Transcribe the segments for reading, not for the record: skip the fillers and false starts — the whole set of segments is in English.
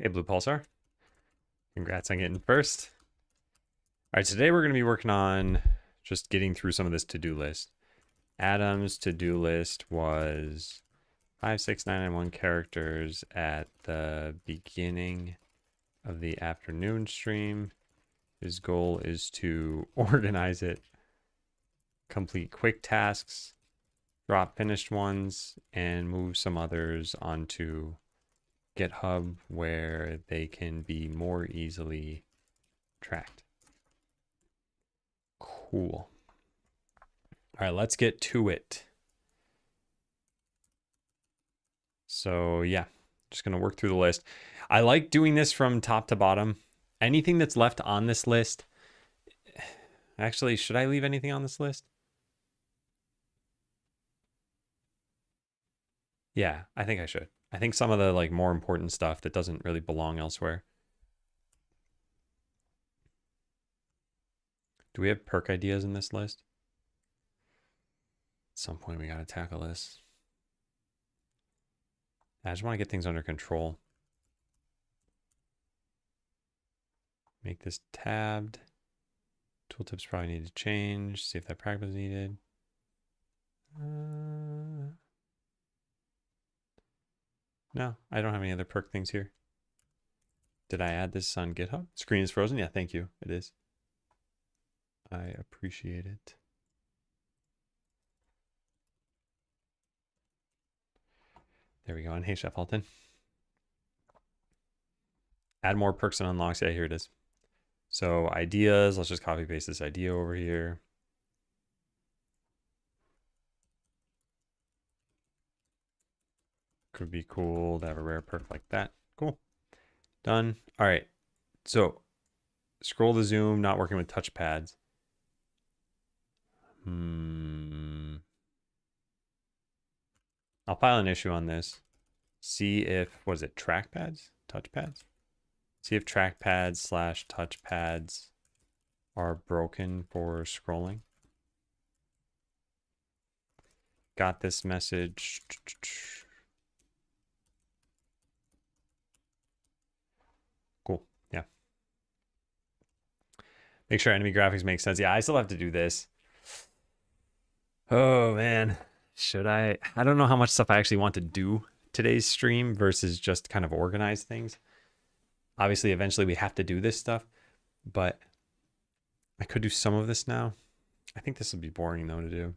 Hey, Blue Pulsar. Congrats on getting first. All right, today we're going to be working on just getting through some of this to-do list. Adam's to-do list was 56991 characters at the beginning of the afternoon stream. His goal is to organize it, complete quick tasks, drop finished ones, and move some others onto GitHub where they can be more easily tracked. Cool. All right, let's get to it. So yeah, just gonna work through the list. I like doing this from top to bottom. Anything that's left on this list. Actually, should I leave anything on this list? Yeah, I think I should. I think some of the like more important stuff that doesn't really belong elsewhere. Do we have perk ideas in this list? At some point we gotta tackle this. I just want to get things under control. Make this tabbed. Tooltips probably need to change. See if that practice is needed. No, I don't have any other perk things here. Did I add this on GitHub? Screen is frozen? Yeah, thank you. It is. I appreciate it. There we go. And hey, Chef Halton. Add more perks and unlocks. Yeah, here it is. So ideas, let's just copy paste this idea over here. Could be cool to have a rare perk like that. Cool. Done. All right. So scroll to zoom, not working with touchpads. I'll file an issue on this. See if, what is it, trackpads? Touchpads? See if trackpads / touchpads are broken for scrolling. Got this message. Cool. Yeah. Make sure enemy graphics make sense. Yeah, I still have to do this. Oh, man. Should I? I don't know how much stuff I actually want to do today's stream versus just kind of organize things. Obviously, eventually we have to do this stuff, but I could do some of this now. I think this would be boring though to do.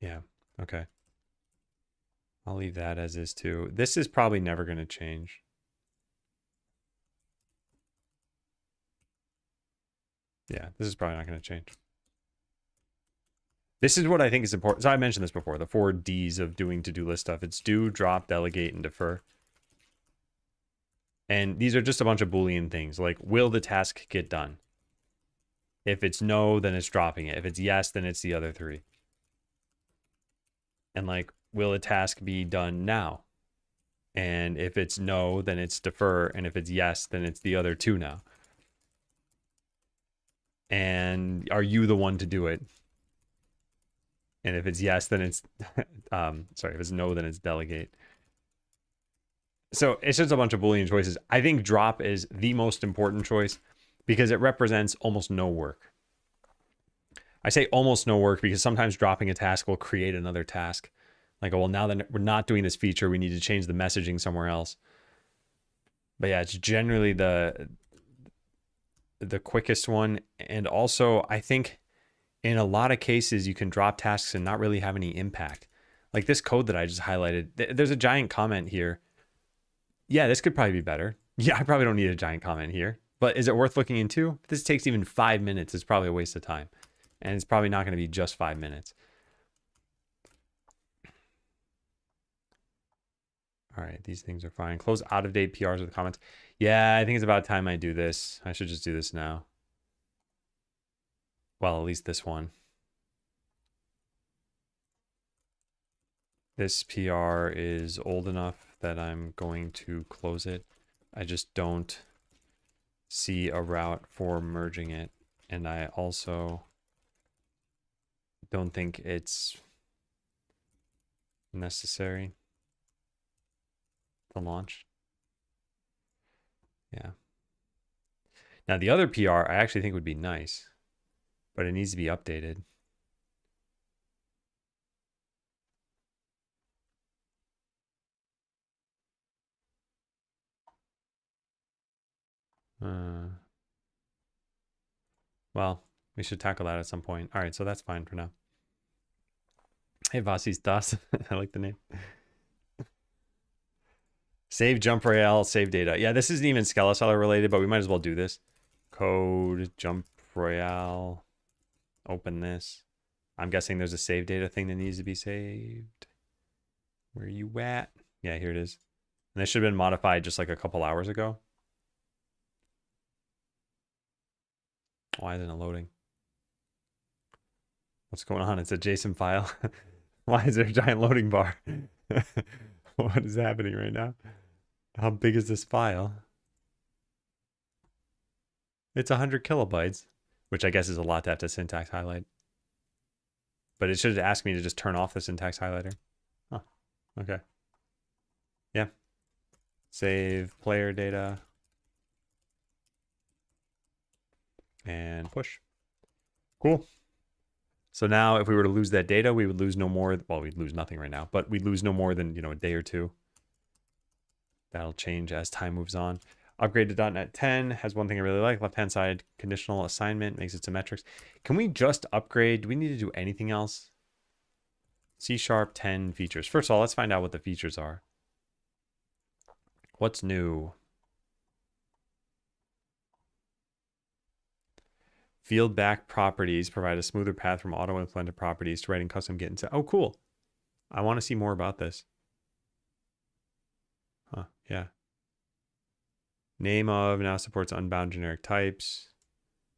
Yeah, okay. I'll leave that as is too. This is probably never going to change. Yeah, this is probably not going to change. This is what I think is important. So I mentioned this before, the 4 Ds of doing to-do list stuff. It's do, drop, delegate, and defer. And these are just a bunch of Boolean things, like will the task get done? If it's no, then it's dropping it. If it's yes, then it's the other 3. And like, will a task be done now? And if it's no, then it's defer. And if it's yes, then it's the other 2 now. And are you the one to do it? And if it's yes, then it's, sorry, if it's no, then it's delegate. So it's just a bunch of Boolean choices. I think drop is the most important choice because it represents almost no work. I say almost no work because sometimes dropping a task will create another task. Like, well, now that we're not doing this feature, we need to change the messaging somewhere else. But yeah, it's generally the quickest one. And also, I think in a lot of cases, you can drop tasks and not really have any impact. Like this code that I just highlighted, there's a giant comment here. Yeah, this could probably be better. Yeah, I probably don't need a giant comment here. But is it worth looking into? If this takes even 5 minutes, it's probably a waste of time. And it's probably not going to be just 5 minutes. All right, these things are fine. Close out-of-date PRs with comments. Yeah, I think it's about time I do this. I should just do this now. Well, at least this one. This PR is old enough that I'm going to close it. I just don't see a route for merging it. And I also don't think it's necessary. the launch. Yeah. Now the other PR I actually think would be nice, but it needs to be updated. Well, we should tackle that at some point. All right, so that's fine for now. Hey, Vasi's Das. I like the name. Save jump royale, save data. Yeah, this isn't even Skeleseller related, but we might as well do this. Code jump royale. Open this. I'm guessing there's a save data thing that needs to be saved. Where are you at? Yeah, here it is. And this should have been modified just like a couple hours ago. Why isn't it loading? What's going on? It's a JSON file. Why is there a giant loading bar? What is happening right now? How big is this file? It's 100 kilobytes, which I guess is a lot to have to syntax highlight. But it should ask me to just turn off the syntax highlighter. Oh, okay. Yeah. Save player data. And push. Cool. So now if we were to lose that data, we would lose no more. Well, we'd lose nothing right now, but we'd lose no more than, a day or two. That'll change as time moves on. Upgrade to .NET 10 has one thing I really like. Left-hand side conditional assignment makes it symmetrics. Can we just upgrade? Do we need to do anything else? C# 10 features. First of all, let's find out what the features are. What's new? Field back properties provide a smoother path from auto-implemented properties to writing custom get into. Oh, cool. I want to see more about this. Huh, yeah. Name of now supports unbound generic types.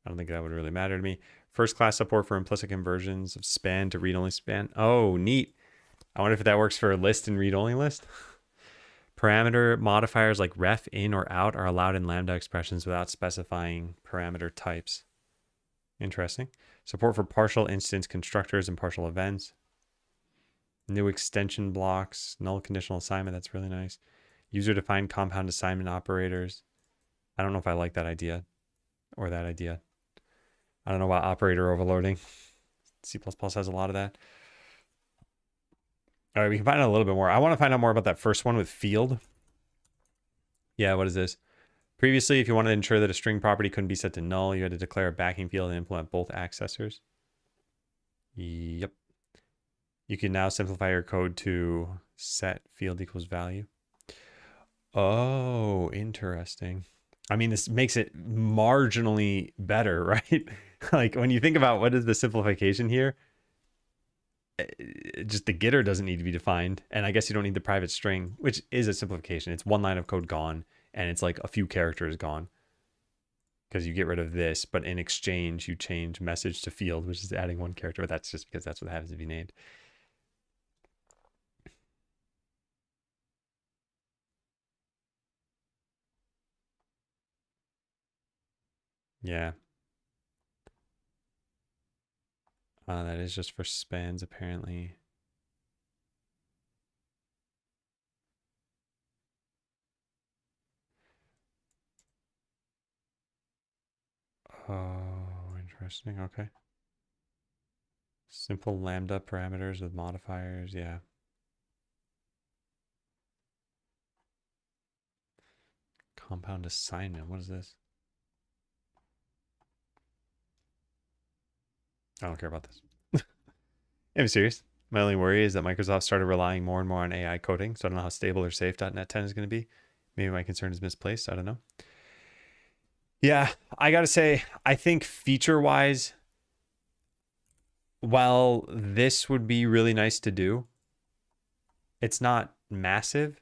I don't think that would really matter to me. First class support for implicit conversions of span to read-only span. Oh, neat. I wonder if that works for a list and read-only list. Parameter modifiers like ref, in, or out are allowed in Lambda expressions without specifying parameter types. Interesting. Support for partial instance constructors and partial events. New extension blocks. Null conditional assignment. That's really nice. User-defined compound assignment operators. I don't know if I like that idea or that idea. I don't know about operator overloading. C++ has a lot of that. All right, we can find out a little bit more. I want to find out more about that first one with field. Yeah, what is this? Previously, if you wanted to ensure that a string property couldn't be set to null, you had to declare a backing field and implement both accessors. Yep. You can now simplify your code to set field equals value. Oh, interesting. I mean, this makes it marginally better, right? Like when you think about what is the simplification here, just the getter doesn't need to be defined. And I guess you don't need the private string, which is a simplification. It's one line of code gone, and it's like a few characters gone. Because you get rid of this, but in exchange, you change message to field, which is adding one character. But that's just because that's what happens to be named. Yeah. That is just for spans, apparently. Oh, interesting. Okay. Simple lambda parameters with modifiers. Yeah. Compound assignment. What is this? I don't care about this. I'm serious. My only worry is that Microsoft started relying more and more on AI coding, so I don't know how stable or safe .NET 10 is going to be. Maybe my concern is misplaced. I don't know. Yeah, I got to say, I think feature-wise, while this would be really nice to do, it's not massive.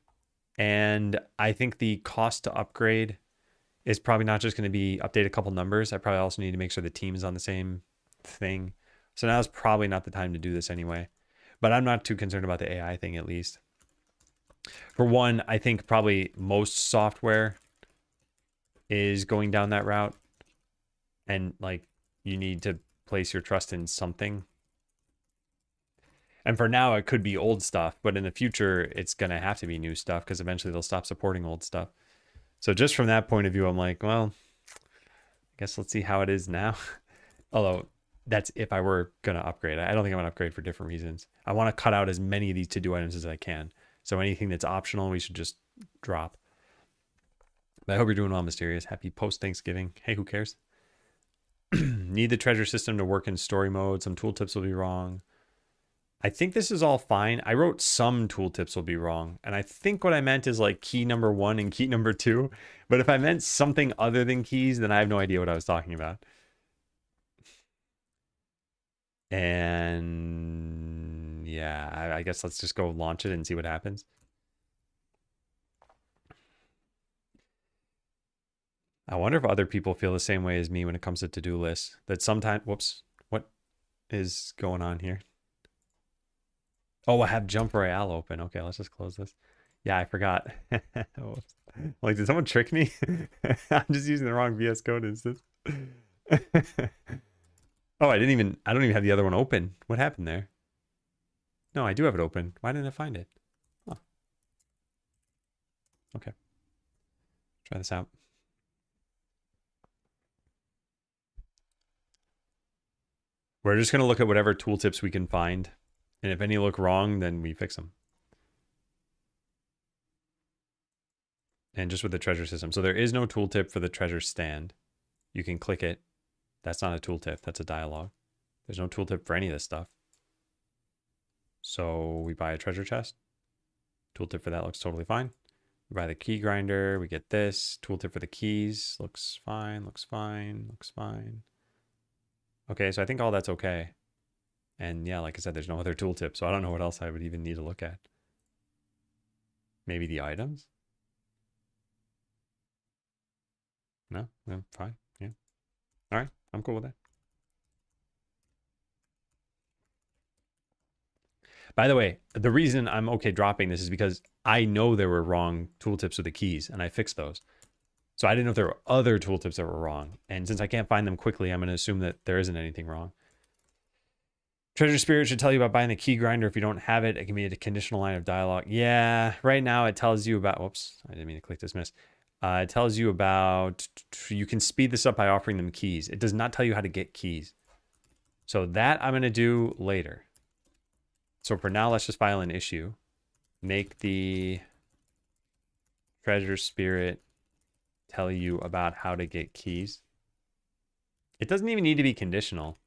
And I think the cost to upgrade is probably not just going to be update a couple numbers. I probably also need to make sure the team is on the same thing. So now is probably not the time to do this anyway. But I'm not too concerned about the AI thing, at least. For one, I think probably most software is going down that route. And like you need to place your trust in something. And for now, it could be old stuff, but in the future, it's going to have to be new stuff because eventually they'll stop supporting old stuff. So just from that point of view, I'm like, well, I guess let's see how it is now. Although that's if I were going to upgrade. I don't think I'm going to upgrade for different reasons. I want to cut out as many of these to-do items as I can. So anything that's optional, we should just drop. But I hope you're doing well, Mysterious. Happy post-Thanksgiving. Hey, who cares? Need the treasure system to work in story mode. Some tooltips will be wrong. I think this is all fine. I wrote some tooltips will be wrong. And I think what I meant is like key number 1 and key number 2. But if I meant something other than keys, then I have no idea what I was talking about. And yeah, I guess let's just go launch it and see what happens. I wonder if other people feel the same way as me when it comes to to-do lists. That sometimes, whoops, what is going on here? Oh, I have Jump Royale open. Okay, let's just close this. Yeah, I forgot. Like, did someone trick me? I'm just using the wrong VS Code instance. Oh, I don't even have the other one open. What happened there? No, I do have it open. Why didn't I find it? Oh. Okay. Try this out. We're just going to look at whatever tooltips we can find. And if any look wrong, then we fix them. And just with the treasure system. So there is no tooltip for the treasure stand. You can click it. That's not a tooltip. That's a dialogue. There's no tooltip for any of this stuff. So we buy a treasure chest. Tooltip for that looks totally fine. We buy the key grinder. We get this. Tooltip for the keys. Looks fine. Looks fine. Looks fine. Okay, so I think all that's okay. And yeah, like I said, there's no other tooltip. So I don't know what else I would even need to look at. Maybe the items? No? No, fine. Yeah. All right. I'm cool with that. By the way, the reason I'm okay dropping this is because I know there were wrong tooltips with the keys and I fixed those. So I didn't know if there were other tooltips that were wrong. And since I can't find them quickly, I'm going to assume that there isn't anything wrong. Treasure Spirit should tell you about buying the key grinder. If you don't have it, it can be a conditional line of dialogue. Yeah, right now it tells you about, whoops, I didn't mean to click dismiss. It tells you about, you can speed this up by offering them keys. It does not tell you how to get keys. So that I'm going to do later. So for now, let's just file an issue. Make the Treasure Spirit tell you about how to get keys. It doesn't even need to be conditional.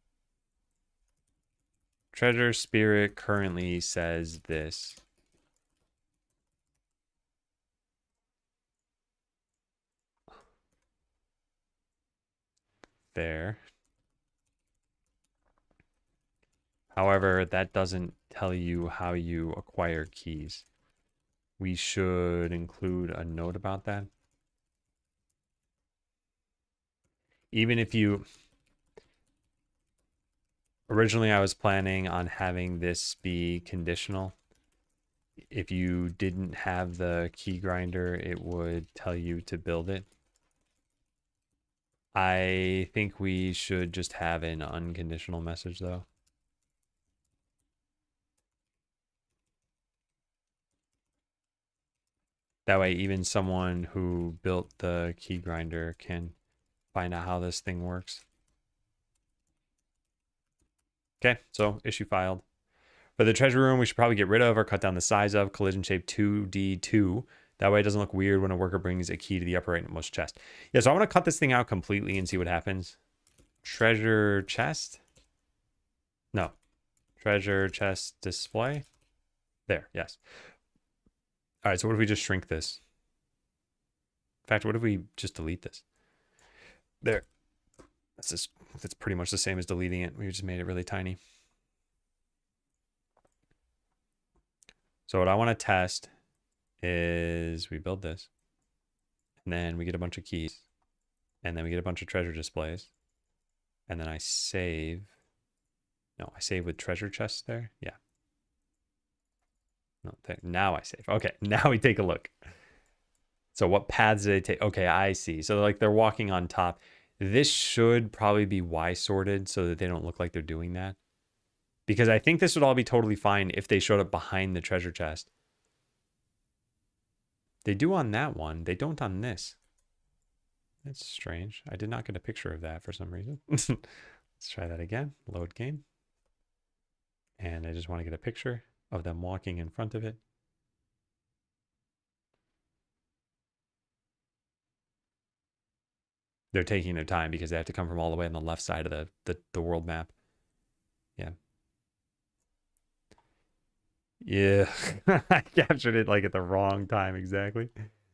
Treasure Spirit currently says this. There. However, that doesn't tell you how you acquire keys. We should include a note about that. Even if you... Originally, I was planning on having this be conditional. If you didn't have the key grinder, it would tell you to build it. I think we should just have an unconditional message, though. That way, even someone who built the key grinder can find out how this thing works. Okay, so issue filed. For the treasure room, we should probably get rid of or cut down the size of collision shape 2D2. That way it doesn't look weird when a worker brings a key to the upper rightmost chest. Yeah, so I want to cut this thing out completely and see what happens. Treasure chest? No. Treasure chest display? There, yes. All right, so what if we just shrink this? In fact, what if we just delete this? There. That's pretty much the same as deleting it. We just made it really tiny. So what I want to test is we build this. And then we get a bunch of keys. And then we get a bunch of treasure displays. And then I save. No, I save with treasure chests there. Yeah. No, now I save. Okay, now we take a look. So what paths did they take? Okay, I see. So like they're walking on top. This should probably be Y sorted so that they don't look like they're doing that. Because I think this would all be totally fine if they showed up behind the treasure chest. They do on that one. They don't on this. That's strange. I did not get a picture of that for some reason. Let's try that again. Load game. And I just want to get a picture of them walking in front of it. They're taking their time because they have to come from all the way on the left side of the world map. Yeah. Yeah. I captured it like at the wrong time exactly.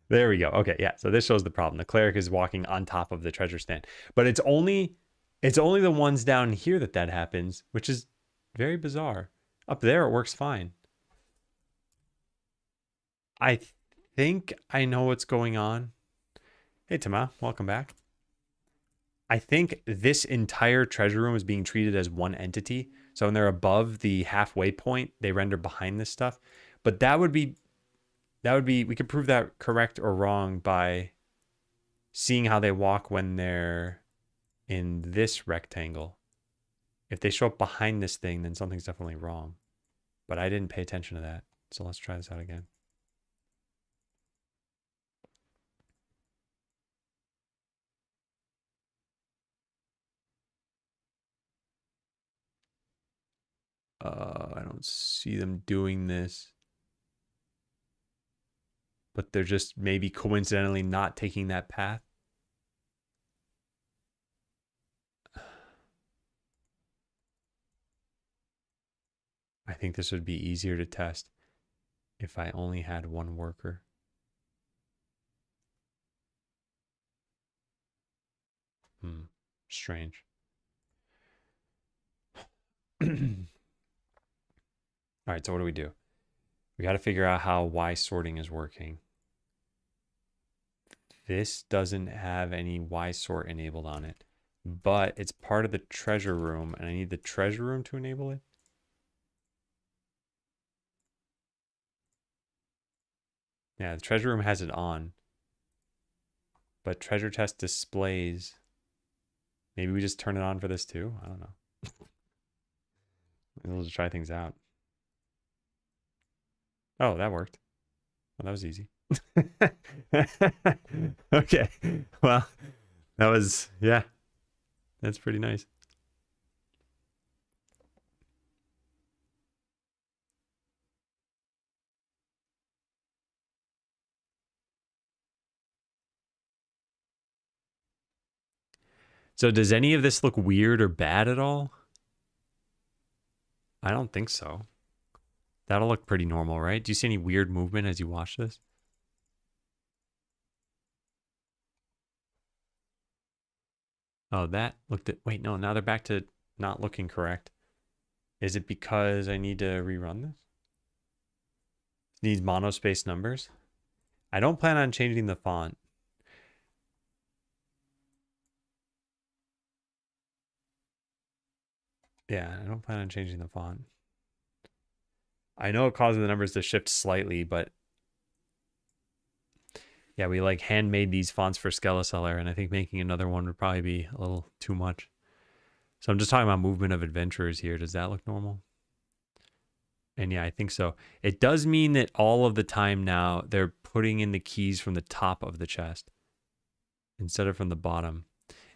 There we go. Okay, yeah. So this shows the problem. The cleric is walking on top of the treasure stand. But it's only the ones down here that happens, which is very bizarre. Up there it works fine. I think I know what's going on. Hey Tama, welcome back. I think this entire treasure room is being treated as one entity. So when they're above the halfway point, they render behind this stuff. But that would be, we could prove that correct or wrong by seeing how they walk when they're in this rectangle. If they show up behind this thing, then something's definitely wrong. But I didn't pay attention to that. So let's try this out again. I don't see them doing this. But they're just maybe coincidentally not taking that path. I think this would be easier to test if I only had one worker. Strange. All right, so what do? We got to figure out how Y sorting is working. This doesn't have any Y sort enabled on it, but it's part of the treasure room, and I need the treasure room to enable it. Yeah, the treasure room has it on, but treasure chest displays. Maybe we just turn it on for this too. I don't know. We'll just try things out. Oh, that worked. Well, that was easy. Okay. Well, that was, yeah. That's pretty nice. So does any of this look weird or bad at all? I don't think so. That'll look pretty normal, right? Do you see any weird movement as you watch this? Oh, that looked at... Wait, no, now they're back to not looking correct. Is it because I need to rerun this? Needs monospace numbers? I don't plan on changing the font. Yeah, I don't plan on changing the font. I know it causes the numbers to shift slightly, but yeah, we like handmade these fonts for Skeleseller, and I think making another one would probably be a little too much. So I'm just talking about movement of adventurers here. Does that look normal? And yeah, I think so. It does mean that all of the time now they're putting in the keys from the top of the chest instead of from the bottom.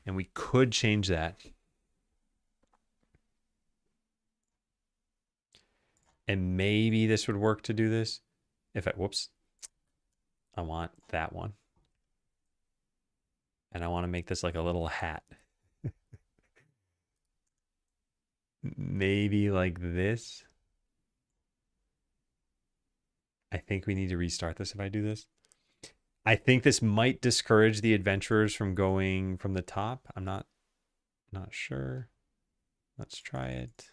And we could change that. And maybe this would work to do this. If I, whoops, I want that one. And I want to make this like a little hat. Maybe like this. I think we need to restart this if I do this. I think this might discourage the adventurers from going from the top. I'm not sure. Let's try it.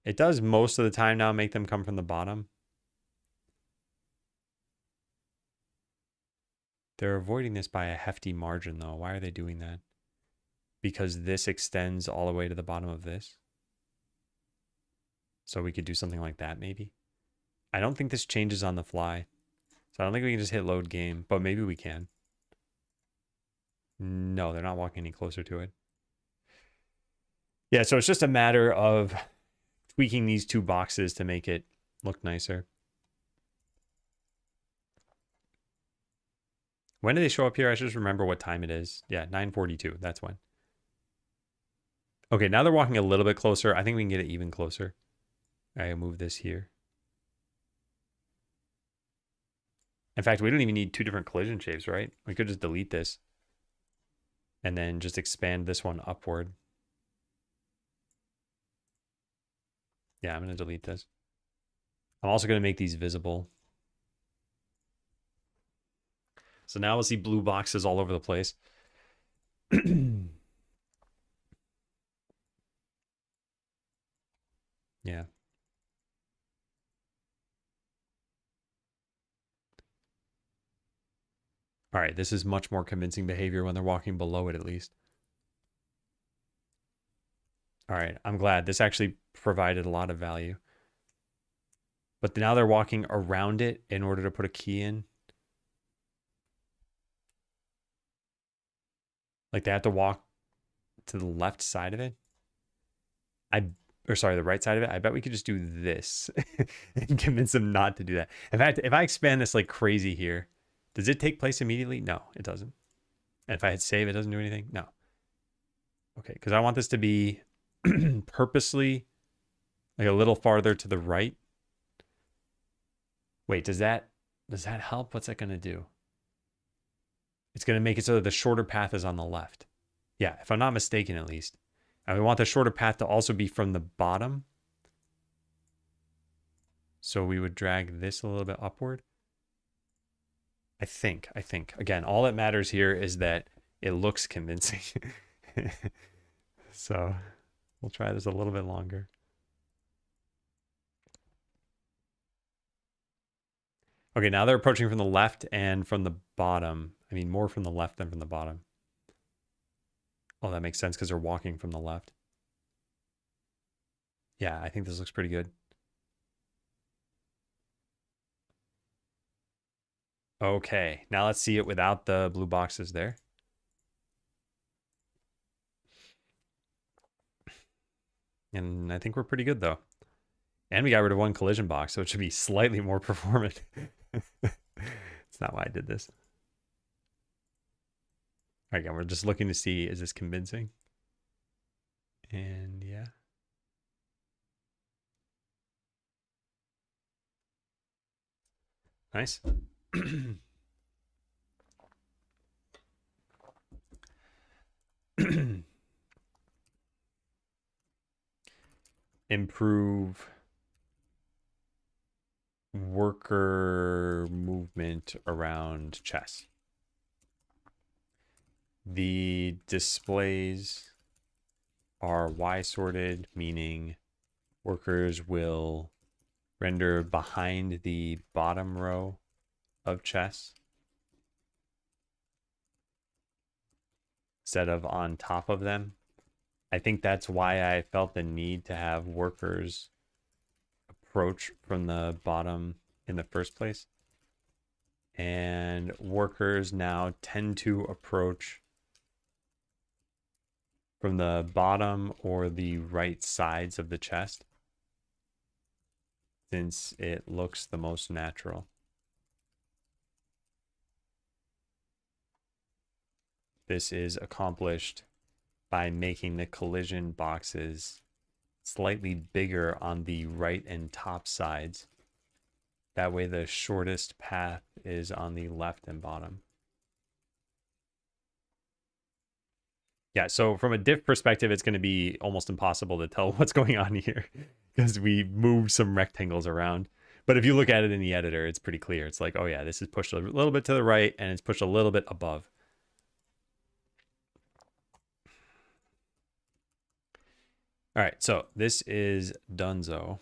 It does most of the time now make them come from the bottom. They're avoiding this by a hefty margin though. Why are they doing that? Because this extends all the way to the bottom of this. So we could do something like that maybe. I don't think this changes on the fly. So So I don't think we can just hit load game, but maybe we can. No, they're not walking any closer to it. Yeah, so it's just a matter of tweaking these two boxes to make it look nicer. When do they show up here? I should just remember what time it is. Yeah, 9:42. That's when. Okay, now they're walking a little bit closer. I think we can get it even closer. I move this here. In fact, we don't even need two different collision shapes, right? We could just delete this and then just expand this one upward. Yeah, I'm going to delete this. I'm also going to make these visible. So now we'll see blue boxes all over the place. Yeah. All right, this is much more convincing behavior when they're walking below it, at least. All right, I'm glad. This actually provided a lot of value. But now they're walking around it in order to put a key in. Like they have to walk to the left side of it. The right side of it. I bet we could just do this and convince them not to do that. In fact, if I expand this like crazy here, does it take place immediately? No, it doesn't. And if I hit save, it doesn't do anything? No. Okay, because I want this to be purposely like a little farther to the right. Wait, does that help? What's that going to do? It's going to make it so that the shorter path is on the left. Yeah, if I'm not mistaken, at least. And we want the shorter path to also be from the bottom. So we would drag this a little bit upward. I think. Again, all that matters here is that it looks convincing. So we'll try this a little bit longer. Okay, now they're approaching from the left and from the bottom. I mean, more from the left than from the bottom. Oh, that makes sense because they're walking from the left. Yeah, I think this looks pretty good. Okay, now let's see it without the blue boxes there. And I think we're pretty good, though. And we got rid of one collision box, so it should be slightly more performant. It's not why I did this. All right, again, we're just looking to see, is this convincing? And yeah. Nice. Improve worker movement around chess. The displays are Y sorted, meaning workers will render behind the bottom row of chess instead of on top of them. I think that's why I felt the need to have workers approach from the bottom in the first place. And workers now tend to approach from the bottom or the right sides of the chest, since it looks the most natural. This is accomplished by making the collision boxes slightly bigger on the right and top sides. That way the shortest path is on the left and bottom. Yeah, so from a diff perspective, it's going to be almost impossible to tell what's going on here because we moved some rectangles around. But if you look at it in the editor, it's pretty clear. It's like, oh yeah, this is pushed a little bit to the right and it's pushed a little bit above. All right, so this is Dunzo.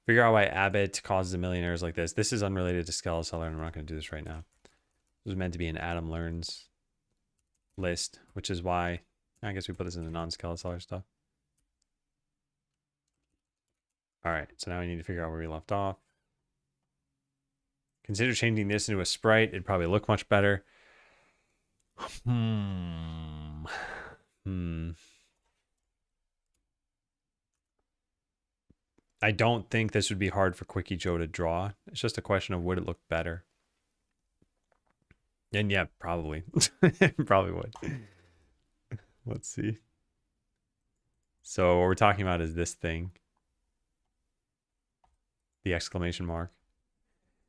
Figure out why Abbott causes a million errors like this. This is unrelated to Skeleseller, and I'm not going to do this right now. This was meant to be an Adam Learns list, which is why I guess we put this in the non-Skeleseller stuff. All right, so now we need to figure out where we left off. Consider changing this into a sprite. It'd probably look much better. Hmm. I don't think this would be hard for Quickie Joe to draw. It's just a question of would it look better. And yeah, probably. Probably would. Let's see. So what we're talking about is this thing. The exclamation mark.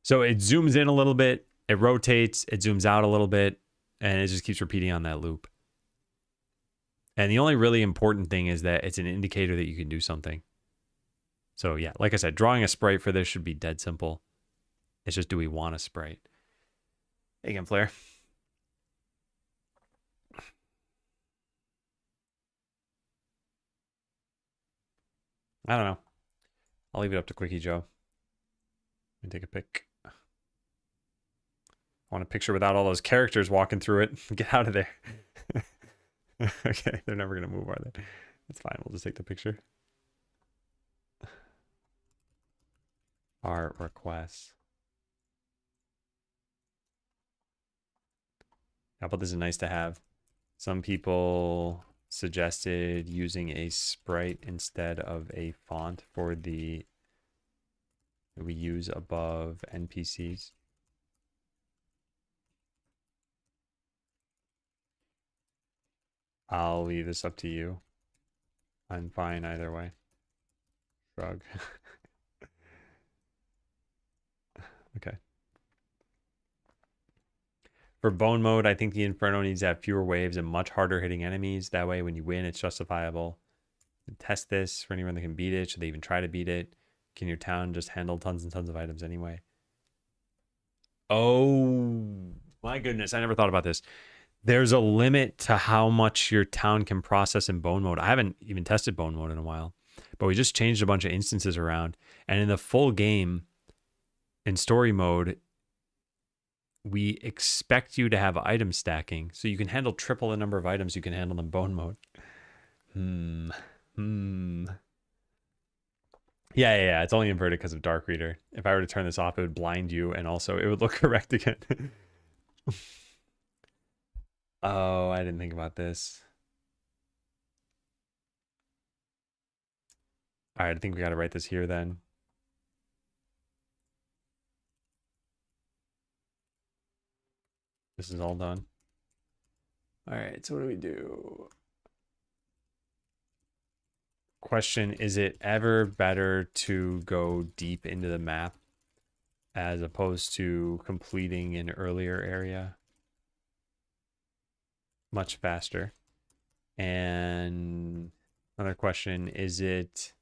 So it zooms in a little bit, it rotates, it zooms out a little bit, and it just keeps repeating on that loop. And the only really important thing is that it's an indicator that you can do something. So yeah, like I said, drawing a sprite for this should be dead simple. It's just, do we want a sprite? Hey again, Flare. I don't know. I'll leave it up to Quickie Joe. Let me take a pic. I want a picture without all those characters walking through it. Get out of there. Okay, they're never going to move, are they? That's fine. We'll just take the picture. Art requests. How about this is nice to have? Some people suggested using a sprite instead of a font for the that we use above NPCs. I'll leave this up to you. I'm fine either way. Shrug. Okay. For bone mode, I think the Inferno needs to have fewer waves and much harder hitting enemies. That way, when you win, it's justifiable. Test this for anyone that can beat it. Should they even try to beat it? Can your town just handle tons and tons of items anyway? Oh, my goodness. I never thought about this. There's a limit to how much your town can process in bone mode. I haven't even tested bone mode in a while, but we just changed a bunch of instances around. And in the full game, in story mode, we expect you to have item stacking. So you can handle triple the number of items you can handle in bone mode. Yeah. It's only inverted because of Dark Reader. If I were to turn this off, it would blind you, and also it would look correct again. Oh, I didn't think about this. All right, I think we got to write this here then. This is all done. All right, so what do we do? Question, is it ever better to go deep into the map as opposed to completing an earlier area much faster? And another question, is it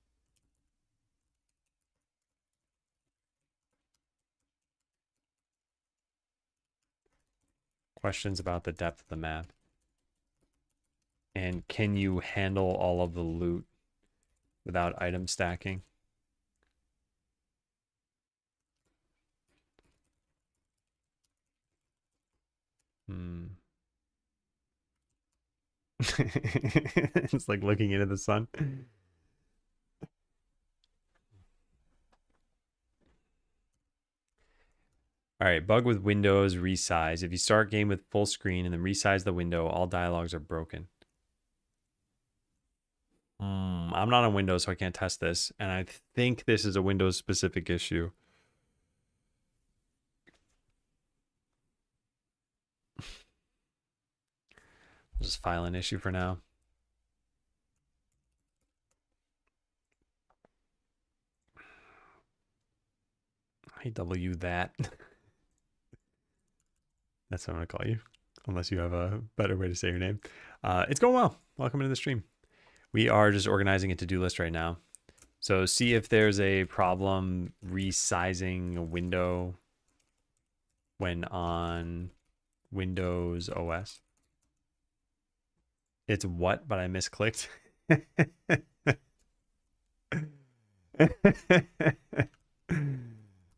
questions about the depth of the map? And can you handle all of the loot without item stacking? It's like looking into the sun. All right, bug with Windows resize. If you start game with full screen and then resize the window, all dialogues are broken. I'm not on Windows, so I can't test this. And I think this is a Windows specific issue. I'll just file an issue for now. IW that. That's what I'm going to call you. Unless you have a better way to say your name. It's going well. Welcome into the stream. We are just organizing a to-do list right now. So see if there's a problem resizing a window when on Windows OS. It's what, but I misclicked.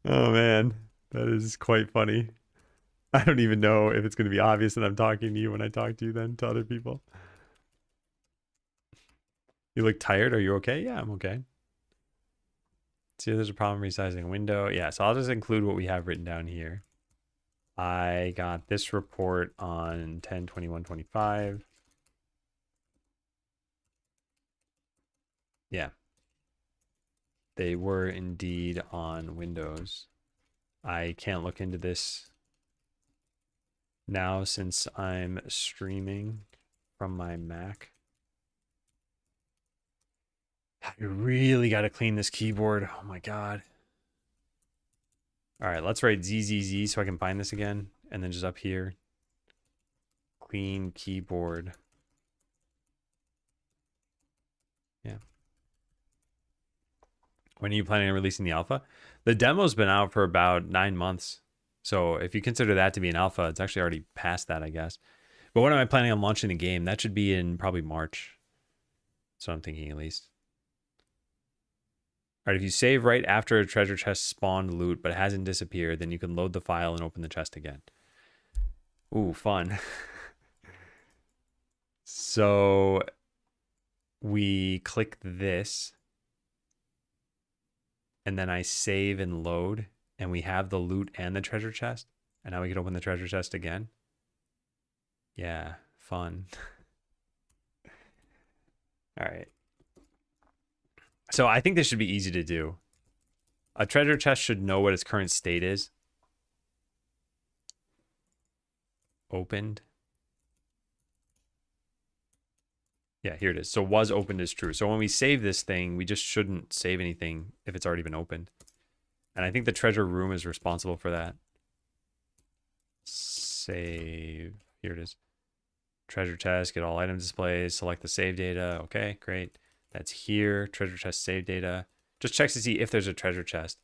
Oh man, that is quite funny. I don't even know if it's going to be obvious that I'm talking to you when I talk to you then to other people. You look tired. Are you okay? Yeah, I'm okay. See if there's a problem resizing a window. Yeah, so I'll just include what we have written down here. I got this report on 10/21/25. Yeah. They were indeed on Windows. I can't look into this now since I'm streaming from my Mac. I really got to clean this keyboard. Oh my God. All right, let's write ZZZ so I can find this again. And then just up here, clean keyboard. Yeah. When are you planning on releasing the alpha? The demo's been out for about 9 months. So if you consider that to be an alpha, it's actually already past that, I guess. But when am I planning on launching the game? That should be in probably March. That's what I'm thinking at least. All right, if you save right after a treasure chest spawned loot but it hasn't disappeared, then you can load the file and open the chest again. Ooh, fun. So we click this and then I save and load and we have the loot and the treasure chest. And now we can open the treasure chest again. Yeah, fun. All right. So I think this should be easy to do. A treasure chest should know what its current state is. Opened. Yeah, here it is. So was opened is true. So when we save this thing, we just shouldn't save anything if it's already been opened. And I think the treasure room is responsible for that. Save. Here it is. Treasure chest, get all item displays, select the save data. Okay, great. That's here. Treasure chest save data. Just checks to see if there's a treasure chest.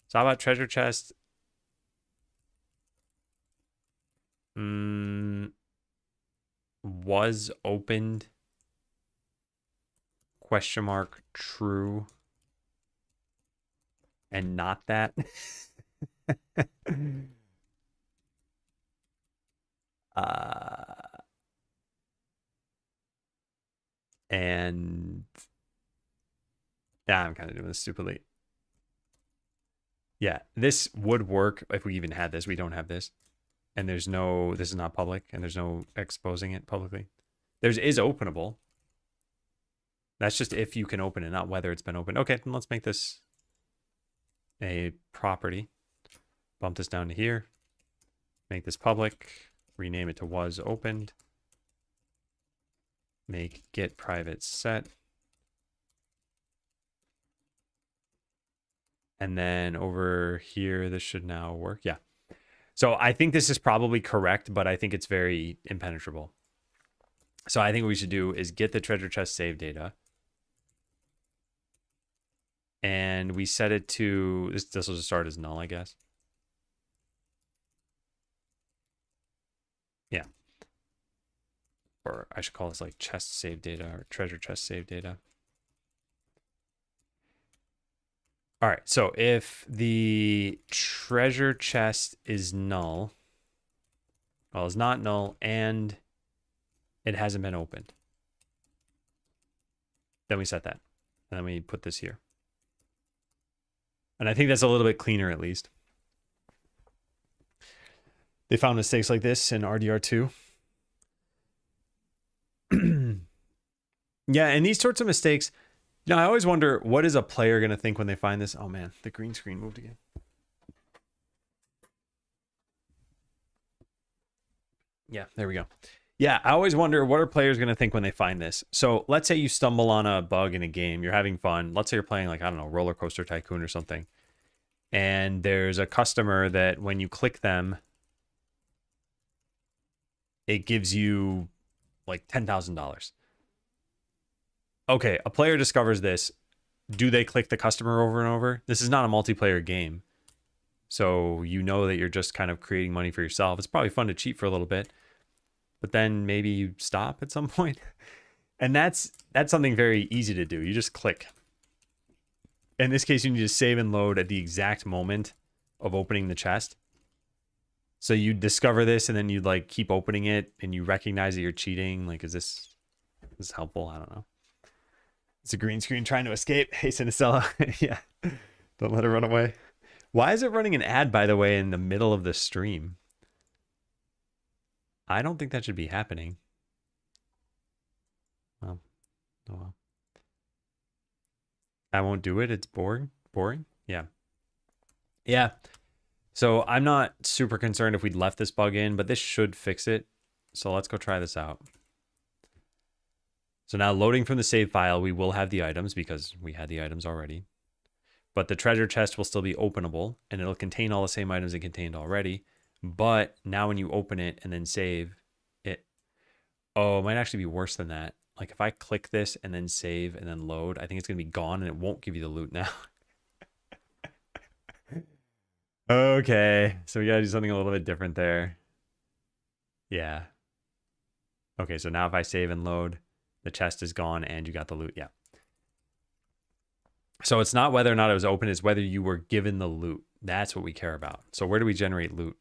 So how about treasure chest? Was opened? Question mark true. And not that. And yeah, I'm kind of doing this stupidly. Yeah, this would work if we even had this. We don't have this. And there's no, this is not public, and there's no exposing it publicly. There's is openable. That's just if you can open it, not whether it's been opened. Okay, then let's make this a property. Bump this down to here. Make this public. Rename it to was opened. Make get private set. And then over here, this should now work. Yeah. So I think this is probably correct, but I think it's very impenetrable. So I think what we should do is get the treasure chest save data. And we set it to, this will just start as null, I guess. Yeah. Or I should call this like chest save data or treasure chest save data. All right, so if the treasure chest is null, well, it's not null and it hasn't been opened, then we set that. And then we put this here. And I think that's a little bit cleaner at least. They found mistakes like this in RDR2. Yeah, and these sorts of mistakes, you know, I always wonder, what is a player going to think when they find this? Oh man, the green screen moved again. Yeah, there we go. Yeah, I always wonder, what are players going to think when they find this? So let's say you stumble on a bug in a game, you're having fun. Let's say you're playing like, I don't know, Roller Coaster Tycoon or something. And there's a customer that when you click them, it gives you like $10,000. Okay, a player discovers this. Do they click the customer over and over? This is not a multiplayer game. So you know that you're just kind of creating money for yourself. It's probably fun to cheat for a little bit. But then maybe you stop at some point. And that's something very easy to do. You just click. In this case, you need to save and load at the exact moment of opening the chest. So you discover this and then you like keep opening it and you recognize that you're cheating. Like, is this helpful? I don't know. It's a green screen trying to escape. Hey, Cinecella. Yeah. Don't let it run away. Why is it running an ad, by the way, in the middle of the stream? I don't think that should be happening. Well, oh well. I won't do it. It's boring. Boring? Yeah. Yeah. So I'm not super concerned if we'd left this bug in, but this should fix it. So let's go try this out. So now loading from the save file, we will have the items because we had the items already. But the treasure chest will still be openable and it'll contain all the same items it contained already. But now when you open it and then save it, oh, it might actually be worse than that. Like if I click this and then save and then load, I think it's going to be gone and it won't give you the loot now. Okay, so we got to do something a little bit different there. Yeah. Okay, so now if I save and load, the chest is gone and you got the loot. Yeah. So it's not whether or not it was open, it's whether you were given the loot. That's what we care about. So where do we generate loot?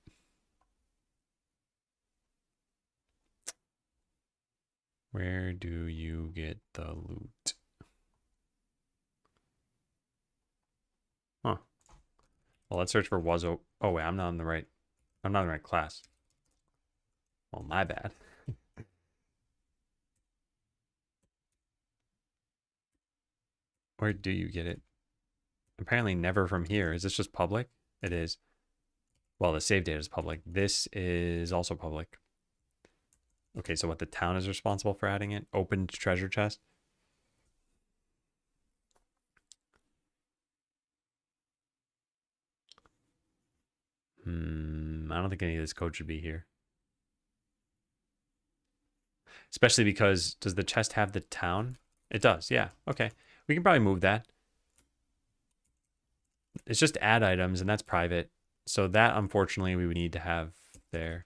Where do you get the loot? Huh. Well, let's search for was open. Oh wait, I'm not in the right class. Well, my bad. Where do you get it? Apparently never from here. Is this just public? It is. Well, the save data is public. This is also public. Okay, so what, the town is responsible for adding it? Opened treasure chest? I don't think any of this code should be here. Especially because, does the chest have the town? It does, yeah. Okay. We can probably move that. It's just add items, and that's private. So that, unfortunately, we would need to have there.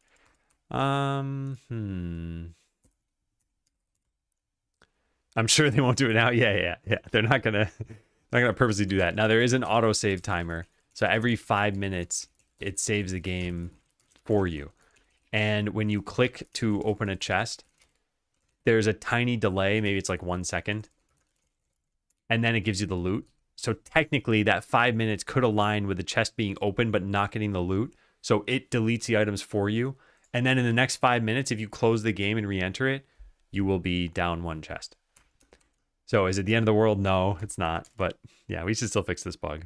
I'm sure they won't do it now. Yeah. They're not gonna purposely do that. Now there is an autosave timer. So every 5 minutes, it saves the game for you. And when you click to open a chest, there's a tiny delay. Maybe it's like 1 second. And then it gives you the loot. So technically that 5 minutes could align with the chest being open, but not getting the loot. So it deletes the items for you. And then in the next 5 minutes, if you close the game and re-enter it, you will be down 1 chest. So is it the end of the world? No, it's not. But yeah, we should still fix this bug.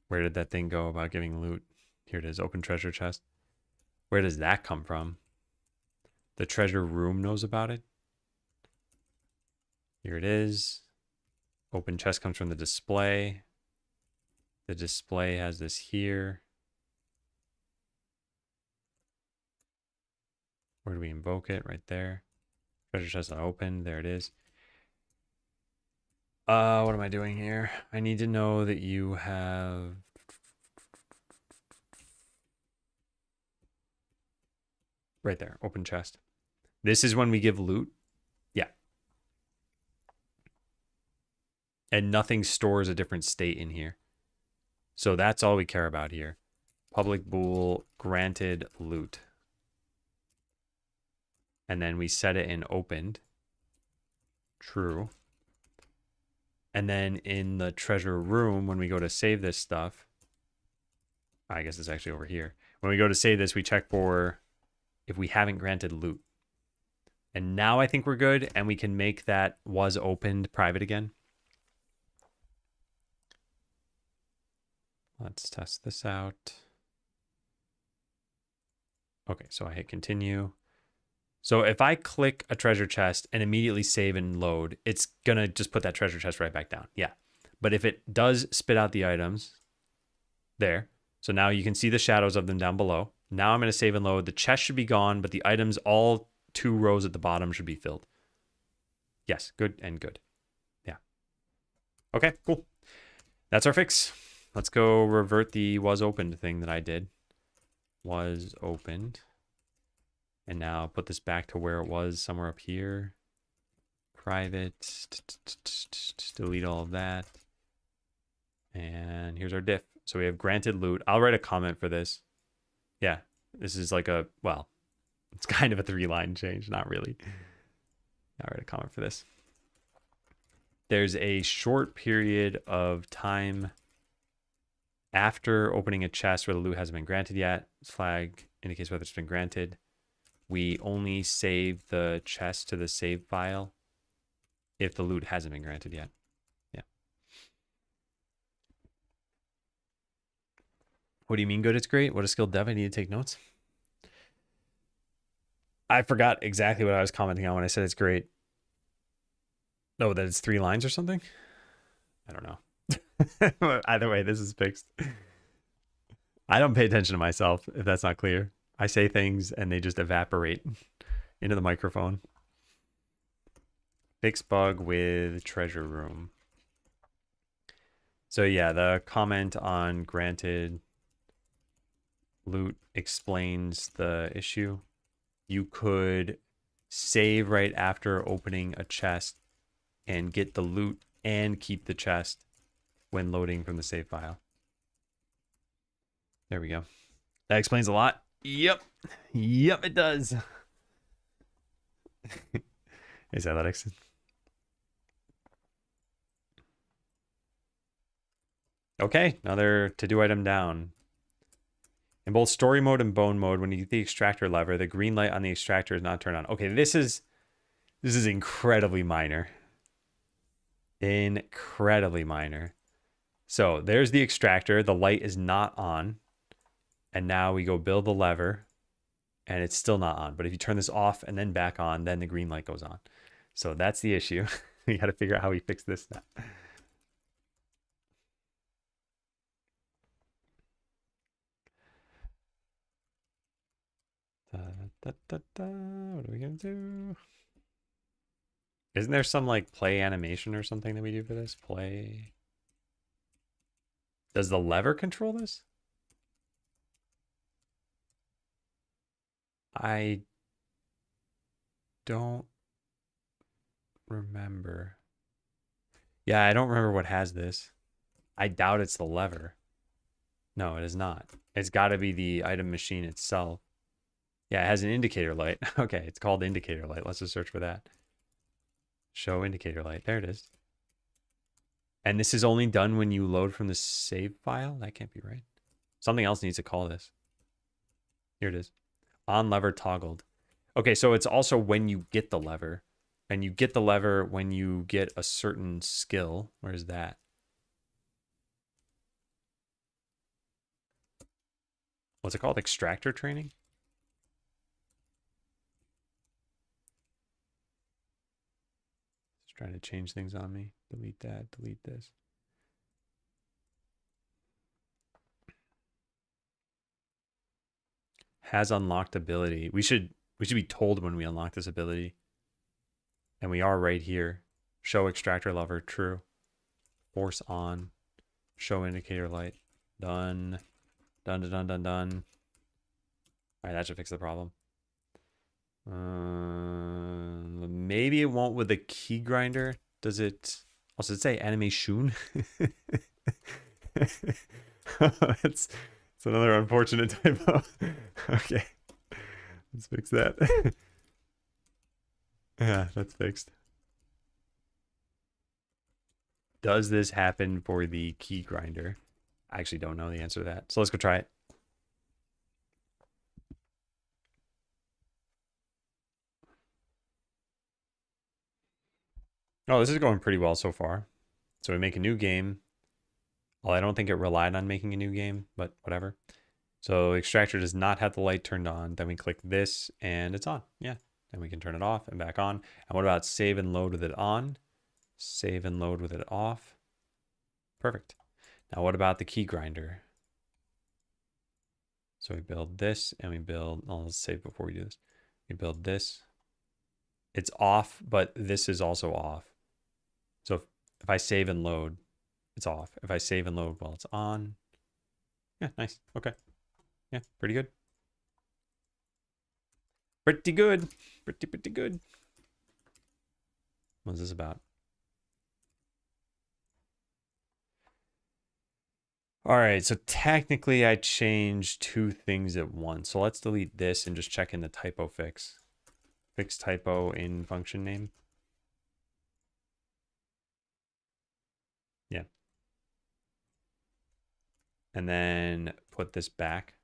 Where did that thing go about giving loot? Here it is, open treasure chest. Where does that come from? The treasure room knows about it. Here it is. Open chest comes from the display. The display has this here. Where do we invoke it? Right there. Treasure chest unopened. There it is. What am I doing here? I need to know that you have... Right there, open chest. This is when we give loot. Yeah. And nothing stores a different state in here. So that's all we care about here. Public bool granted loot. And then we set it in opened. True. And then in the treasure room, when we go to save this stuff, I guess it's actually over here. When we go to save this, we check for if we haven't granted loot. And now I think we're good, and we can make that was opened private again. Let's test this out. Okay, so I hit continue. So if I click a treasure chest and immediately save and load, it's going to just put that treasure chest right back down. Yeah. But if it does spit out the items there, so now you can see the shadows of them down below. Now I'm going to save and load. The chest should be gone, but the items, all 2 rows at the bottom, should be filled. Yes, good and good. Yeah. Okay, cool. That's our fix. Let's go revert the was opened thing that I did. Was opened. And now put this back to where it was, somewhere up here. Private. Delete all of that. And here's our diff. So we have granted loot. I'll write a comment for this. Yeah, this is like a, well, it's kind of a 3-line change. Not really. I'll write a comment for this. There's a short period of time after opening a chest where the loot hasn't been granted yet. This flag indicates whether it's been granted. We only save the chest to the save file if the loot hasn't been granted yet. Yeah. What do you mean good? It's great. What a skilled dev. I need to take notes. I forgot exactly what I was commenting on when I said it's great. Oh, that it's 3 lines or something? I don't know. Either way, this is fixed. I don't pay attention to myself, if that's not clear. I say things and they just evaporate into the microphone. Fix bug with treasure room. So yeah, the comment on granted loot explains the issue. You could save right after opening a chest and get the loot and keep the chest when loading from the save file. There we go. That explains a lot. Yep. Yep, it does. Is Athletics? Okay, another to-do item down. In both story mode and bone mode, when you get the extractor lever, the green light on the extractor is not turned on. Okay, this is incredibly minor. Incredibly minor. So there's the extractor. The light is not on. And now we go build the lever and it's still not on. But if you turn this off and then back on, then the green light goes on. So that's the issue. We got to figure out how we fix this now. What are we going to do? Isn't there some like play animation or something that we do for this? Play. Does the lever control this? I don't remember. Yeah, I don't remember what has this. I doubt it's the lever. No, it is not. It's got to be the item machine itself. Yeah, it has an indicator light. Okay, it's called indicator light. Let's just search for that. Show indicator light. There it is. And this is only done when you load from the save file? That can't be right. Something else needs to call this. Here it is. On lever toggled. Okay, so it's also when you get the lever. And you get the lever when you get a certain skill. Where is that? What's it called? Extractor training? It's trying to change things on me. Delete that, delete this. Has unlocked ability. We should be told when we unlock this ability. And we are right here. Show extractor lever, true. Force on. Show indicator light. Done. Done, done, done, done. Alright, that should fix the problem. Maybe it won't with the key grinder. Does it also say animation? It's another unfortunate typo. Okay. Let's fix that. Yeah, that's fixed. Does this happen for the key grinder? I actually don't know the answer to that. So let's go try it. Oh, this is going pretty well so far. So we make a new game. Well, I don't think it relied on making a new game, but whatever. So extractor does not have the light turned on. Then we click this and it's on. Yeah. Then we can turn it off and back on. And what about save and load with it on? Save and load with it off. Perfect. Now what about the key grinder? So we build this and we build, oh, let's save before we do this. We build this. It's off, but this is also off. So if I save and load, it's off. If I save and load while it's on. Yeah, nice. Okay. Yeah, pretty good. Pretty good. Pretty good. What's this about? All right, so technically I changed 2 things at once. So let's delete this and just check in the typo fix. Fix typo in function name. Yeah. And then put this back.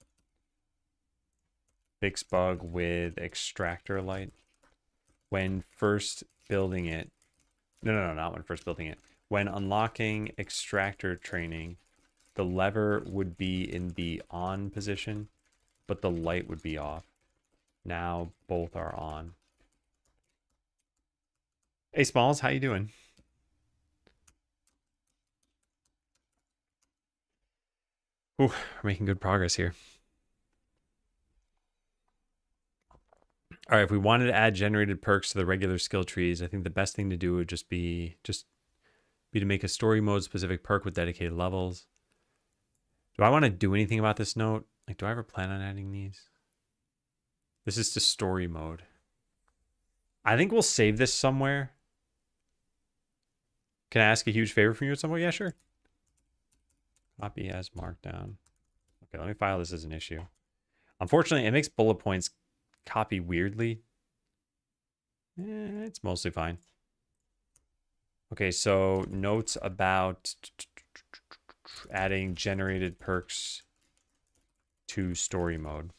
Fix bug with extractor light. When first building it. No, not when first building it. When unlocking extractor training, the lever would be in the on position, but the light would be off. Now both are on. Hey Smalls, how you doing? Ooh, we're making good progress here. All right, if we wanted to add generated perks to the regular skill trees, I think the best thing to do would just be to make a story mode specific perk with dedicated levels. Do I want to do anything about this note? Like, do I ever plan on adding these? This is to story mode. I think we'll save this somewhere. Can I ask a huge favor from you at some point? Yeah, sure. Copy as markdown. Okay, let me file this as an issue. Unfortunately, it makes bullet points copy weirdly. It's mostly fine. Okay, so notes about adding generated perks to story mode.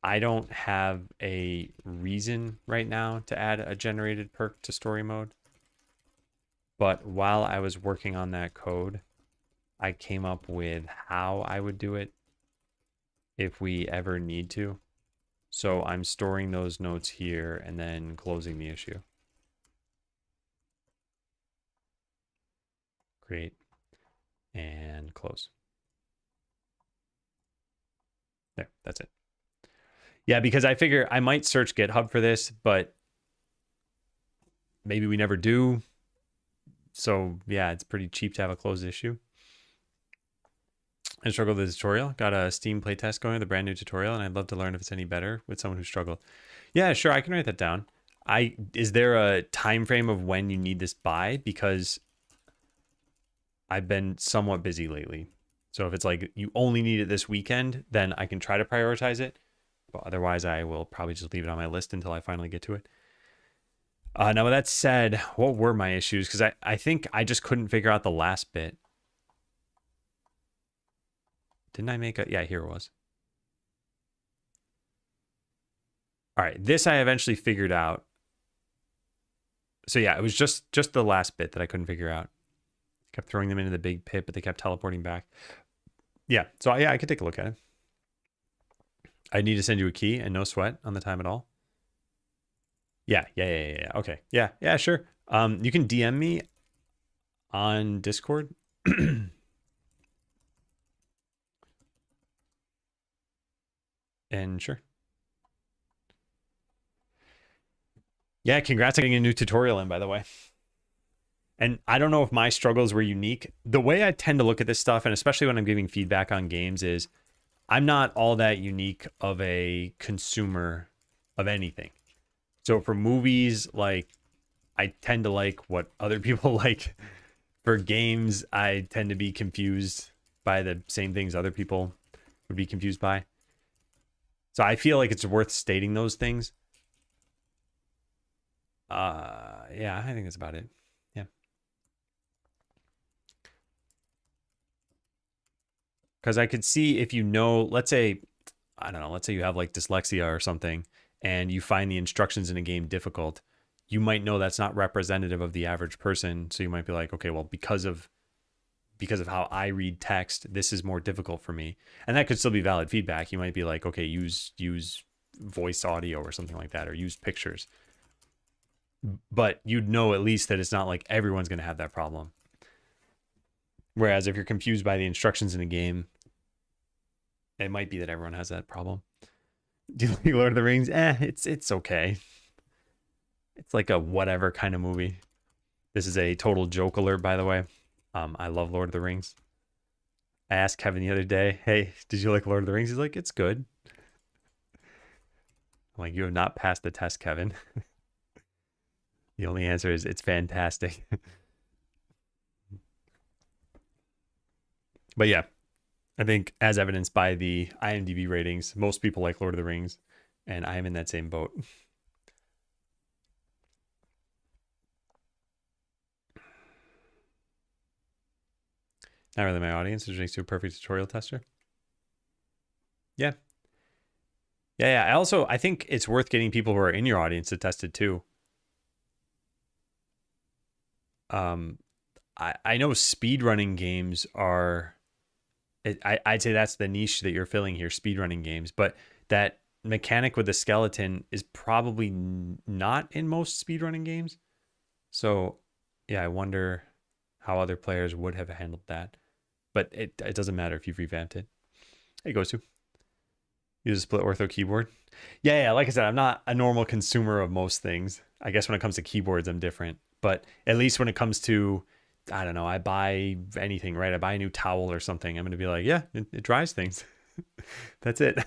I don't have a reason right now to add a generated perk to story mode. But while I was working on that code, I came up with how I would do it if we ever need to. So I'm storing those notes here and then closing the issue. Create and close. There, that's it. Yeah, because I figure I might search GitHub for this, but maybe we never do. So yeah, it's pretty cheap to have a closed issue. I struggled with the tutorial. Got a Steam playtest going with a brand new tutorial, and I'd love to learn if it's any better with someone who struggled. Yeah, sure, I can write that down. Is there a time frame of when you need this by? Because I've been somewhat busy lately. So if it's like you only need it this weekend, then I can try to prioritize it. But otherwise, I will probably just leave it on my list until I finally get to it. Now, with that said, what were my issues? Because I think I just couldn't figure out the last bit. Didn't I make a... Yeah, here it was. All right, this I eventually figured out. So yeah, it was just the last bit that I couldn't figure out. Kept throwing them into the big pit, but they kept teleporting back. Yeah, so yeah, I could take a look at it. I need to send you a key and no sweat on the time at all. Yeah. Okay. Yeah, sure. You can DM me on Discord. And sure. Yeah, congrats on getting a new tutorial in, by the way. And I don't know if my struggles were unique. The way I tend to look at this stuff, and especially when I'm giving feedback on games, is I'm not all that unique of a consumer of anything. So for movies, like, I tend to like what other people like. For games, I tend to be confused by the same things other people would be confused by. So I feel like it's worth stating those things. Yeah, I think that's about it. Yeah. Because I could see if you know, let's say, I don't know, let's say you have like dyslexia or something, and you find the instructions in a game difficult, you might know that's not representative of the average person. So you might be like, okay, well, because of how I read text, this is more difficult for me. And that could still be valid feedback. You might be like, okay, use voice audio or something like that, or use pictures. But you'd know at least that it's not like everyone's going to have that problem. Whereas if you're confused by the instructions in a game, it might be that everyone has that problem. Do you like Lord of the Rings? It's okay. It's like a whatever kind of movie. This is a total joke alert, by the way. I love Lord of the Rings. I asked Kevin the other day, hey, did you like Lord of the Rings? He's like, it's good. I'm like, you have not passed the test, Kevin. The only answer is it's fantastic. But yeah, I think as evidenced by the IMDb ratings, most people like Lord of the Rings, and I am in that same boat. Not really my audience, which makes you a perfect tutorial tester. Yeah. Yeah, yeah. I think it's worth getting people who are in your audience to test it too. I know speedrunning games are, I'd say that's the niche that you're filling here, speedrunning games, but that mechanic with the skeleton is probably not in most speedrunning games. So yeah, I wonder how other players would have handled that. But it doesn't matter if you've revamped it. Hey, goes to use a split ortho keyboard. Yeah, like I said, I'm not a normal consumer of most things. I guess when it comes to keyboards, I'm different. But at least when it comes to, I don't know, I buy anything, right? I buy a new towel or something. I'm going to be like, yeah, it dries things. That's it.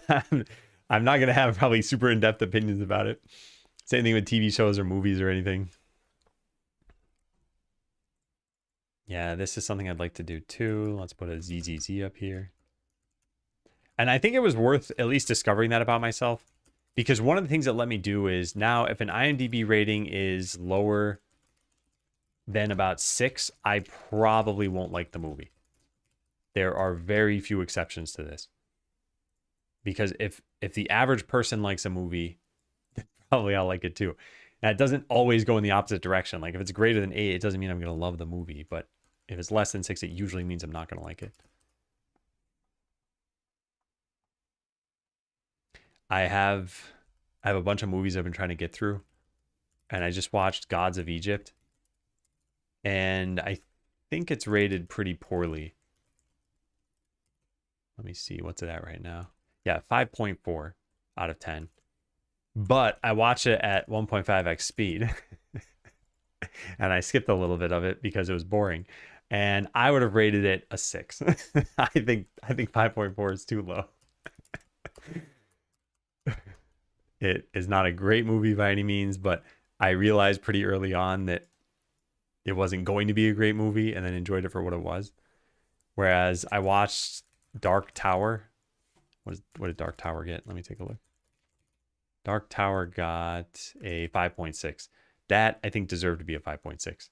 I'm not going to have probably super in-depth opinions about it. Same thing with TV shows or movies or anything. Yeah, this is something I'd like to do too. Let's put a ZZZ up here. And I think it was worth at least discovering that about myself, because one of the things that let me do is now if an IMDb rating is lower than about 6, I probably won't like the movie. There are very few exceptions to this. Because if the average person likes a movie, probably I'll like it too. And it doesn't always go in the opposite direction. Like if it's greater than 8, it doesn't mean I'm going to love the movie. But if it's less than 6, it usually means I'm not going to like it. I have a bunch of movies I've been trying to get through. And I just watched Gods of Egypt. And I think it's rated pretty poorly. Let me see. What's it at right now? Yeah, 5.4 out of 10. But I watched it at 1.5x speed. And I skipped a little bit of it because it was boring. And I would have rated it a 6. I think 5.4 is too low. It is not a great movie by any means, but I realized pretty early on that it wasn't going to be a great movie, and then enjoyed it for what it was. Whereas I watched Dark Tower. What did Dark Tower get? Let me take a look. Dark Tower got a 5.6. That I think deserved to be a 5.6.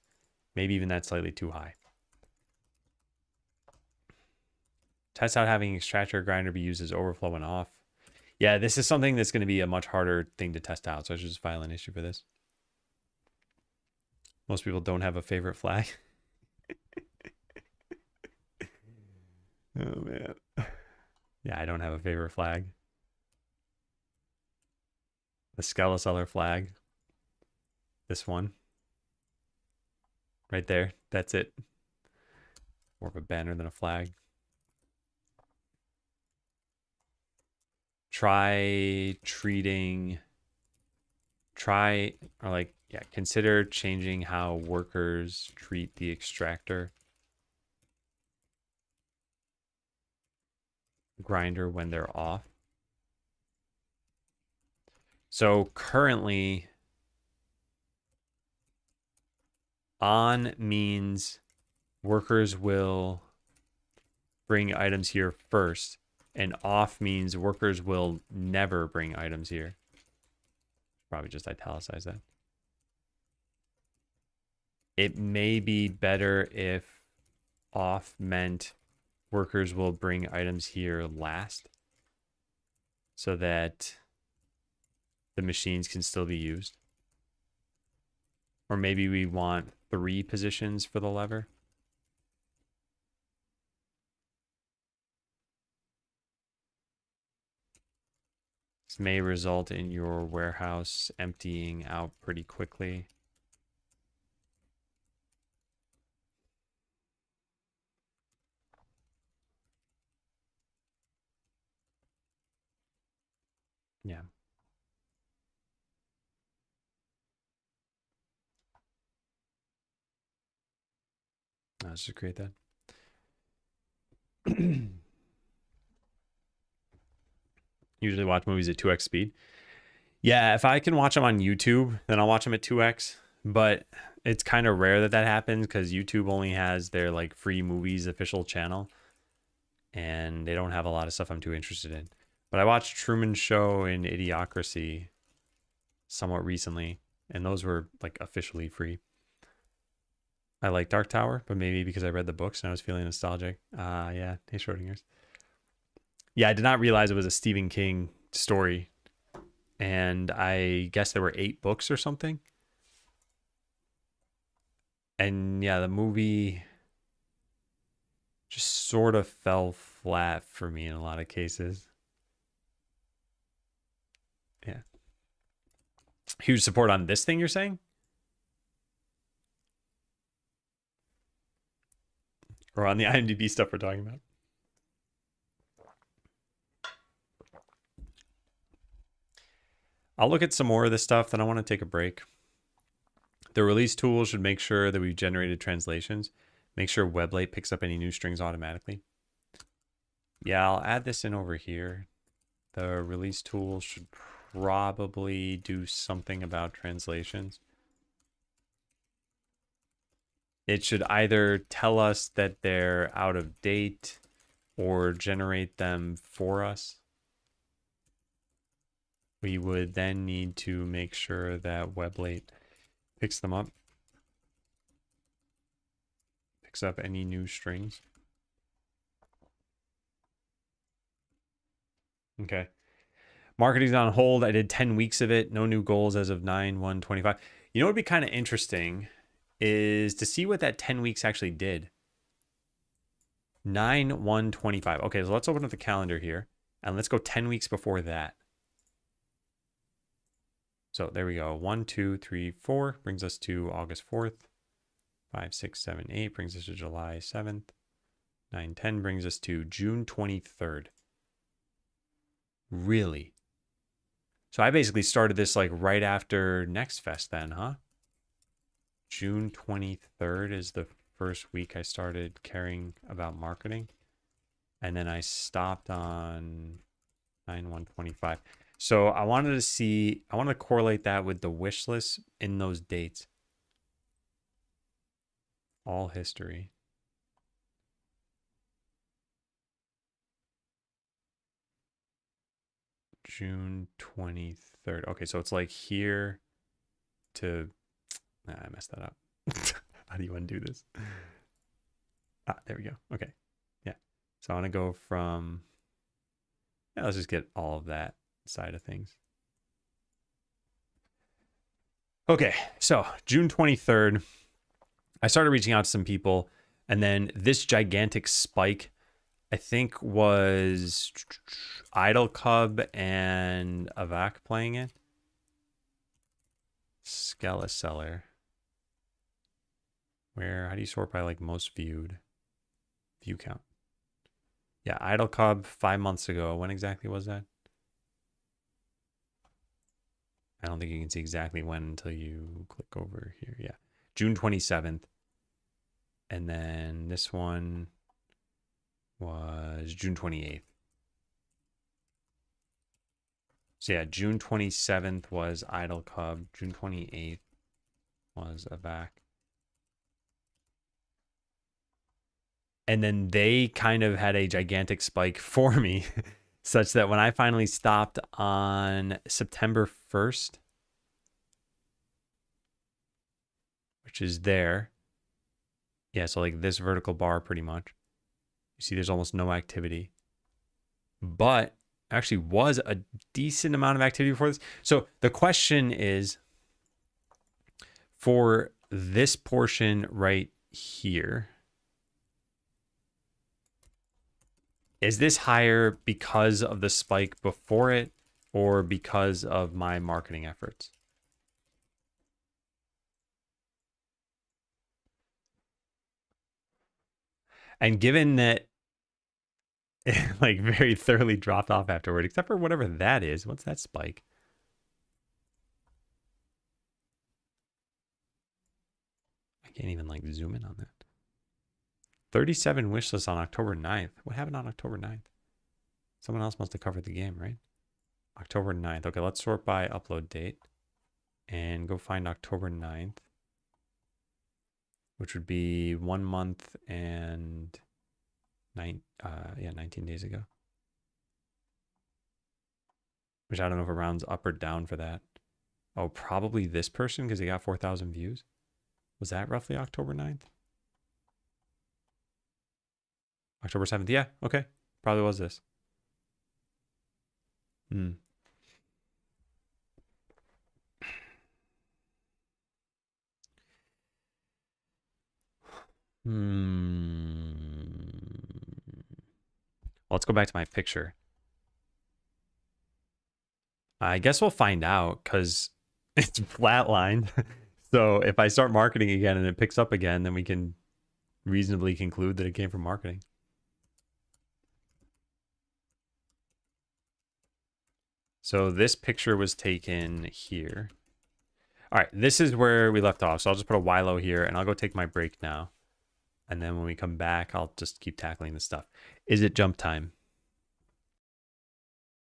Maybe even that's slightly too high. Test out having extractor grinder be used as overflow and off. Yeah, this is something that's going to be a much harder thing to test out, so I should just file an issue for this. Most people don't have a favorite flag. Oh, man. Yeah, I don't have a favorite flag. The Skeleseller flag. This one. Right there. That's it. More of a banner than a flag. Consider changing how workers treat the extractor grinder when they're off. So currently, on means workers will bring items here first, and off means workers will never bring items here. Probably just italicize that. It may be better if off meant workers will bring items here last, so that the machines can still be used. Or maybe we want 3 positions for the lever. This may result in your warehouse emptying out pretty quickly. Yeah. Let's just create that. Usually watch movies at 2x speed. Yeah, if I can watch them on YouTube, then I'll watch them at 2x. But it's kind of rare that that happens because YouTube only has their like free movies official channel. And they don't have a lot of stuff I'm too interested in. But I watched Truman Show and Idiocracy somewhat recently. And those were like officially free. I like Dark Tower, but maybe because I read the books and I was feeling nostalgic. Yeah, hey Schrodinger's. Yeah, I did not realize it was a Stephen King story. And I guess there were 8 books or something. And yeah, the movie just sort of fell flat for me in a lot of cases. Yeah. Huge support on this thing, you're saying? Or on the IMDb stuff we're talking about? I'll look at some more of this stuff, then I want to take a break. The release tool should make sure that we've generated translations. Make sure Weblate picks up any new strings automatically. Yeah, I'll add this in over here. The release tool should probably do something about translations. It should either tell us that they're out of date or generate them for us. We would then need to make sure that Weblate picks them up. Picks up any new strings. Okay. Marketing's on hold. I did 10 weeks of it. No new goals as of 9/1/25. You know what would be kind of interesting is to see what that 10 weeks actually did. 9/1/25. Okay, so let's open up the calendar here and let's go 10 weeks before that. So there we go. 1, 2, 3, 4 brings us to August 4th. 5, 6, 7, 8 brings us to July 7th. 9, 10 brings us to June 23rd. Really? So I basically started this like right after Next Fest then, huh? June 23rd is the first week I started caring about marketing. And then I stopped on 9/1/25. So I wanted to see, I want to correlate that with the wish list in those dates. All history. June 23rd. Okay, so it's like here to, I messed that up. How do you undo this? There we go. Okay. Yeah. So I want to go from, yeah, let's just get all of that side of things. Okay. So June 23rd, I started reaching out to some people, and then this gigantic spike, I think, was Idle Cub and Avak playing it. Scala Seller. Where, how do you sort by like most viewed? View count. Yeah, Idle Cub 5 months ago. When exactly was that? I don't think you can see exactly when until you click over here. Yeah, June 27th. And then this one was June 28th. So yeah, June 27th was Idle Cub. June 28th was Avak. And then they kind of had a gigantic spike for me, such that when I finally stopped on September 1st, which is there, yeah, so like this vertical bar pretty much, you see there's almost no activity, but actually was a decent amount of activity before this. So the question is, for this portion right here, is this higher because of the spike before it or because of my marketing efforts? And given that it like very thoroughly dropped off afterward, except for whatever that is, what's that spike? I can't even like zoom in on that. 37 wish lists on October 9th. What happened on October 9th? Someone else must have covered the game, right? October 9th. Okay, let's sort by upload date and go find October 9th, which would be 1 month and 19 days ago. Which I don't know if it rounds up or down for that. Oh, probably this person because he got 4,000 views. Was that roughly October 9th? October 7th. Yeah, okay. Probably was this. Hmm. Let's go back to my picture. I guess we'll find out because it's flatlined. So if I start marketing again and it picks up again, then we can reasonably conclude that it came from marketing. So this picture was taken here. All right, this is where we left off. So I'll just put a YLO here and I'll go take my break now. And then when we come back, I'll just keep tackling this stuff. Is it jump time?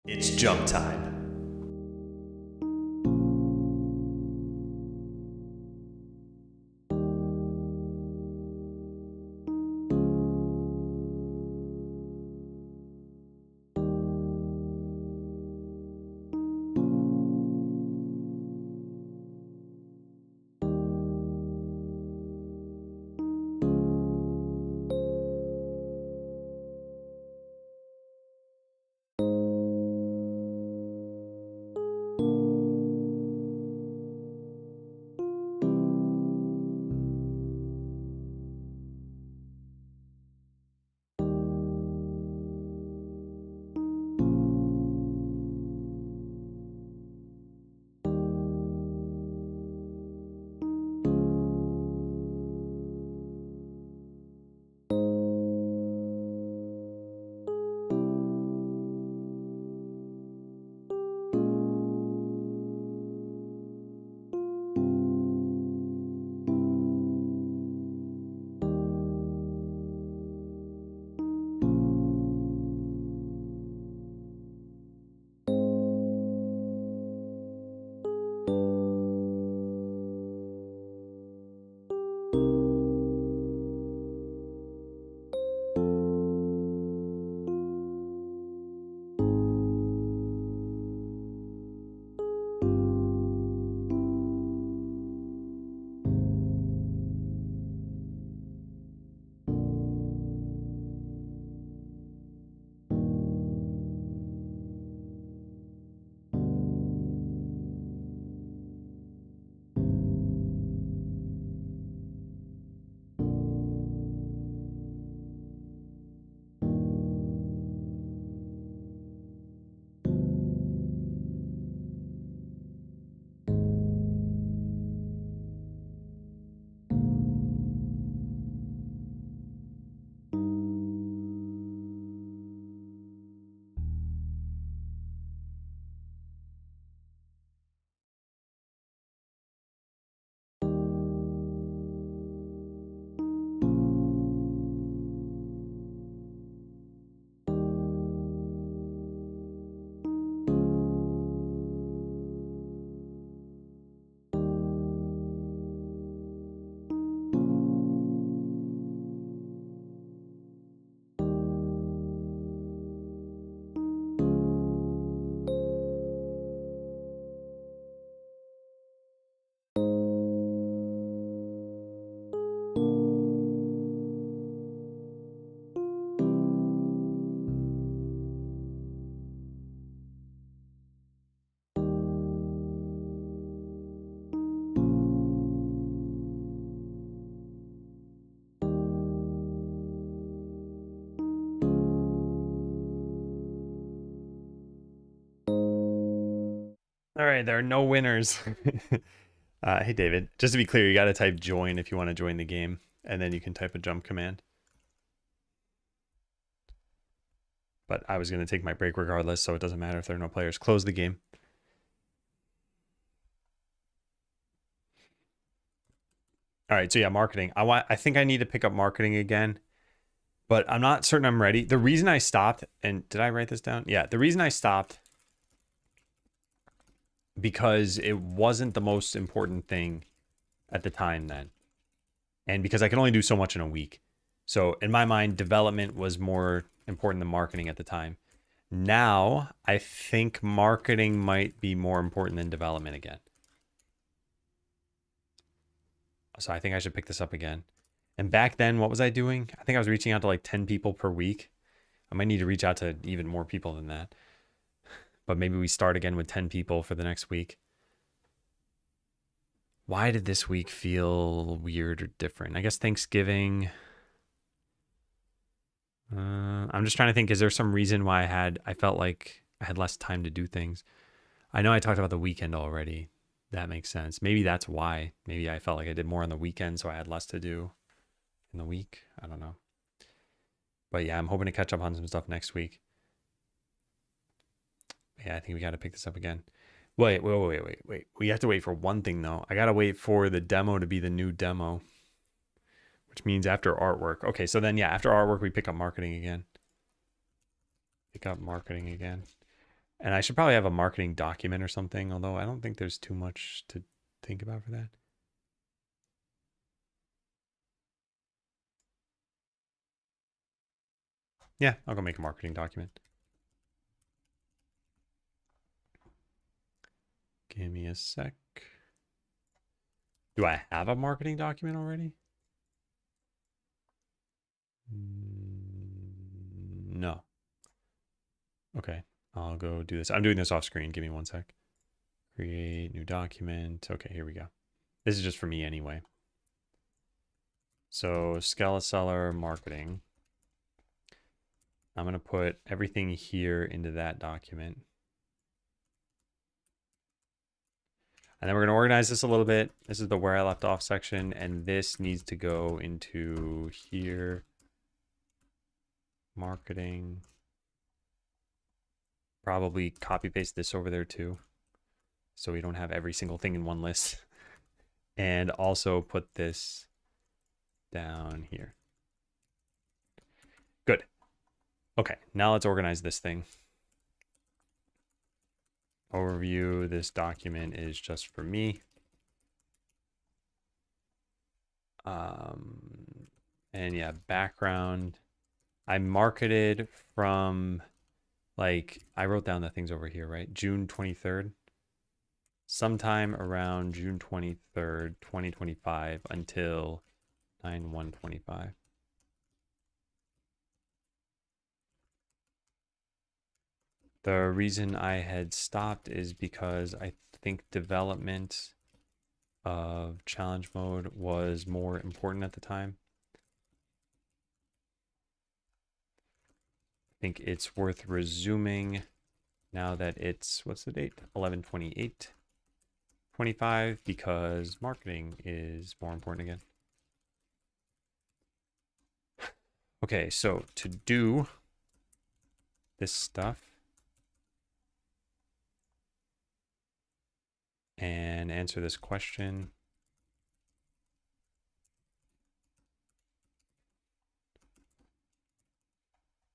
It's jump time. All right, there are no winners. Hey, David, just to be clear, you got to type join if you want to join the game, and then you can type a jump command. But I was going to take my break regardless, so it doesn't matter if there are no players. Close the game. All right, so yeah, marketing. I think I need to pick up marketing again, but I'm not certain I'm ready. The reason I stopped, and did I write this down? Yeah, the reason I stopped because it wasn't the most important thing at the time then. And because I could only do so much in a week. So in my mind, development was more important than marketing at the time. Now, I think marketing might be more important than development again. So I think I should pick this up again. And back then, what was I doing? I think I was reaching out to like 10 people per week. I might need to reach out to even more people than that. But maybe we start again with 10 people for the next week. Why did this week feel weird or different? I guess Thanksgiving. I'm just trying to think, is there some reason why I felt like I had less time to do things? I know I talked about the weekend already. That makes sense. Maybe that's why. Maybe I felt like I did more on the weekend, so I had less to do in the week. I don't know. But yeah, I'm hoping to catch up on some stuff next week. Yeah, I think we got to pick this up again. Wait. We have to wait for one thing, though. I got to wait for the demo to be the new demo, which means after artwork. Okay, so then, yeah, after artwork, we pick up marketing again. And I should probably have a marketing document or something, although I don't think there's too much to think about for that. Yeah, I'll go make a marketing document. Give me a sec. Do I have a marketing document already? No. Okay, I'll go do this. I'm doing this off screen. Give me one sec. Create new document. Okay, here we go. This is just for me anyway. So Scala Seller marketing. I'm going to put everything here into that document. And then we're going to organize this a little bit. This is the where I left off section, and this needs to go into here. Marketing. Probably copy paste this over there too, so we don't have every single thing in one list. And also put this down here. Good. Okay, now let's organize this thing. Overview, this document is just for me. And yeah, background. I marketed from, like, I wrote down the things over here, right? June 23rd. Sometime around June 23rd, 2025 until 9/1/25. The reason I had stopped is because I think development of challenge mode was more important at the time. I think it's worth resuming now that it's, what's the date? 11/28/25, because marketing is more important again. Okay, so to do this stuff and answer this question.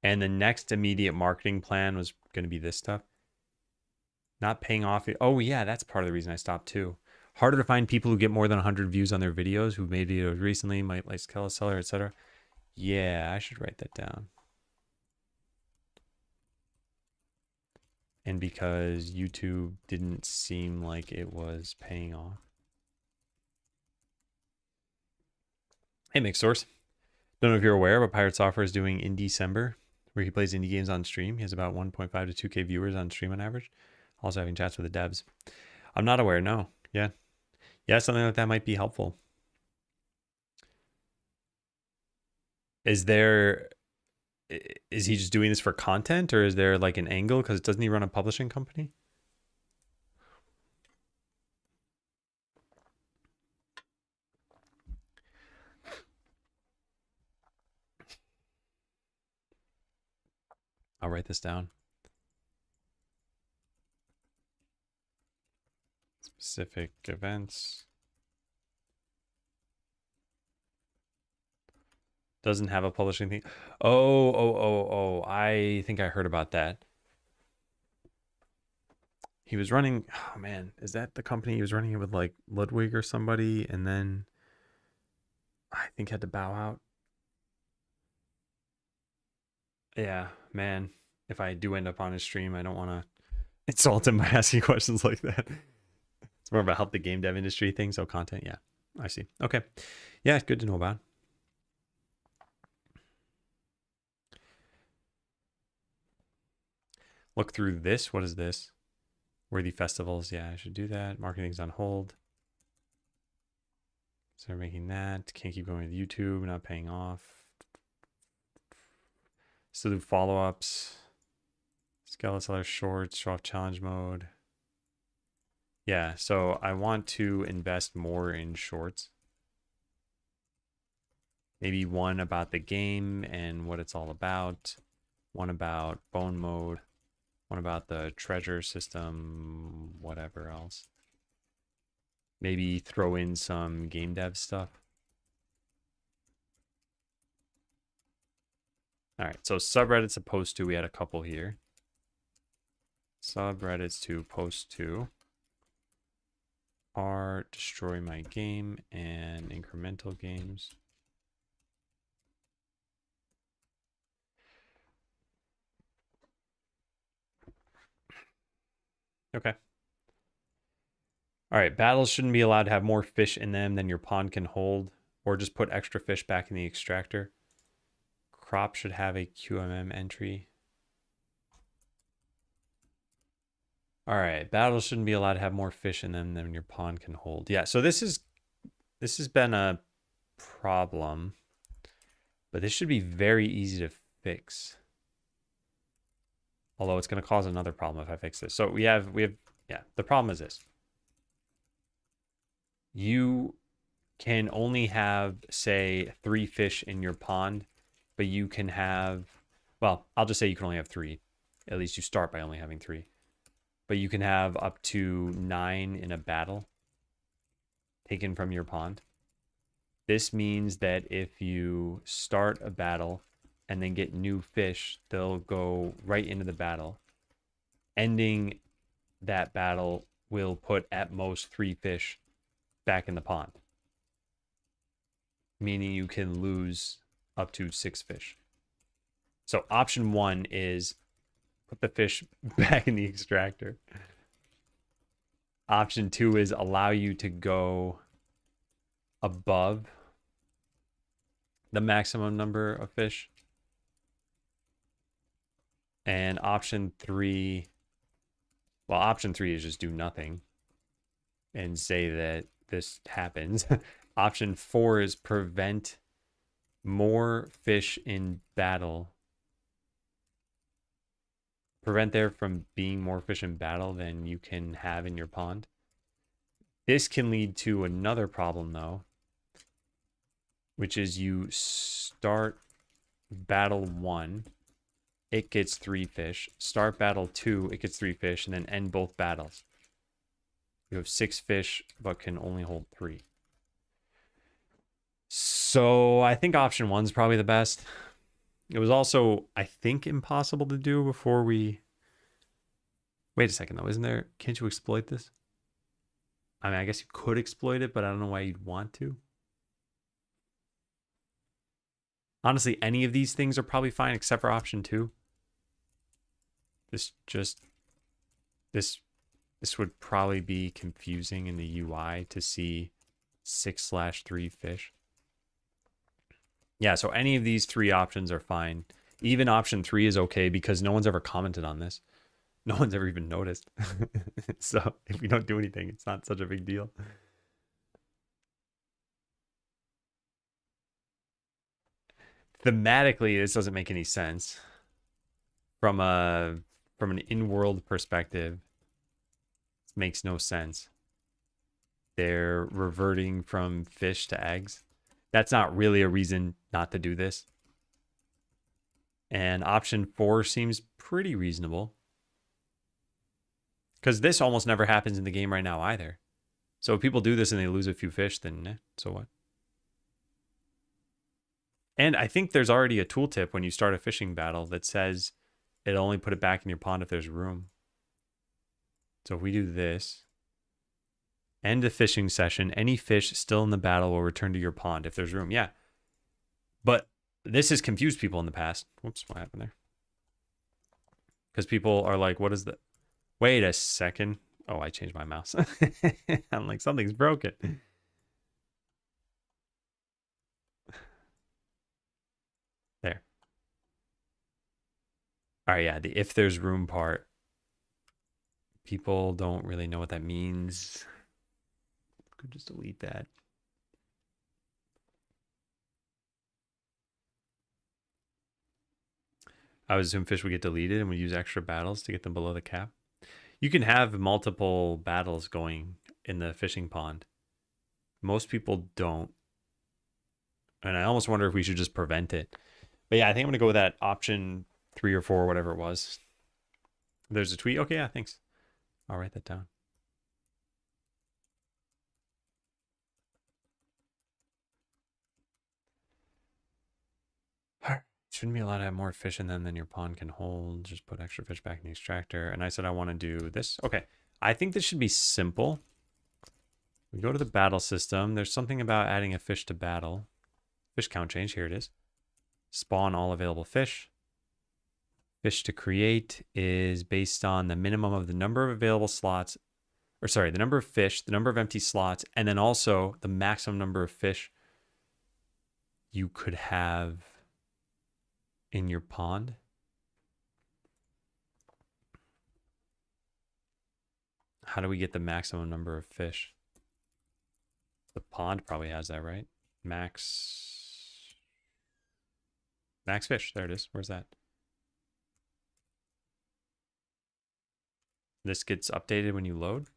And the next immediate marketing plan was going to be this stuff. Not paying off. Oh, yeah, that's part of the reason I stopped too. Harder to find people who get more than 100 views on their videos, who made videos recently, might like Scala Seller, etc. Yeah, I should write that down. And because YouTube didn't seem like it was paying off. Hey, MixSource. Don't know if you're aware, but Pirate Software is doing in December, where he plays indie games on stream. He has about 1.5 to 2K viewers on stream on average. Also having chats with the devs. I'm not aware, no. Yeah. Yeah, something like that might be helpful. Is he just doing this for content, or is there like an angle? Because doesn't he run a publishing company? I'll write this down. Specific events. Doesn't have a publishing thing. Oh. I think I heard about that. He was running, oh man, is that the company he was running it with, like Ludwig or somebody, and then I think had to bow out? Yeah, man. If I do end up on his stream, I don't want to insult him by asking questions like that. It's more about help the game dev industry thing. So content, yeah, I see. Okay, yeah, it's good to know about. look through this. What is this? Worthy festivals. Yeah, I should do that. Marketing's on hold. So they're making that. Can't keep going with YouTube. Not paying off. Still do follow-ups. Skeleton seller shorts. Show off challenge mode. Yeah, so I want to invest more in shorts. Maybe one about the game and what it's all about. One about bone mode. One about the treasure system. Whatever else. Maybe throw in some game dev stuff. All right, so subreddits to post to. We had a couple here. Subreddits to post to are destroy my game and incremental games. Okay. All right, battles shouldn't be allowed to have more fish in them than your pond can hold, or just put extra fish back in the extractor. Crop should have a QMM entry. All right, battles shouldn't be allowed to have more fish in them than your pond can hold. Yeah, so this has been a problem, but this should be very easy to fix. Although it's going to cause another problem if I fix this. So we have yeah, the problem is this. You can only have, say, 3 fish in your pond, but you can have, well, I'll just say you can only have 3. At least you start by only having 3. But you can have up to 9 in a battle taken from your pond. This means that if you start a battle and then get new fish, they'll go right into the battle. Ending that battle will put at most 3 fish back in the pond, meaning you can lose up to 6 fish. So option 1 is put the fish back in the extractor. Option 2 is allow you to go above the maximum number of fish. And option 3, well, option 3 is just do nothing and say that this happens. Option 4 is prevent more fish in battle. Prevent there from being more fish in battle than you can have in your pond. This can lead to another problem, though, which is you start battle 1, it gets 3 fish. Start battle 2, it gets 3 fish, and then end both battles. You have 6 fish, but can only hold 3. So I think option 1 is probably the best. It was also, I think, impossible to do before we... Wait a second, though. Isn't there... Can't you exploit this? I mean, I guess you could exploit it, but I don't know why you'd want to. Honestly, any of these things are probably fine except for option 2. This would probably be confusing in the UI to see 6/3 fish. Yeah, so any of these 3 options are fine. Even option 3 is okay because no one's ever commented on this. No one's ever even noticed. So if we don't do anything, it's not such a big deal. Thematically, this doesn't make any sense. From an in-world perspective, it makes no sense. They're reverting from fish to eggs. That's not really a reason not to do this. And option 4 seems pretty reasonable. Because this almost never happens in the game right now either. So if people do this and they lose a few fish, then so what? And I think there's already a tooltip when you start a fishing battle that says it'll only put it back in your pond if there's room. So if we do this, end the fishing session, any fish still in the battle will return to your pond if there's room. Yeah. But this has confused people in the past. Whoops, what happened there? Because people are like, what is the... Wait a second. Oh, I changed my mouse. I'm like, something's broken. There. All right, yeah, the if there's room part People don't really know what that means. Could just delete that. I would assume fish would get deleted and we use extra battles to get them below the cap. You can have multiple battles going in the fishing pond. Most people don't. And I almost wonder if we should just prevent it. But yeah, I think I'm going to go with that option 3 or 4, whatever it was. There's a tweet. Okay, yeah, thanks. I'll write that down. Shouldn't be allowed to have more fish in them than your pond can hold. Just put extra fish back in the extractor. And I said I want to do this. Okay. I think this should be simple. We go to the battle system. There's something about adding a fish to battle. Fish count change. Here it is. Spawn all available fish. Fish to create is based on the minimum of the number of available slots. Or sorry, the number of fish, the number of empty slots, and then also the maximum number of fish you could have in your pond. How do we get the maximum number of fish? The pond probably has that, right? Max fish. There it is. Where's that? This gets updated when you load?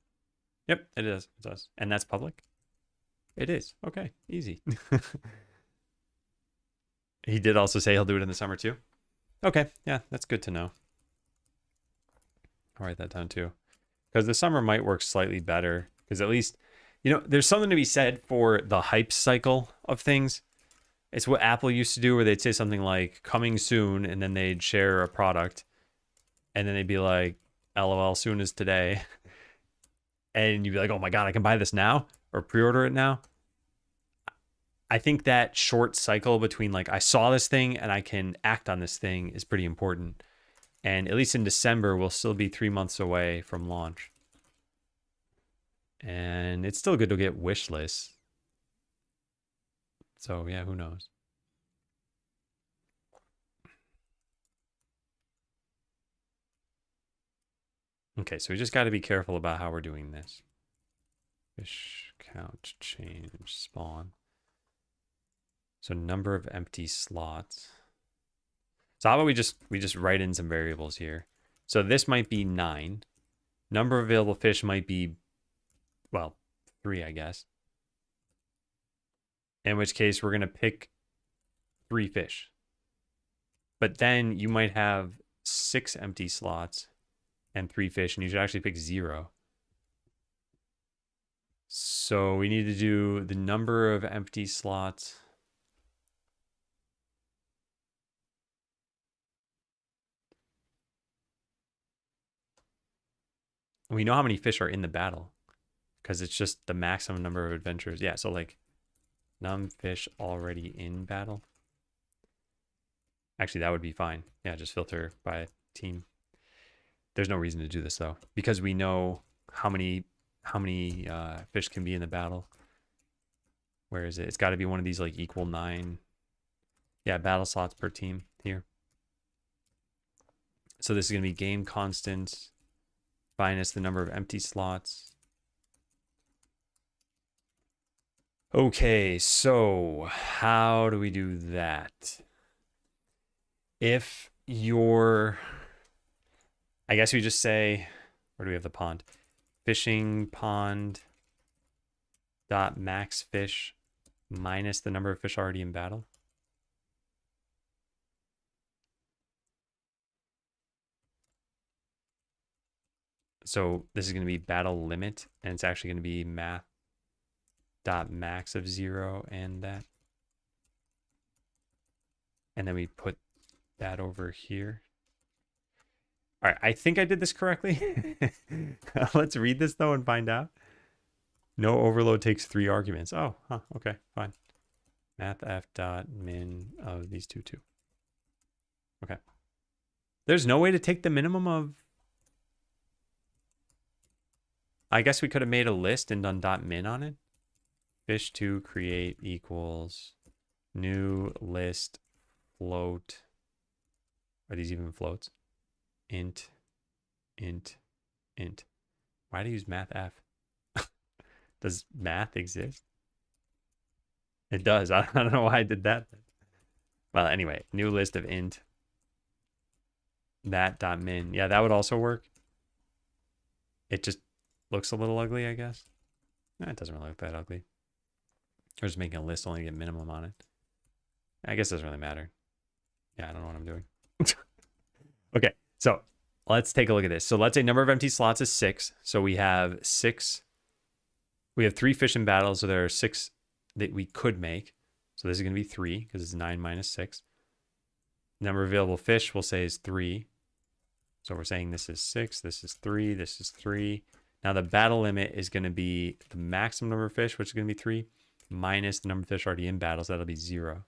Yep, it is. It does. And that's public? It is. Okay, easy. He did also say he'll do it in the summer too. Okay, yeah, that's good to know. I'll write that down too. Because the summer might work slightly better. Because at least, you know, there's something to be said for the hype cycle of things. It's what Apple used to do where they'd say something like coming soon and then they'd share a product and then they'd be like, LOL, soon as today. And you'd be like, oh my God, I can buy this now or pre-order it now. I think that short cycle between like I saw this thing and I can act on this thing is pretty important. And at least in December, we'll still be 3 months away from launch. And it's still good to get wish lists. So yeah, who knows? Okay, so we just got to be careful about how we're doing this. Fish count change spawn. So number of empty slots. So how about we just write in some variables here. So this might be 9. Number of available fish might be, well, 3, I guess. In which case we're going to pick 3 fish. But then you might have 6 empty slots and 3 fish, and you should actually pick 0. So we need to do the number of empty slots. We know how many fish are in the battle because it's just the maximum number of adventures. Yeah, so like num fish already in battle. Actually, that would be fine. Yeah, just filter by team. There's no reason to do this though because we know how many fish can be in the battle. Where is it? It's got to be one of these like equal 9. Yeah, battle slots per team here. So this is going to be game constant minus the number of empty slots. Okay, so how do we do that? If you're, I guess we just say, where do we have the pond? Fishing pond dot max fish minus the number of fish already in battle. So this is going to be battle limit, and it's actually going to be math dot max of 0 and that. And then we put that over here. All right, I think I did this correctly. Let's read this though and find out. No overload takes 3 arguments. Oh, huh, okay, fine. Math f dot min of these two. Okay. There's no way to take the minimum of. I guess we could have made a list and done dot min on it. Fish to create equals new list float. Are these even floats? Int. Why do you use math F? Does math exist? It does. I don't know why I did that. Well, anyway, new list of int that.min. Yeah, that would also work. It just looks a little ugly, I guess. No, it doesn't really look that ugly. Or just making a list only to get minimum on it. I guess it doesn't really matter. Yeah, I don't know what I'm doing. Okay, so let's take a look at this. So let's say number of empty slots is 6. So we have 6. We have 3 fish in battle, so there are 6 that we could make. So this is going to be 3 because it's 9 minus 6. Number of available fish we'll say is 3. So we're saying this is 6, this is 3, this is 3. Now the battle limit is going to be the maximum number of fish, which is going to be 3, minus the number of fish already in battle, so that'll be 0.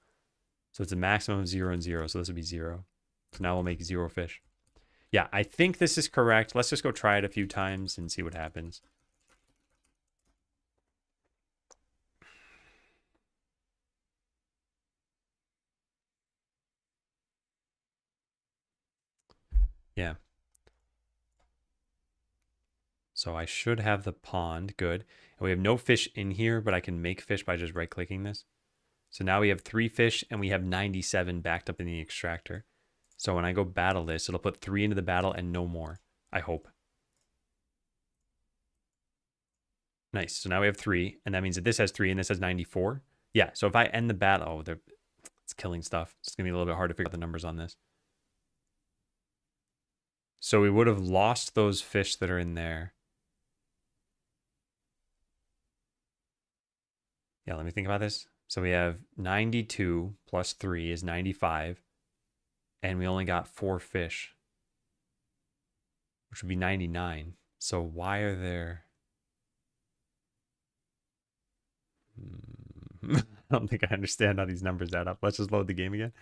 So it's a maximum of 0 and 0, so this will be 0. So now we'll make 0 fish. Yeah, I think this is correct. Let's just go try it a few times and see what happens. Yeah. So I should have the pond. Good. And we have no fish in here, but I can make fish by just right-clicking this. So now we have 3 fish, and we have 97 backed up in the extractor. So when I go battle this, it'll put 3 into the battle and no more. I hope. Nice. So now we have 3, and that means that this has 3 and this has 94. Yeah, so if I end the battle... Oh, it's killing stuff. It's going to be a little bit hard to figure out the numbers on this. So we would have lost those fish that are in there. Yeah, let me think about this. So we have 92 plus 3 is 95. And we only got 4 fish, which would be 99. So why are there... I don't think I understand how these numbers add up. Let's just load the game again.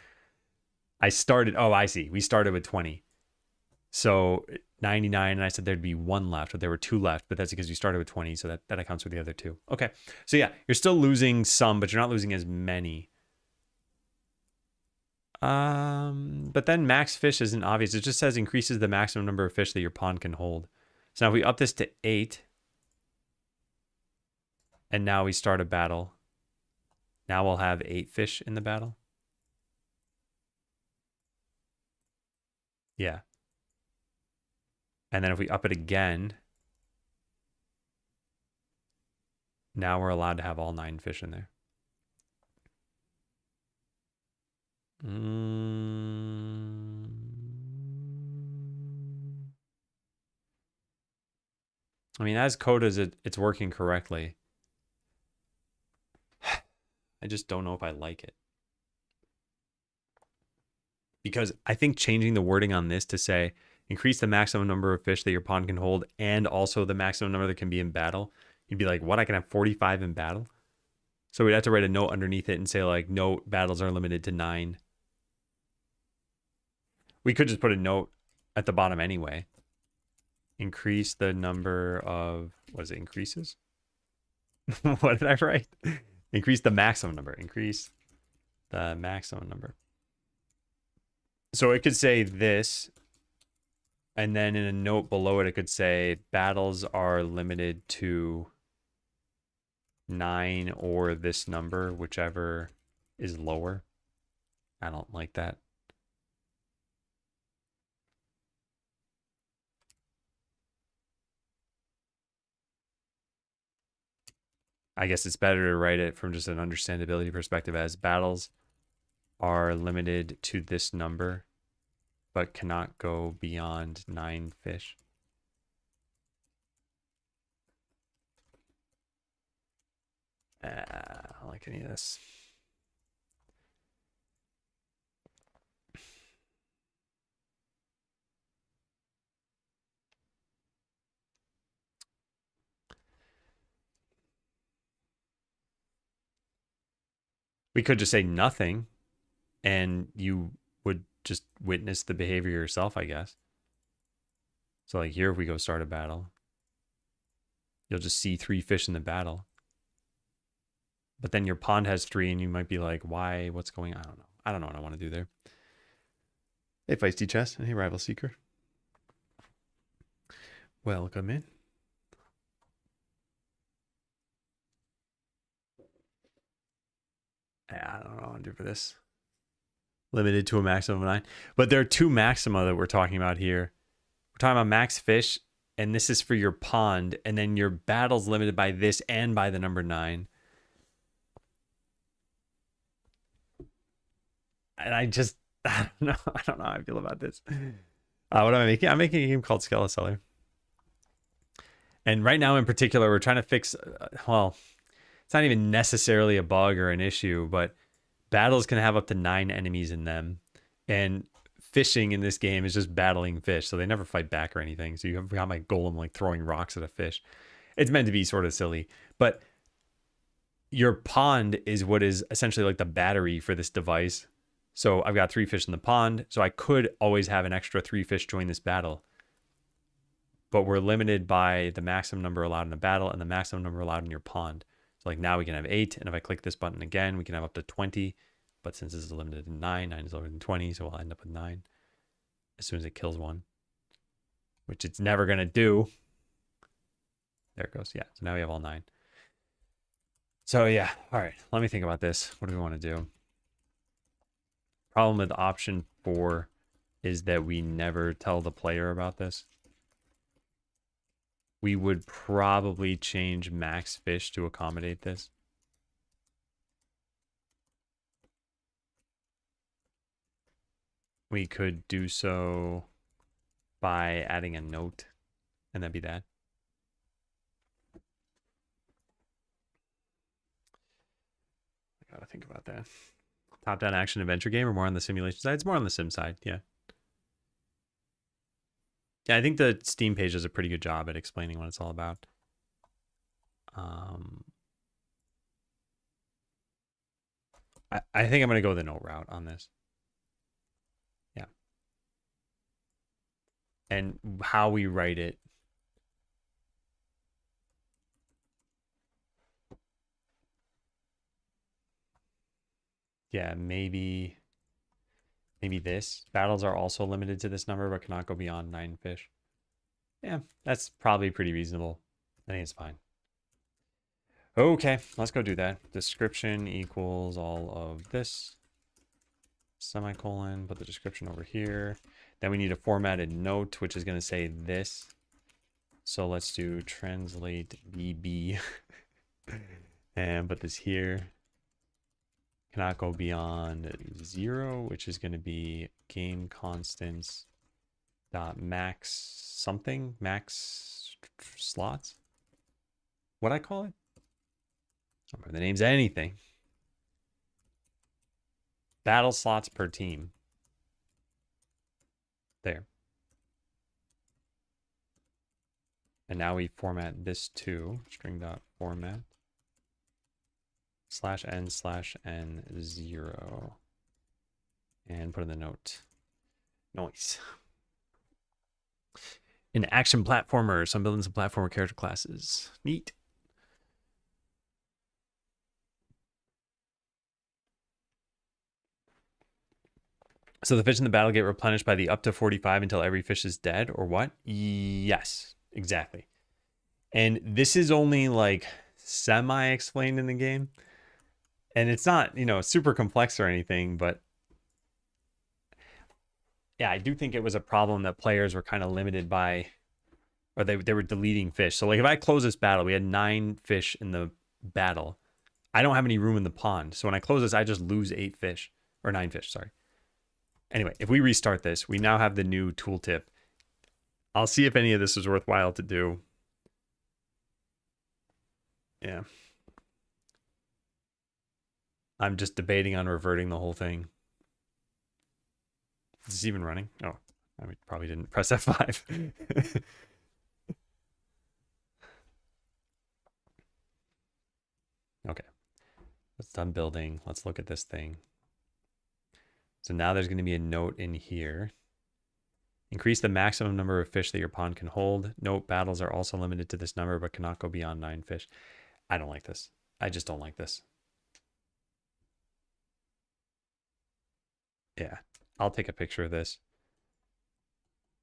I started... Oh, I see. We started with 20. So 99, and I said there'd be 1 left, but there were 2 left, but that's because you started with 20, so that accounts for the other 2. Okay. So yeah, you're still losing some, but you're not losing as many. But then max fish isn't obvious. It just says increases the maximum number of fish that your pond can hold. So now if we up this to 8, and now we start a battle, now we'll have 8 fish in the battle. Yeah. And then if we up it again, now we're allowed to have all 9 fish in there. I mean, as code as it's working correctly. I just don't know if I like it. Because I think changing the wording on this to say, increase the maximum number of fish that your pond can hold and also the maximum number that can be in battle. You'd be like, what? I can have 45 in battle? So we'd have to write a note underneath it and say, like, note, battles are limited to 9. We could just put a note at the bottom anyway. Increase the number of... What is it? Increases? What did I write? Increase the maximum number. Increase the maximum number. So it could say this... And then in a note below it, it could say battles are limited to 9 or this number, whichever is lower. I don't like that. I guess it's better to write it from just an understandability perspective as battles are limited to this number, but cannot go beyond 9 fish. I don't like any of this. We could just say nothing, and you would just witness the behavior yourself, I guess. So like here, if we go start a battle, you'll just see 3 fish in the battle. But then your pond has 3, and you might be like, why? What's going on? I don't know. I don't know what I want to do there. Hey, Feisty Chess, and hey, Rival Seeker. Welcome in. Yeah, I don't know what to do for this. Limited to a maximum of 9. But there are 2 maxima that we're talking about here. We're talking about max fish, and this is for your pond, and then your battle's limited by this and by the number 9. And I just, I don't know. I don't know how I feel about this. What am I making? I'm making a game called Skeleseller. And right now in particular, we're trying to fix, well, it's not even necessarily a bug or an issue, but battles can have up to 9 enemies in them. And fishing in this game is just battling fish. So they never fight back or anything. So you have got my golem like throwing rocks at a fish. It's meant to be sort of silly. But your pond is what is essentially like the battery for this device. So I've got 3 fish in the pond. So I could always have an extra 3 fish join this battle. But we're limited by the maximum number allowed in a battle and the maximum number allowed in your pond. So like now we can have 8. And if I click this button again, we can have up to 20. But since this is limited to 9, 9 is lower than 20. So we'll end up with 9 as soon as it kills one, which it's never going to do. There it goes. Yeah. So now we have all 9. So yeah. All right. Let me think about this. What do we want to do? Problem with option 4 is that we never tell the player about this. We would probably change max fish to accommodate this. We could do so by adding a note, and that'd be that. I gotta think about that. Top-down action adventure game or more on the simulation side? It's more on the sim side, yeah. Yeah, I think the Steam page does a pretty good job at explaining what it's all about. I think I'm going to go the note route on this. Yeah. And how we write it. Yeah, maybe this. Battles are also limited to this number, but cannot go beyond 9 fish. Yeah, that's probably pretty reasonable. I think it's fine. Okay, let's go do that. Description equals all of this. Semicolon, put the description over here. Then we need a formatted note, which is going to say this. So let's do translate BB and put this here. Cannot go beyond 0, which is going to be game constants dot max something, max slots. What I call it? I don't remember the names of anything. Battle slots per team. There. And now we format this to string.format /n/n0 and put in the note. Noise. An action platformer. So I'm building some platformer character classes. Neat. So the fish in the battle get replenished by the up to 45 until every fish is dead, or what? Yes, exactly. And this is only like semi-explained in the game. And it's not, you know, super complex or anything, but yeah, I do think it was a problem that players were kind of limited by, or they were deleting fish. So like if I close this battle, we had 9 fish in the battle. I don't have any room in the pond. So when I close this, I just lose 8 fish, or 9 fish, sorry. Anyway, if we restart this, we now have the new tooltip. I'll see if any of this is worthwhile to do. Yeah. I'm just debating on reverting the whole thing. Is this even running? Oh, I probably didn't press F5. Okay. It's done building. Let's look at this thing. So now there's going to be a note in here. Increase the maximum number of fish that your pond can hold. Note, battles are also limited to this number, but cannot go beyond 9 fish. I don't like this. I just don't like this. Yeah, I'll take a picture of this.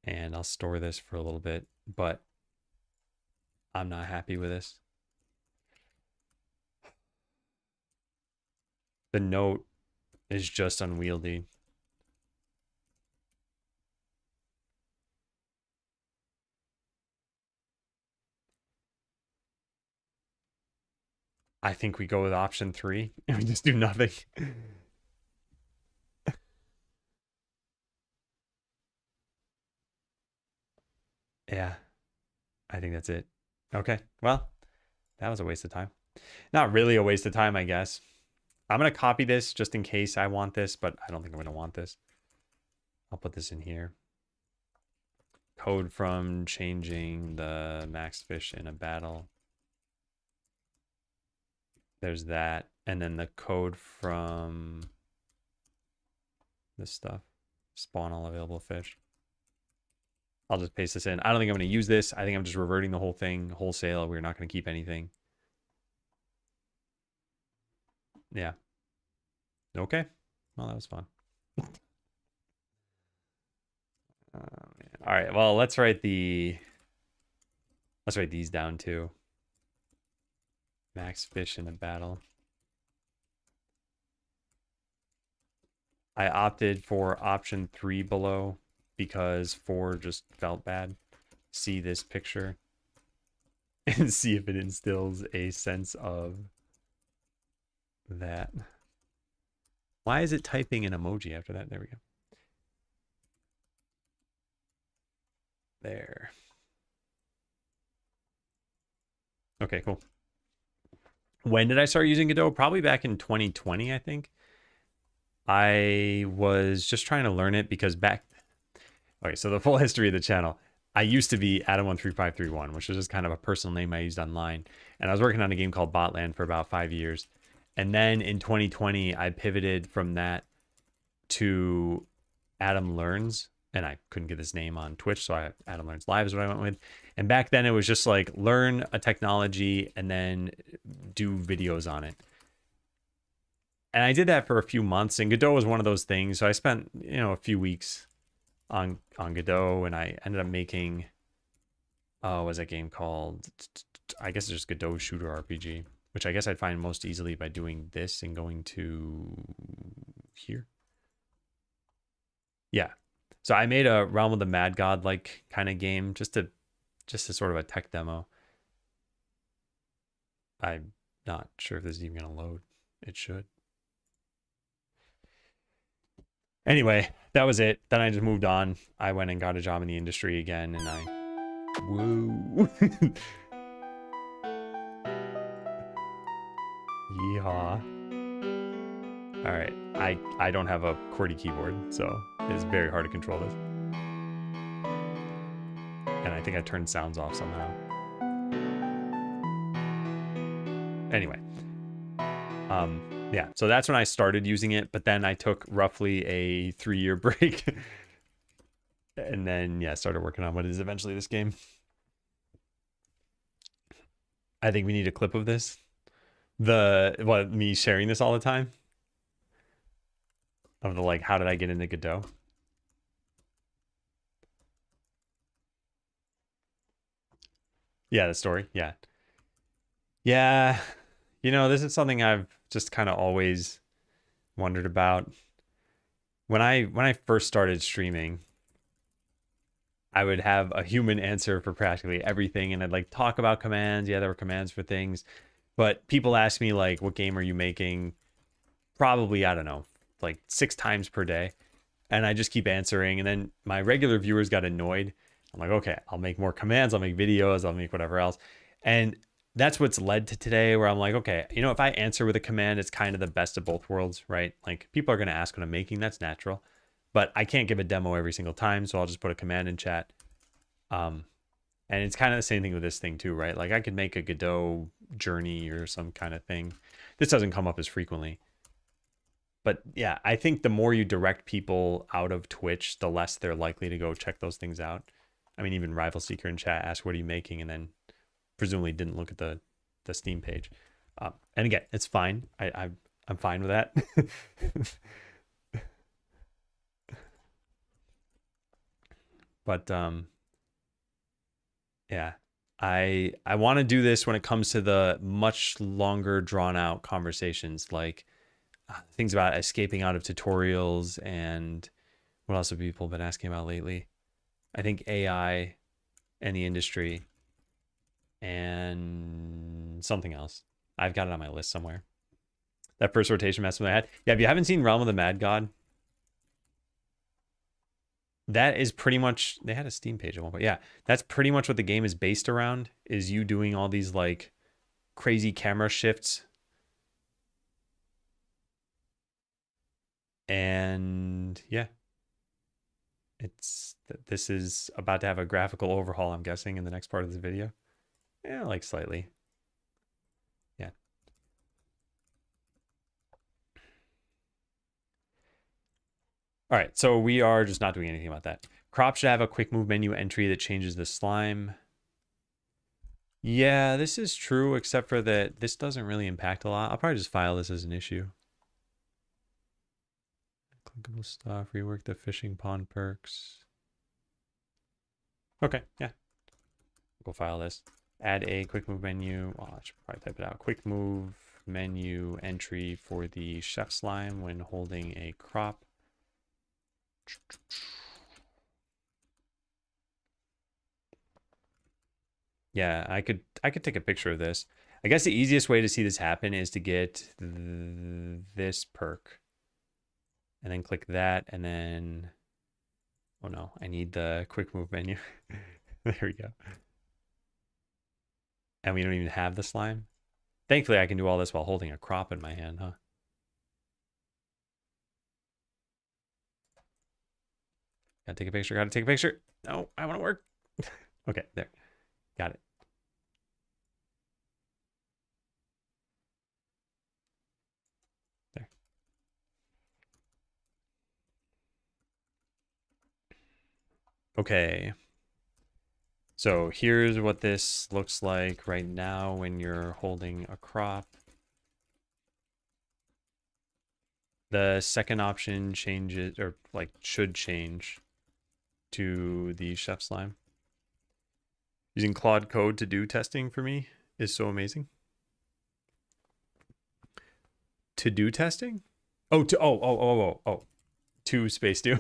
And I'll store this for a little bit, but I'm not happy with this. The note is just unwieldy. I think we go with option 3 and we just do nothing. Yeah, I think that's it. Okay, well, that was a waste of time. Not really a waste of time, I guess. I'm going to copy this just in case I want this, but I don't think I'm going to want this. I'll put this in here. Code from changing the max fish in a battle. There's that. And then the code from this stuff. Spawn all available fish. I'll just paste this in. I don't think I'm going to use this. I think I'm just reverting the whole thing wholesale. We're not going to keep anything. Yeah. Okay. Well, that was fun. All right. Well, let's write these down too. Max fish in a battle. I opted for option 3 below because 4 just felt bad. See this picture and see if it instills a sense of that. Why is it typing an emoji after that? There we go. There. Okay, cool. When did I start using Godot? Probably back in 2020, I think. I was just trying to learn it because okay, so the full history of the channel. I used to be Adam13531, which was just kind of a personal name I used online. And I was working on a game called Botland for about 5 years. And then in 2020, I pivoted from that to Adam Learns. And I couldn't get his name on Twitch, so Adam Learns Live is what I went with. And back then it was just like learn a technology and then do videos on it. And I did that for a few months, and Godot was one of those things. So I spent, a few weeks on Godot, and I ended up making, what was that game called? I guess it's just Godot Shooter RPG, which I guess I'd find most easily by doing this and going to here. Yeah. So I made a Realm of the Mad God like kind of game, just to sort of a tech demo. I'm not sure if this is even going to load. It should. Anyway, that was it. Then I just moved on. I went and got a job in the industry again, and woo. Yeehaw. All right, I don't have a QWERTY keyboard, so it's very hard to control this. And I think I turned sounds off somehow. Anyway, yeah, so that's when I started using it, but then I took roughly a 3-year break. And then, yeah, started working on what is eventually this game. I think we need a clip of this. Me sharing this all the time? Of the, like, how did I get into Godot? Yeah, the story, yeah. Yeah, this is something I've just kind of always wondered about. When I first started streaming, I would have a human answer for practically everything, and I'd like talk about commands. Yeah, there were commands for things, but people ask me like, what game are you making? Probably, I don't know, like 6 times per day. And I just keep answering, and then my regular viewers got annoyed. I'm like, okay, I'll make more commands, I'll make videos, I'll make whatever else. And that's what's led to today, where I'm like, okay, if I answer with a command, it's kind of the best of both worlds, right? Like, people are going to ask what I'm making, that's natural. But I can't give a demo every single time, so I'll just put a command in chat. And it's kind of the same thing with this thing too, right? Like, I could make a Godot journey or some kind of thing. This doesn't come up as frequently. But yeah, I think the more you direct people out of Twitch, the less they're likely to go check those things out. I mean, even Rival Seeker in chat asked, what are you making? And then presumably didn't look at the Steam page. And again, it's fine. I'm fine with that. But yeah, I want to do this when it comes to the much longer drawn out conversations, like things about escaping out of tutorials, and what else have people been asking about lately? I think AI and the industry and something else. I've got it on my list somewhere. That first rotation mess I had. Yeah, if you haven't seen Realm of the Mad God, that is pretty much, they had a Steam page at one point. Yeah, that's pretty much what the game is based around, is you doing all these like crazy camera shifts. And yeah, this is about to have a graphical overhaul, I'm guessing, in the next part of this video. Yeah, like slightly. Yeah. All right, so we are just not doing anything about that. Crop should have a quick move menu entry that changes the slime. Yeah, this is true, except for that this doesn't really impact a lot. I'll probably just file this as an issue. Clickable stuff, rework the fishing pond perks. Okay, yeah. Go file this. Add a quick move menu. Well, I should probably type it out. Quick move menu entry for the chef slime when holding a crop. Yeah, I could take a picture of this. I guess the easiest way to see this happen is to get this perk. And then click that, and then, oh no, I need the quick move menu. There we go. And we don't even have the slime. Thankfully, I can do all this while holding a crop in my hand, huh? Gotta take a picture, gotta take a picture. No, I wanna work. Okay, there, got it. There. Okay. So here's what this looks like right now when you're holding a crop. The second option changes, or like should change, to the chef slime. Using Claude Code to do testing for me is so amazing. To do testing? Oh, to space do.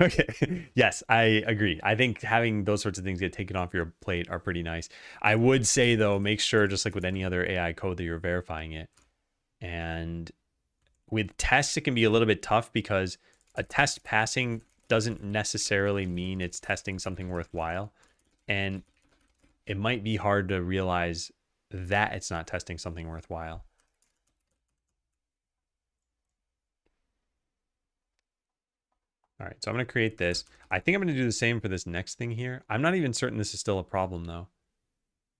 Okay. Yes, I agree. I think having those sorts of things get taken off your plate are pretty nice. I would say though, make sure, just like with any other AI code, that you're verifying it. And with tests, it can be a little bit tough because a test passing doesn't necessarily mean it's testing something worthwhile. And it might be hard to realize that it's not testing something worthwhile. All right, so I'm going to create this. I think I'm going to do the same for this next thing here. I'm not even certain this is still a problem, though.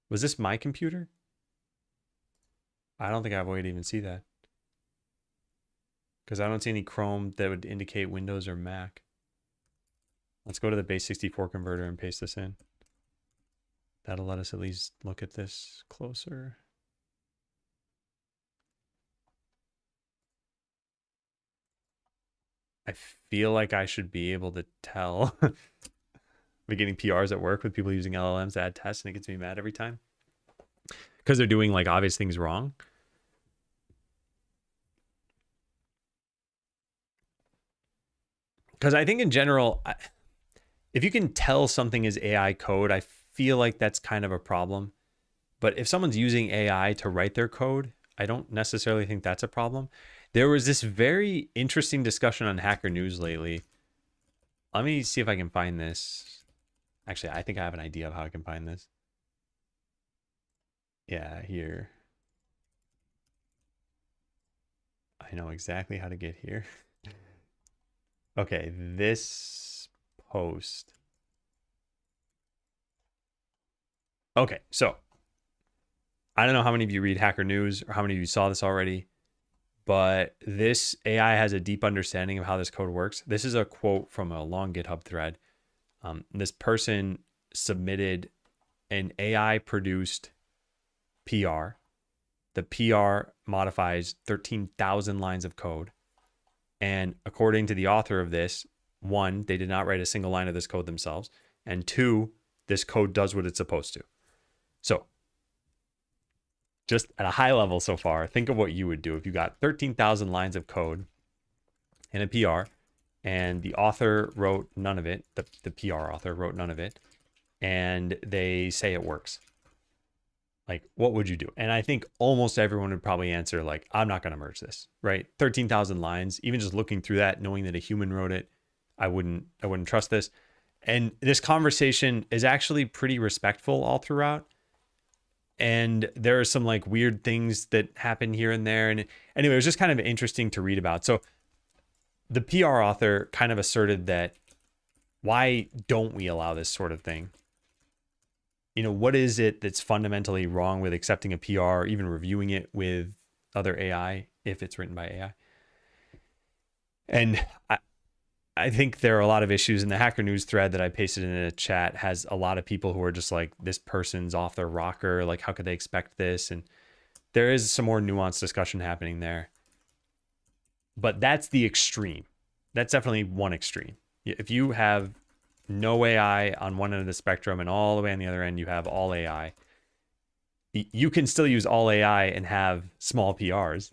Was this my computer? I don't think I have a way to even see that, because I don't see any Chrome that would indicate Windows or Mac. Let's go to the base 64 converter and paste this in. That'll let us at least look at this closer. I feel like I should be able to tell. We're getting PRs at work with people using LLMs to add tests, and it gets me mad every time because they're doing like obvious things wrong. Because I think in general, if you can tell something is AI code, I feel like that's kind of a problem. But if someone's using AI to write their code, I don't necessarily think that's a problem. There was this very interesting discussion on Hacker News lately. Let me see if I can find this. Actually, I think I have an idea of how I can find this. Yeah, here. I know exactly how to get here. Okay, this post. Okay, so I don't know how many of you read Hacker News or how many of you saw this already, but this AI has a deep understanding of how this code works. This is a quote from a long GitHub thread. This person submitted an AI produced PR. The PR modifies 13,000 lines of code. And according to the author of this, one, they did not write a single line of this code themselves. And two, this code does what it's supposed to. So just at a high level so far, think of what you would do if you got 13,000 lines of code in a PR and the author wrote none of it, the PR author wrote none of it, and they say it works. Like, what would you do? And I think almost everyone would probably answer like, I'm not going to merge this, right? 13,000 lines, even just looking through that, knowing that a human wrote it, I wouldn't trust this. And this conversation is actually pretty respectful all throughout. And there are some like weird things that happen here and there. And anyway, it was just kind of interesting to read about. So the PR author kind of asserted that, why don't we allow this sort of thing? You know, what is it that's fundamentally wrong with accepting a PR, or even reviewing it with other AI if it's written by AI? And I think there are a lot of issues. In the Hacker News thread that I pasted in a chat has a lot of people who are just like, this person's off their rocker. Like, how could they expect this? And there is some more nuanced discussion happening there. But that's the extreme. That's definitely one extreme. If you have no AI on one end of the spectrum and all the way on the other end, you have all AI. You can still use all AI and have small PRs.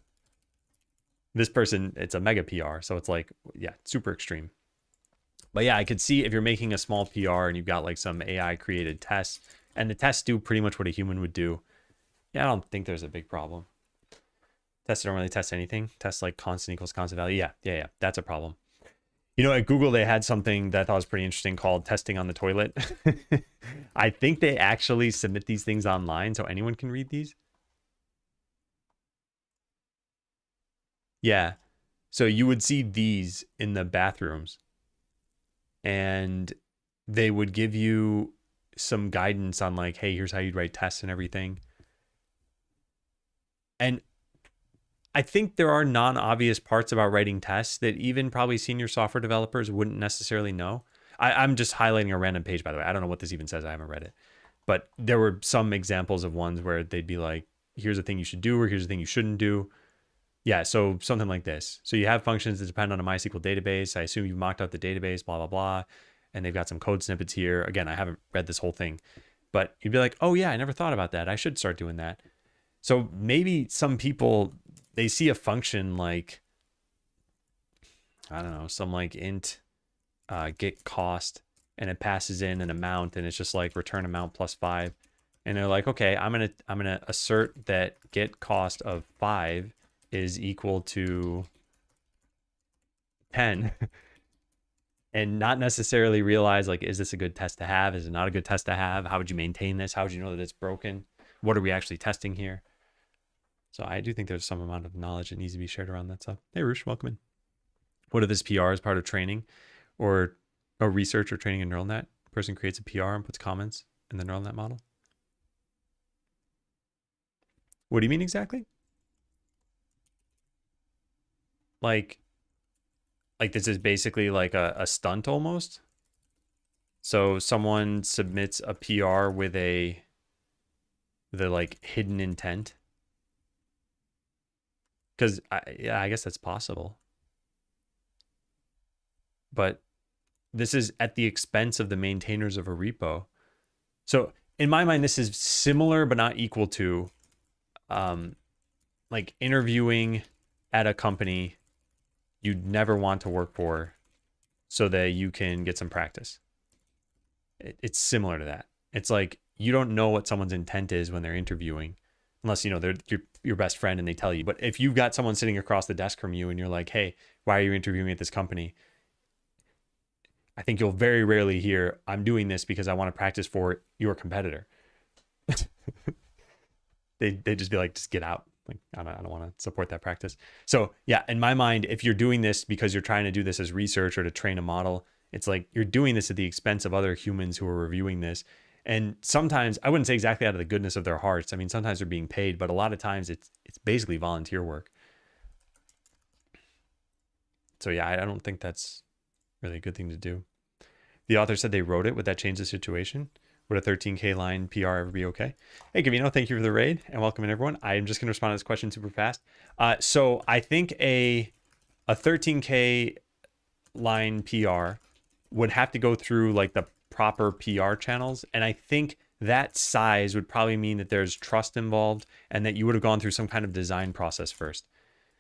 This person, it's a mega PR. So it's like, yeah, super extreme. But yeah, I could see if you're making a small PR and you've got like some AI created tests and the tests do pretty much what a human would do. Yeah, I don't think there's a big problem. Tests don't really test anything. Tests like constant equals constant value. Yeah. That's a problem. You know, at Google, they had something that I thought was pretty interesting called testing on the toilet. I think they actually submit these things online so anyone can read these. Yeah. So you would see these in the bathrooms and they would give you some guidance on like, hey, here's how you'd write tests and everything. And I think there are non-obvious parts about writing tests that even probably senior software developers wouldn't necessarily know. I'm just highlighting a random page, by the way. I don't know what this even says. I haven't read it. But there were some examples of ones where they'd be like, here's a thing you should do, or here's a thing you shouldn't do. Yeah, so something like this. So you have functions that depend on a MySQL database. I assume you've mocked out the database, blah, blah, blah. And they've got some code snippets here. Again, I haven't read this whole thing. But you'd be like, oh yeah, I never thought about that. I should start doing that. So maybe some people, they see a function like, I don't know, some like int get cost, and it passes in an amount, and it's just like return amount plus 5. And they're like, okay, I'm gonna assert that get cost of 5 is equal to 10. And not necessarily realize like, is this a good test to have? Is it not a good test to have? How would you maintain this? How would you know that it's broken? What are we actually testing here? So I do think there's some amount of knowledge that needs to be shared around that stuff. Hey, Roosh, welcome in. What if this PR is part of training or research or training a neural net? Person creates a PR and puts comments in the neural net model. What do you mean exactly? Like this is basically like a stunt almost. So someone submits a PR with the like hidden intent. Because I guess that's possible. But this is at the expense of the maintainers of a repo. So in my mind, this is similar but not equal to like interviewing at a company you'd never want to work for so that you can get some practice. It's similar to that. It's like you don't know what someone's intent is when they're interviewing, unless, you know, they're your best friend and they tell you. But if you've got someone sitting across the desk from you and you're like, hey, why are you interviewing at this company? I think you'll very rarely hear, I'm doing this because I want to practice for your competitor. They just be like, just get out. Like, I don't want to support that practice. So yeah, in my mind, if you're doing this because you're trying to do this as research or to train a model, it's like you're doing this at the expense of other humans who are reviewing this. And sometimes, I wouldn't say exactly out of the goodness of their hearts. I mean, sometimes they're being paid, but a lot of times it's basically volunteer work. So yeah, I don't think that's really a good thing to do. The author said they wrote it. Would that change the situation? Would a 13K line PR ever be okay? Hey, Gavino, thank you for the raid and welcome in, everyone. I'm just going to respond to this question super fast. So I think a 13K line PR would have to go through like the proper PR channels. And I think that size would probably mean that there's trust involved and that you would have gone through some kind of design process first.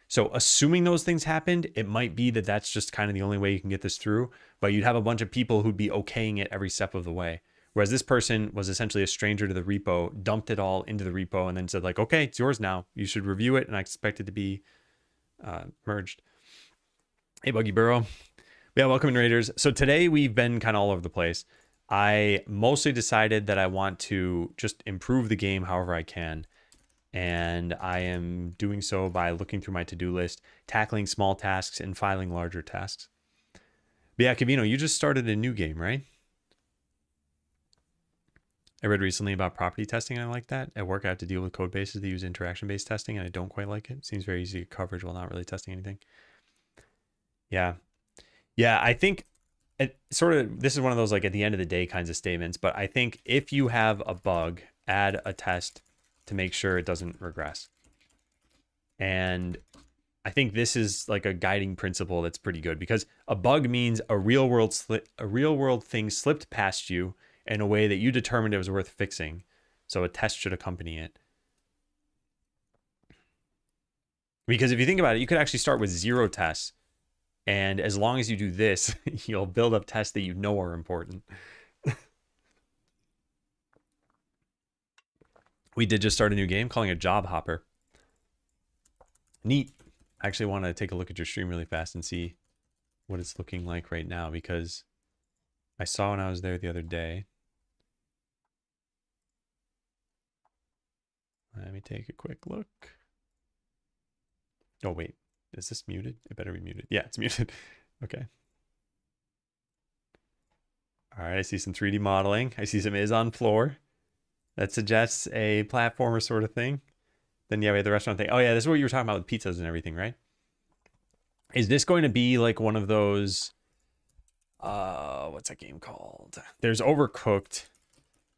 So assuming those things happened, it might be that that's just kind of the only way you can get this through, but you'd have a bunch of people who'd be okaying it every step of the way. Whereas this person was essentially a stranger to the repo, dumped it all into the repo, and then said like, okay, it's yours now. You should review it, and I expect it to be merged. Hey, Buggy Burrow. Yeah, welcome in, Raiders. So today we've been kind of all over the place. I mostly decided that I want to just improve the game however I can. And I am doing so by looking through my to-do list, tackling small tasks, and filing larger tasks. But yeah, Kavino, you just started a new game, right? I read recently about property testing, and I like that. At work, I have to deal with code bases that use interaction-based testing, and I don't quite like it. It seems very easy to get coverage while not really testing anything. Yeah. Yeah, I think it sort of, this is one of those like at the end of the day kinds of statements, but I think if you have a bug, add a test to make sure it doesn't regress. And I think this is like a guiding principle that's pretty good, because a bug means a real world thing slipped past you in a way that you determined it was worth fixing. So a test should accompany it. Because if you think about it, you could actually start with 0 tests. And as long as you do this, you'll build up tests that you know are important. We did just start a new game calling it Job Hopper. Neat. I actually want to take a look at your stream really fast and see what it's looking like right now, because I saw when I was there the other day. Let me take a quick look. Oh, wait. Is this muted? It better be muted. Yeah, it's muted. Okay. All right, I see some 3D modeling. I see some is on floor. That suggests a platformer sort of thing. Then, yeah, we have the restaurant thing. Oh, yeah, this is what you were talking about with pizzas and everything, right? Is this going to be like one of those... what's that game called? There's Overcooked,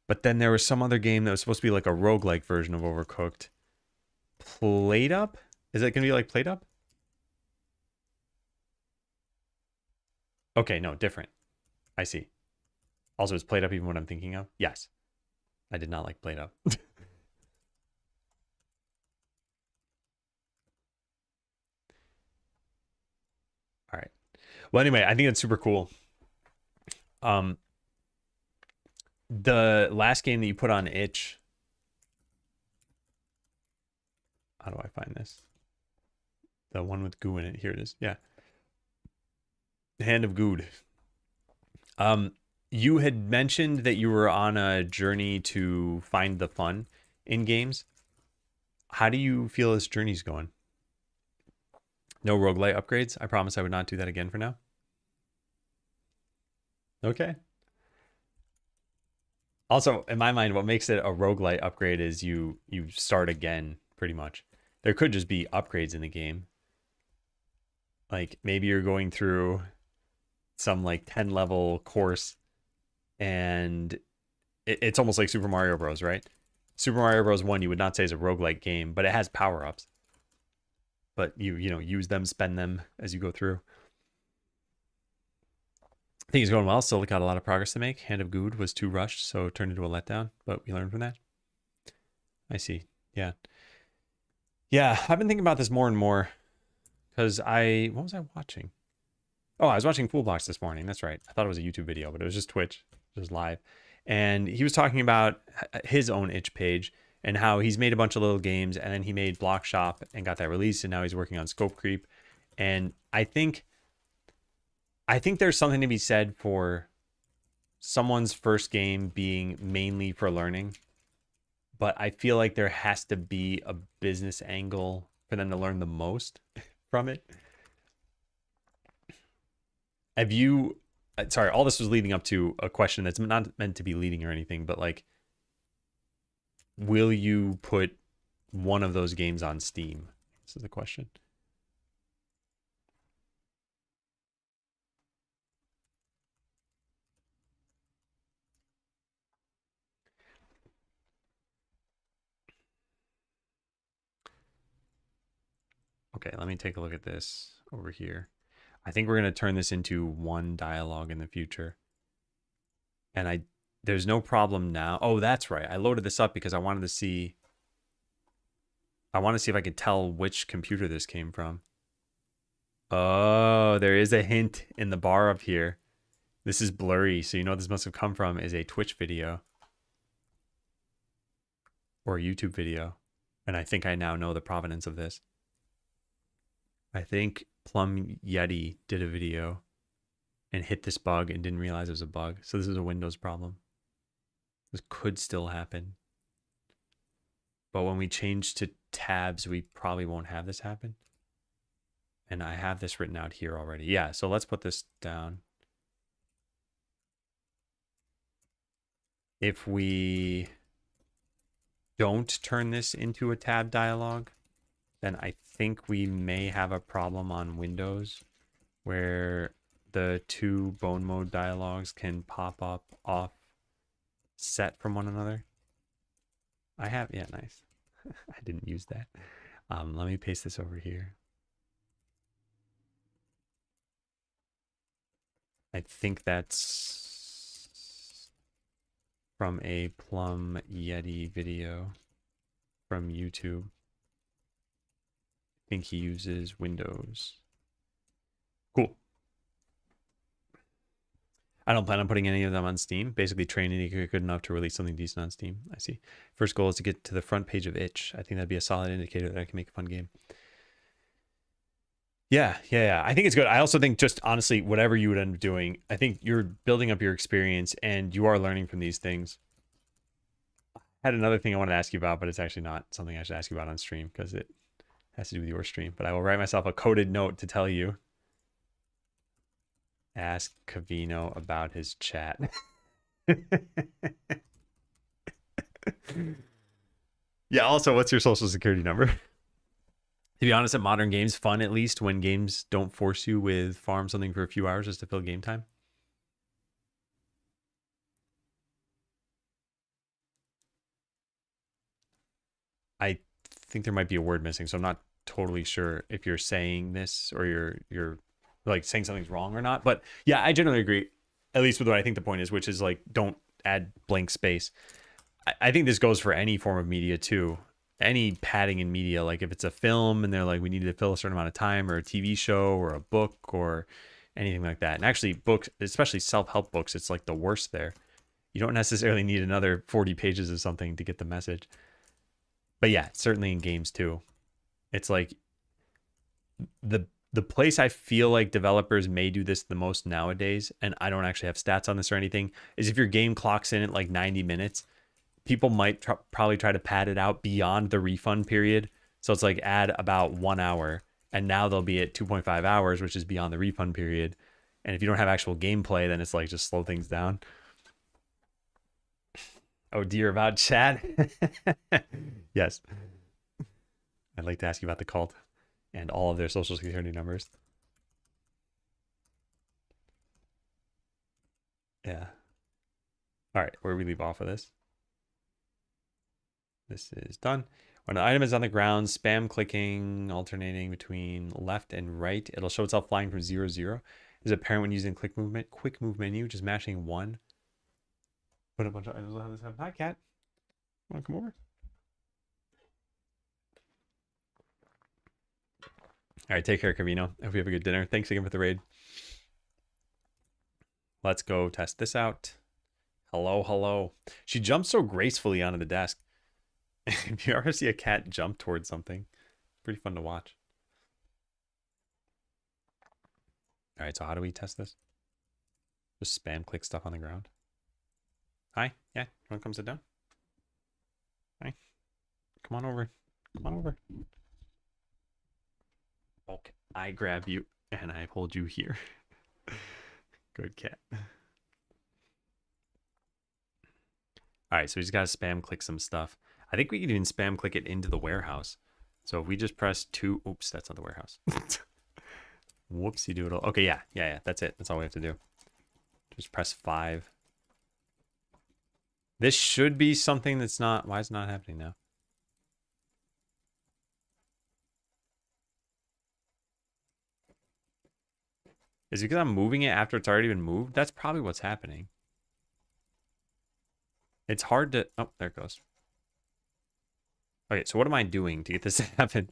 but then there was some other game that was supposed to be like a roguelike version of Overcooked. Plate Up? Is it going to be like Plate Up? Okay, no, different. I see. Also, is Plate Up even what I'm thinking of? Yes. I did not like Plate Up. All right. Well, anyway, I think that's super cool. The last game that you put on itch. How do I find this? The one with goo in it. Here it is. Yeah. Hand of Good. You had mentioned that you were on a journey to find the fun in games. How do you feel this journey's going? No roguelite upgrades? I promise I would not do that again for now. Okay. Also, in my mind, what makes it a roguelite upgrade is you start again, pretty much. There could just be upgrades in the game. Like, maybe you're going through some, like, 10-level course, and it's almost like Super Mario Bros., right? Super Mario Bros. 1, you would not say is a roguelike game, but it has power-ups. But you know, use them, spend them as you go through. I think it's going well. Still got a lot of progress to make. Hand of Good was too rushed, so it turned into a letdown, but we learned from that. I see. Yeah. Yeah, I've been thinking about this more and more, because what was I watching? Oh, I was watching Pool Blocks this morning. That's right. I thought it was a YouTube video, but it was just Twitch. It was live. And he was talking about his own itch page and how he's made a bunch of little games, and then he made Block Shop and got that released, and now he's working on Scope Creep. And I think there's something to be said for someone's first game being mainly for learning, but I feel like there has to be a business angle for them to learn the most from it. Have you, sorry, all this was leading up to a question that's not meant to be leading or anything, but like, will you put one of those games on Steam? This is the question. Okay, let me take a look at this over here. I think we're going to turn this into one dialogue in the future. And there's no problem now. Oh, that's right. I loaded this up because I wanted to see. I want to see if I could tell which computer this came from. Oh, there is a hint in the bar up here. This is blurry, so you know what this must have come from is a Twitch video or a YouTube video. And I think I now know the provenance of this. I think Plum Yeti did a video and hit this bug and didn't realize it was a bug. So this is a Windows problem. This could still happen. But when we change to tabs, we probably won't have this happen. And I have this written out here already. Yeah, so let's put this down. If we don't turn this into a tab dialog, then I think we may have a problem on Windows where the two bone mode dialogues can pop up off set from one another. I have, yeah, nice. I didn't use that. Let me paste this over here. I think that's from a Plum Yeti video from YouTube. I think he uses Windows. Cool. I don't plan on putting any of them on Steam. Basically training to get good enough to release something decent on Steam. I see. First goal is to get to the front page of Itch. I think that'd be a solid indicator that I can make a fun game. Yeah. I think it's good. I also think just honestly, whatever you would end up doing, I think you're building up your experience and you are learning from these things. I had another thing I wanted to ask you about, but it's actually not something I should ask you about on stream because it has to do with your stream. But I will write myself a coded note to tell you. Ask Cavino about his chat. Yeah, also, what's your social security number? To be honest, at modern games, fun at least when games don't force you with farm something for a few hours just to fill game time. I think there might be a word missing, so I'm not totally sure if you're saying this or you're like saying something's wrong or not. But yeah, I generally agree, at least with what I think the point is, which is like don't add blank space. I think this goes for any form of media too. Any padding in media, like if it's a film and they're like, we need to fill a certain amount of time, or a TV show or a book or anything like that. And actually books, especially self-help books, it's like the worst there. You don't necessarily need another 40 pages of something to get the message. But yeah, certainly in games too. It's like the place I feel like developers may do this the most nowadays, and I don't actually have stats on this or anything, is if your game clocks in at like 90 minutes, people might probably try to pad it out beyond the refund period. So it's like add about 1 hour, and now they'll be at 2.5 hours, which is beyond the refund period. And if you don't have actual gameplay, then it's like just slow things down. Oh dear, about chat. Yes. I'd like to ask you about the cult and all of their social security numbers. Yeah. All right, where do we leave off of this? This is done. When an item is on the ground, spam clicking, alternating between left and right. It'll show itself flying from 0, 0. Is apparent when using quick move menu, just mashing 1. Put a bunch of items will have this happen. Hi, cat. Want to come over? All right, take care, Cavino. I hope you have a good dinner. Thanks again for the raid. Let's go test this out. Hello. She jumped so gracefully onto the desk. If you ever see a cat jump towards something, pretty fun to watch. All right, so how do we test this? Just spam click stuff on the ground. Hi, yeah, you want to come sit down? Hi, come on over. Okay, I grab you and I hold you here. Good cat. All right, so we just got to spam click some stuff. I think we can even spam click it into the warehouse. So if we just press 2, oops, that's not the warehouse. Whoopsie doodle. Okay, yeah, that's it. That's all we have to do. Just press 5. This should be something that's not, why is it not happening now? Is it because I'm moving it after it's already been moved? That's probably what's happening. It's hard to... Oh, there it goes. Okay, so what am I doing to get this to happen?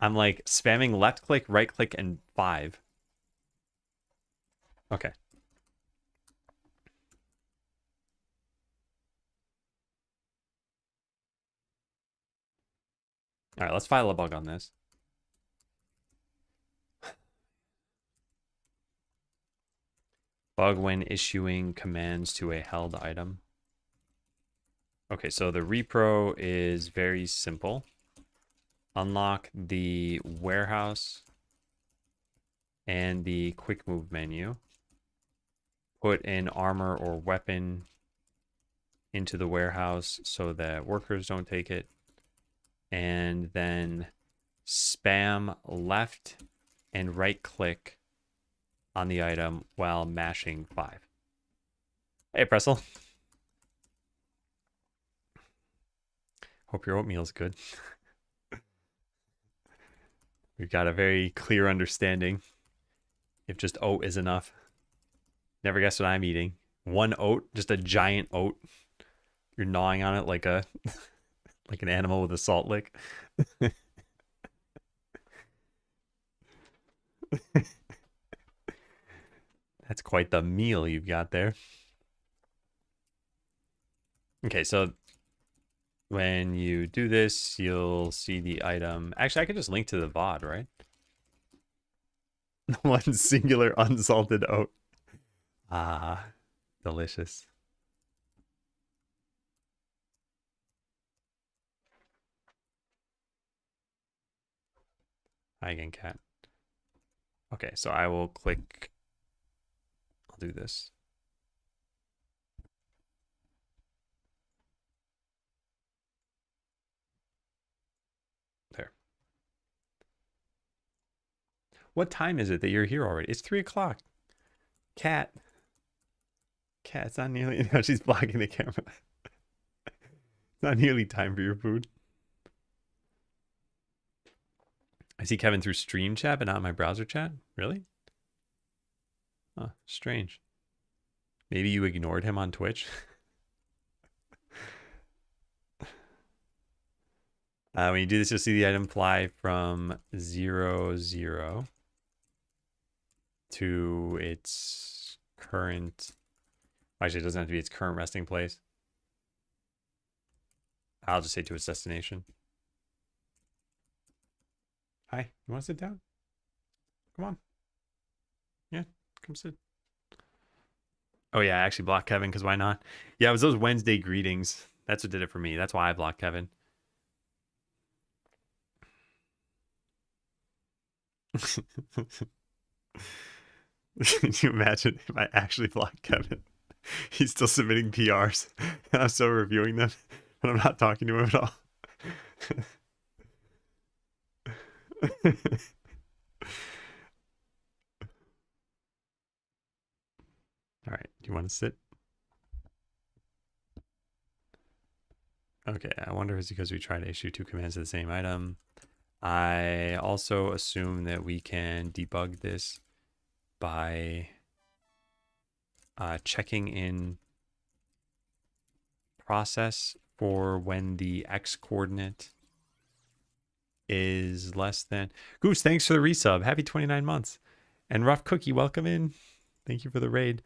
I'm like spamming left click, right click, and 5. Okay. All right, let's file a bug on this. Bug when issuing commands to a held item. Okay, so the repro is very simple. Unlock the warehouse and the quick move menu. Put an armor or weapon into the warehouse so that workers don't take it. And then spam left and right click on the item while mashing 5. Hey, Pressel. Hope your oatmeal's good. We've got a very clear understanding if just oat is enough. Never guess what I'm eating. One oat, just a giant oat. You're gnawing on it like a like an animal with a salt lick. That's quite the meal you've got there. Okay, so when you do this, you'll see the item. Actually, I could just link to the VOD, right? One singular unsalted oat. Ah, delicious. Hi again, cat. Okay, so I will click. I'll do this. There. What time is it that you're here already? It's 3 o'clock. Cat. Cat, it's not nearly. No, she's blocking the camera. It's not nearly time for your food. I see Kevin through stream chat, but not my browser chat. Really? Huh, strange. Maybe you ignored him on Twitch. When you do this, you'll see the item fly from 0, 0 to its current. Actually, it doesn't have to be its current resting place. I'll just say to its destination. Hi, you want to sit down? Come on. Yeah, come sit. Oh yeah, I actually blocked Kevin because why not? Yeah, it was those Wednesday greetings. That's what did it for me. That's why I blocked Kevin. Can you imagine if I actually blocked Kevin? He's still submitting PRs, and I'm still reviewing them, and I'm not talking to him at all. All right, do you want to sit? Okay, I wonder if it's because we try to issue 2 commands to the same item. I also assume that we can debug this by checking in process for when the x coordinate is less than. Goose, thanks for the resub. Happy 29 months. And Rough Cookie, welcome in. Thank you for the raid.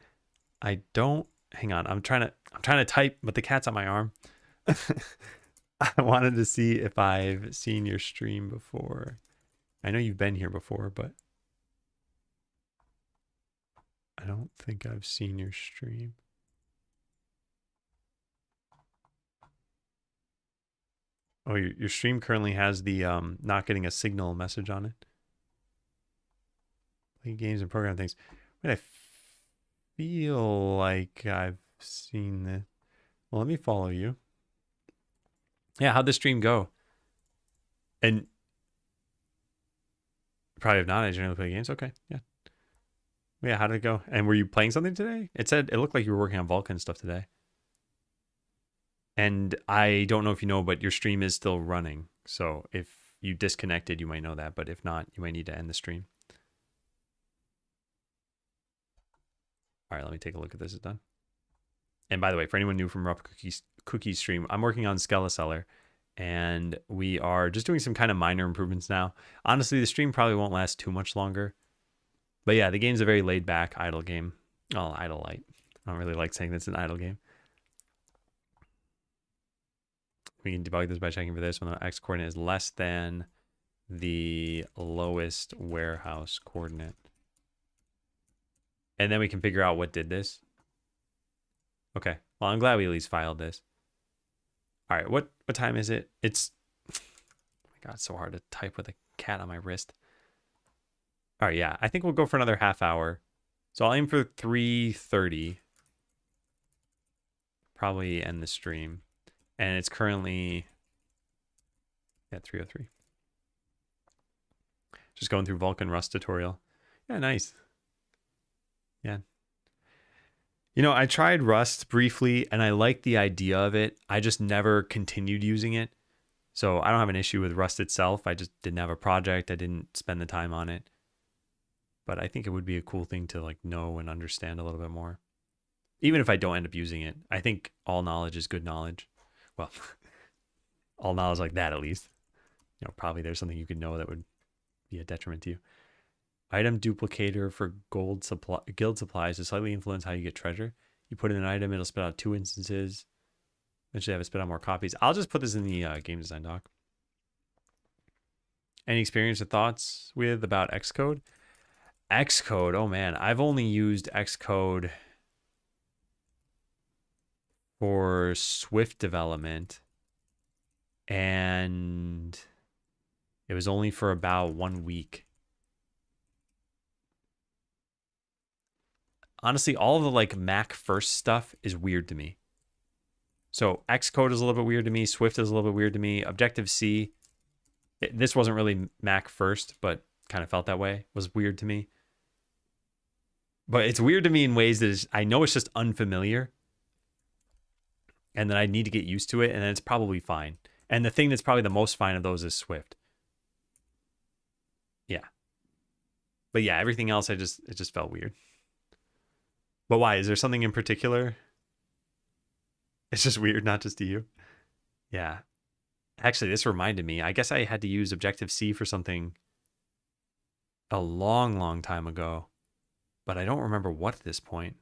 I don't. Hang on. I'm trying to type, but the cat's on my arm. I wanted to see if I've seen your stream before. I know you've been here before, but I don't think I've seen your stream. Oh, your stream currently has the not getting a signal message on it. Play games and program things. Wait, I feel like I've seen this. Well, let me follow you. Yeah, how'd the stream go? And probably have not. I generally play games. Okay, yeah. Yeah, how did it go? And were you playing something today? It looked like you were working on Vulkan stuff today. And I don't know if you know, but your stream is still running. So if you disconnected, you might know that. But if not, you might need to end the stream. All right, let me take a look at this. It's done. And by the way, for anyone new from Rough Cookies stream, I'm working on Skeleseller, and we are just doing some kind of minor improvements now. Honestly, the stream probably won't last too much longer. But yeah, the game's a very laid back, idle game. Oh, idle light. I don't really like saying that's an idle game. We can debug this by checking for this when the x coordinate is less than the lowest warehouse coordinate. And then we can figure out what did this. Okay. Well, I'm glad we at least filed this. All right. What time is it? It's, oh my God, it's so hard to type with a cat on my wrist. All right. Yeah. I think we'll go for another half hour. So I'll aim for 3:30. Probably end the stream. And it's currently at 3:03. Just going through Vulkan Rust tutorial. Yeah, nice. Yeah. You know, I tried Rust briefly and I liked the idea of it. I just never continued using it. So I don't have an issue with Rust itself. I just didn't have a project. I didn't spend the time on it. But I think it would be a cool thing to like know and understand a little bit more. Even if I don't end up using it. I think all knowledge is good knowledge. Well, all knowledge like that at least. You know, probably there's something you could know that would be a detriment to you. Item duplicator for guild supplies to slightly influence how you get treasure. You put in an item, it'll spit out 2 instances. Eventually have it spit out more copies. I'll just put this in the game design doc. Any experience or thoughts with about Xcode? Xcode, oh man, I've only used Xcode for Swift development. And it was only for about 1 week. Honestly, all of the like Mac first stuff is weird to me. So Xcode is a little bit weird to me. Swift is a little bit weird to me. Objective-C, this wasn't really Mac first, but kind of felt that way. Was weird to me. But it's weird to me in ways that I know it's just unfamiliar. And then I need to get used to it, and then it's probably fine. And the thing that's probably the most fine of those is Swift. Yeah. But yeah, everything else, it just felt weird. But why? Is there something in particular? It's just weird, not just to you. Yeah. Actually, this reminded me. I guess I had to use Objective-C for something a long, long time ago. But I don't remember what at this point.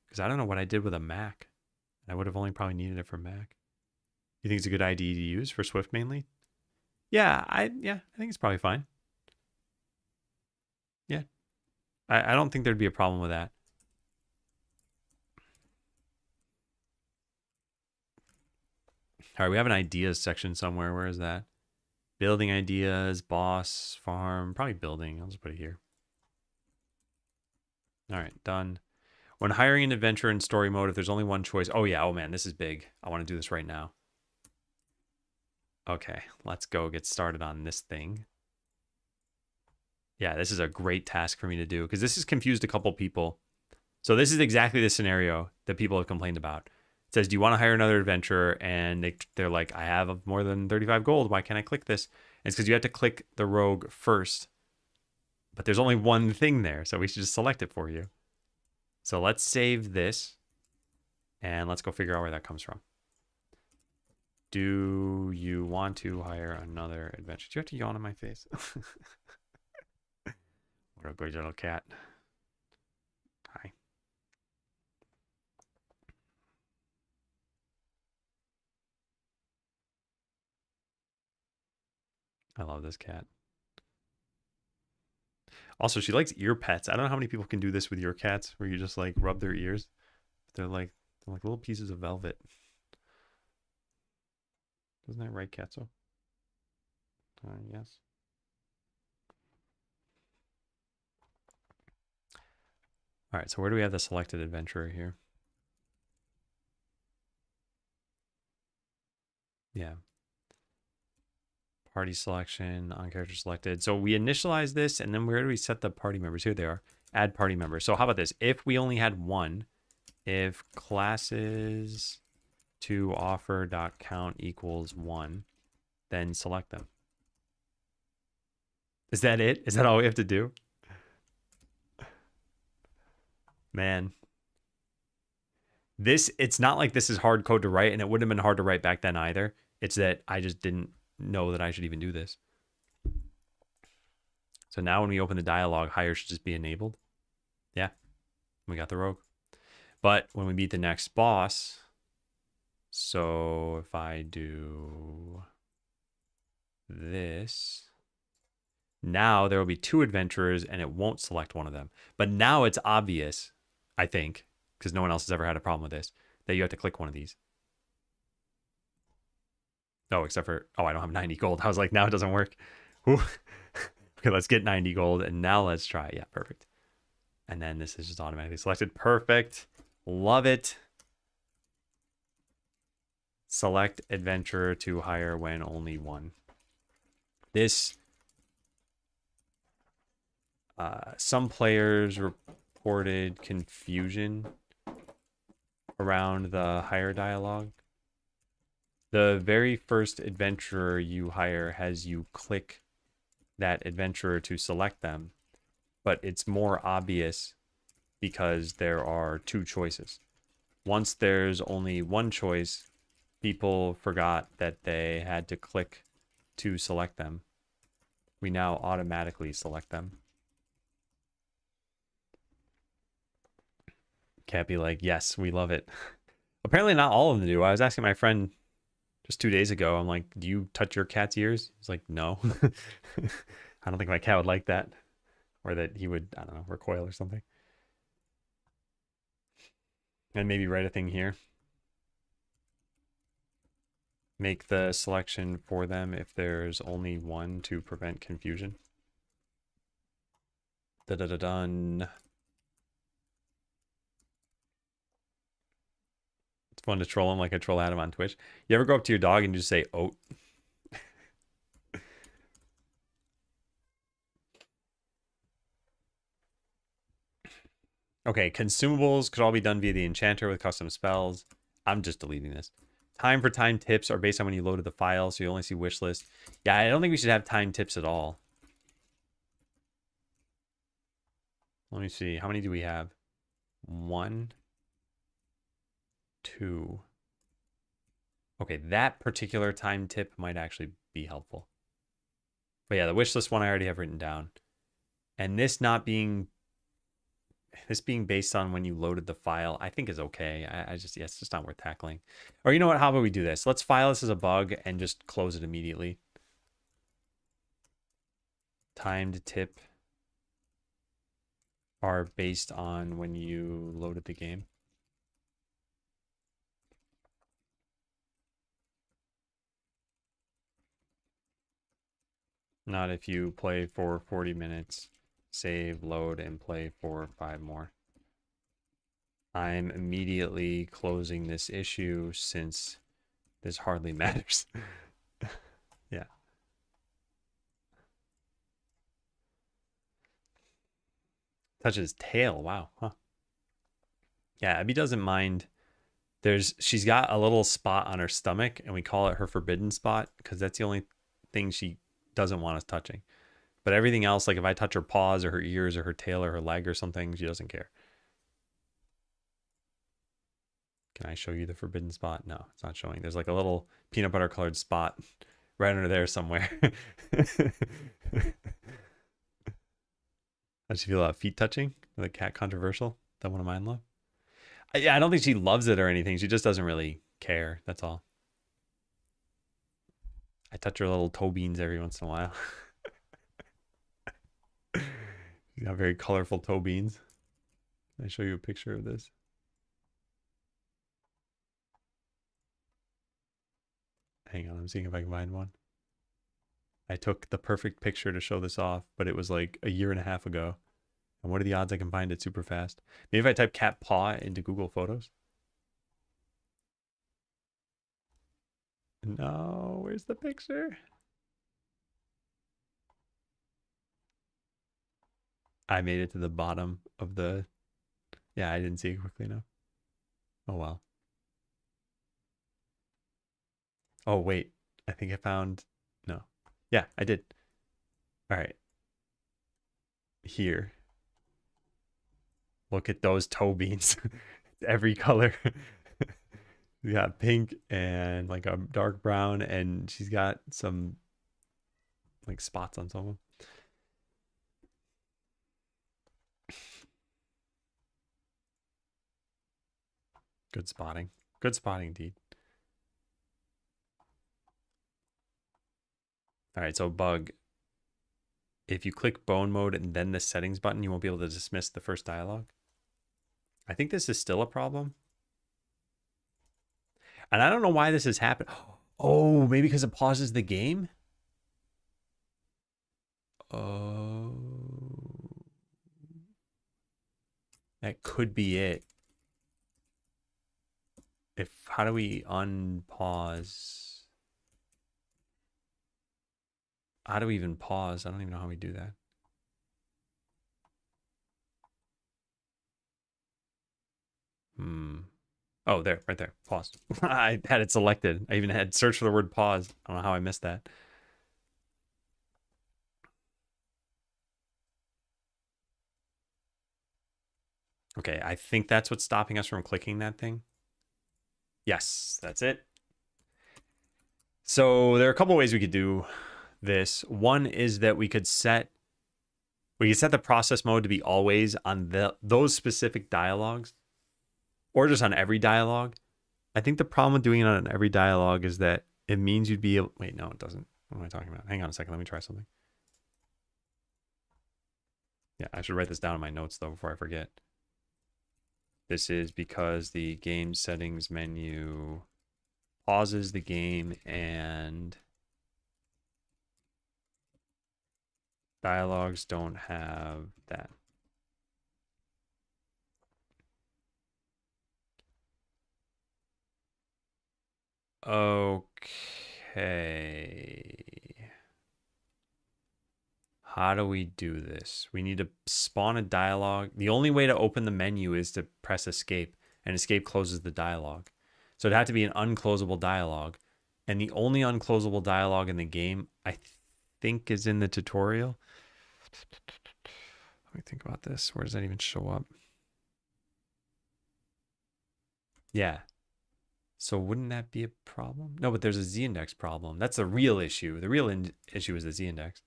Because I don't know what I did with a Mac. I would have only probably needed it for Mac. You think it's a good IDE to use for Swift mainly? Yeah, I think it's probably fine. Yeah. I don't think there'd be a problem with that. All right, we have an ideas section somewhere. Where is that? Building ideas, boss, farm, probably building. I'll just put it here. All right, done. When hiring an adventurer in story mode, if there's only one choice. Oh yeah, oh man, this is big. I want to do this right now. Okay, let's go get started on this thing. Yeah, this is a great task for me to do because this has confused a couple people. So this is exactly the scenario that people have complained about. It says, do you want to hire another adventurer? And they're like, I have more than 35 gold. Why can't I click this? And it's because you have to click the rogue first. But there's only one thing there, so we should just select it for you. So let's save this. And let's go figure out where that comes from. Do you want to hire another adventurer? Do you have to yawn in my face? What a great little cat. Hi. I love this cat. Also, she likes ear pets. I don't know how many people can do this with your cats, where you just like rub their ears. They're like little pieces of velvet. Isn't that right, Katso? Yes. All right, so where do we have the selected adventurer here? Yeah. Party selection, on character selected. So we initialize this, and then where do we set the party members? Here they are. Add party members. So how about this? If we only had one, if classes to offer.count equals 1, then select them. Is that it? Is that all we have to do? Man. It's not like this is hard code to write, and it wouldn't have been hard to write back then either. It's that I just didn't know that I should even do this. So now when we open the dialog, hire should just be enabled. Yeah, we got the rogue. But when we meet the next boss, so if I do this, now there will be 2 adventurers and it won't select one of them. But now it's obvious, I think, because no one else has ever had a problem with this, that you have to click one of these. Oh, except for, oh, I don't have 90 gold. I was like, now it doesn't work. Okay, let's get 90 gold and now let's try. Yeah, perfect. And then this is just automatically selected. Perfect. Love it. Select adventurer to hire when only one. This, some players reported confusion around the hire dialogue. The very first adventurer you hire has you click that adventurer to select them, but it's more obvious because there are 2 choices. Once there's only one choice, people forgot that they had to click to select them. We now automatically select them. Can't be like, yes, we love it. Apparently not all of them do. I was asking my friend just 2 days ago, I'm like, do you touch your cat's ears? He's like, no. I don't think my cat would like that. Or that he would, I don't know, recoil or something. And maybe write a thing here. Make the selection for them if there's only one to prevent confusion. Da-da-da-dun. It's fun to troll him like I troll Adam on Twitch. You ever go up to your dog and just say, oat? Okay, consumables could all be done via the enchanter with custom spells. I'm just deleting this. Time for time tips are based on when you loaded the file, so you only see wish list. Yeah, I don't think we should have time tips at all. Let me see. How many do we have? 1, 2. Okay, that particular time tip might actually be helpful. But yeah, the wish list one I already have written down. And this being based on when you loaded the file, I think is okay. I just, yeah, it's just not worth tackling. Or you know what? How about we do this? Let's file this as a bug and just close it immediately. Timed tip are based on when you loaded the game. Not if you play for 40 minutes, save, load, and play for 5 more. I'm immediately closing this issue since this hardly matters. Yeah. Touches tail. Wow. Huh. Yeah, Abby doesn't mind. She's got a little spot on her stomach, and we call it her forbidden spot because that's the only thing she doesn't want us touching. But everything else, like if I touch her paws or her ears or her tail or her leg or something, she doesn't care. Can I show you the forbidden spot? No, it's not showing. There's like a little peanut butter colored spot right under there somewhere. How does she feel about feet touching? The cat controversial? That one of mine love? Yeah, I don't think she loves it or anything. She just doesn't really care. That's all. I touch her little toe beans every once in a while. She's got very colorful toe beans. Can I show you a picture of this? Hang on, I'm seeing if I can find one. I took the perfect picture to show this off, but it was like a year and a half ago. And what are the odds I can find it super fast? Maybe if I type cat paw into Google Photos. No, where's the picture? I made it to the bottom of the... Yeah, I didn't see it quickly enough. Oh, well. Oh, wait. I think I found... No. Yeah, I did. All right. Here. Look at those toe beans. every color. We got pink and like a dark brown, and she's got some like spots on some of them. Good spotting. Good spotting, indeed. All right, so bug. If you click bone mode and then the settings button, you won't be able to dismiss the first dialogue. I think this is still a problem. And I don't know why this has happened. Oh, maybe because it pauses the game? Oh. That could be it. How do we unpause? How do we even pause? I don't even know how we do that. Oh, there, right there. Pause. I had it selected. I even had searched for the word pause. I don't know how I missed that. Okay, I think that's what's stopping us from clicking that thing. Yes, that's it. So there are a couple ways we could do this. One is that we could set the process mode to be always on those specific dialogues, or just on every dialogue. I think the problem with doing it on every dialogue is that it means you'd be able. Wait, no, it doesn't. What am I talking about? Hang on a second. Let me try something. Yeah, I should write this down in my notes though before I forget. This is because the game settings menu pauses the game and dialogues don't have that. Okay. How do we do this? We need to spawn a dialogue. The only way to open the menu is to press escape, and escape closes the dialogue. So it'd have to be an unclosable dialogue. And the only unclosable dialogue in the game, I think, is in the tutorial. Let me think about this. Where does that even show up? Yeah. So wouldn't that be a problem? No, but there's a z-index problem. That's the real issue. The real issue is the z-index.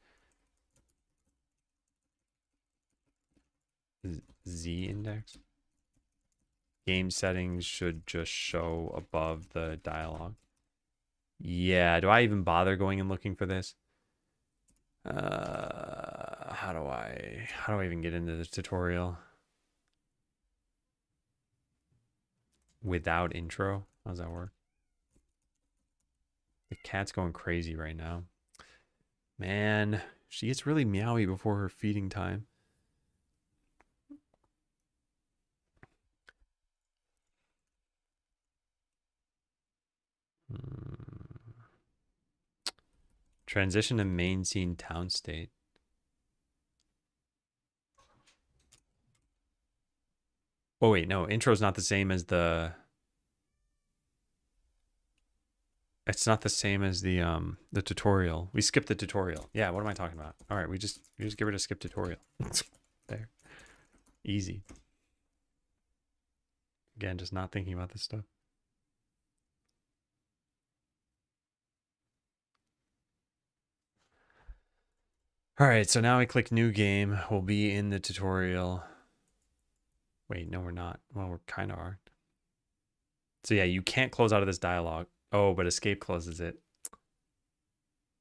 Z-index? Game settings should just show above the dialogue. Yeah, do I even bother going and looking for this? How do I even get into the tutorial without intro? How does that work? The cat's going crazy right now. Man, she gets really meowy before her feeding time. Transition to main scene town state. Oh wait, no, intro's not the same as the. It's not the same as the tutorial. We skipped the tutorial. Yeah, what am I talking about? All right, we just get rid of skip tutorial. There. Easy. Again, just not thinking about this stuff. All right, so now I click new game. We'll be in the tutorial. Wait, no, we're not. Well, we kind of are. So yeah, you can't close out of this dialogue. Oh, but escape closes it.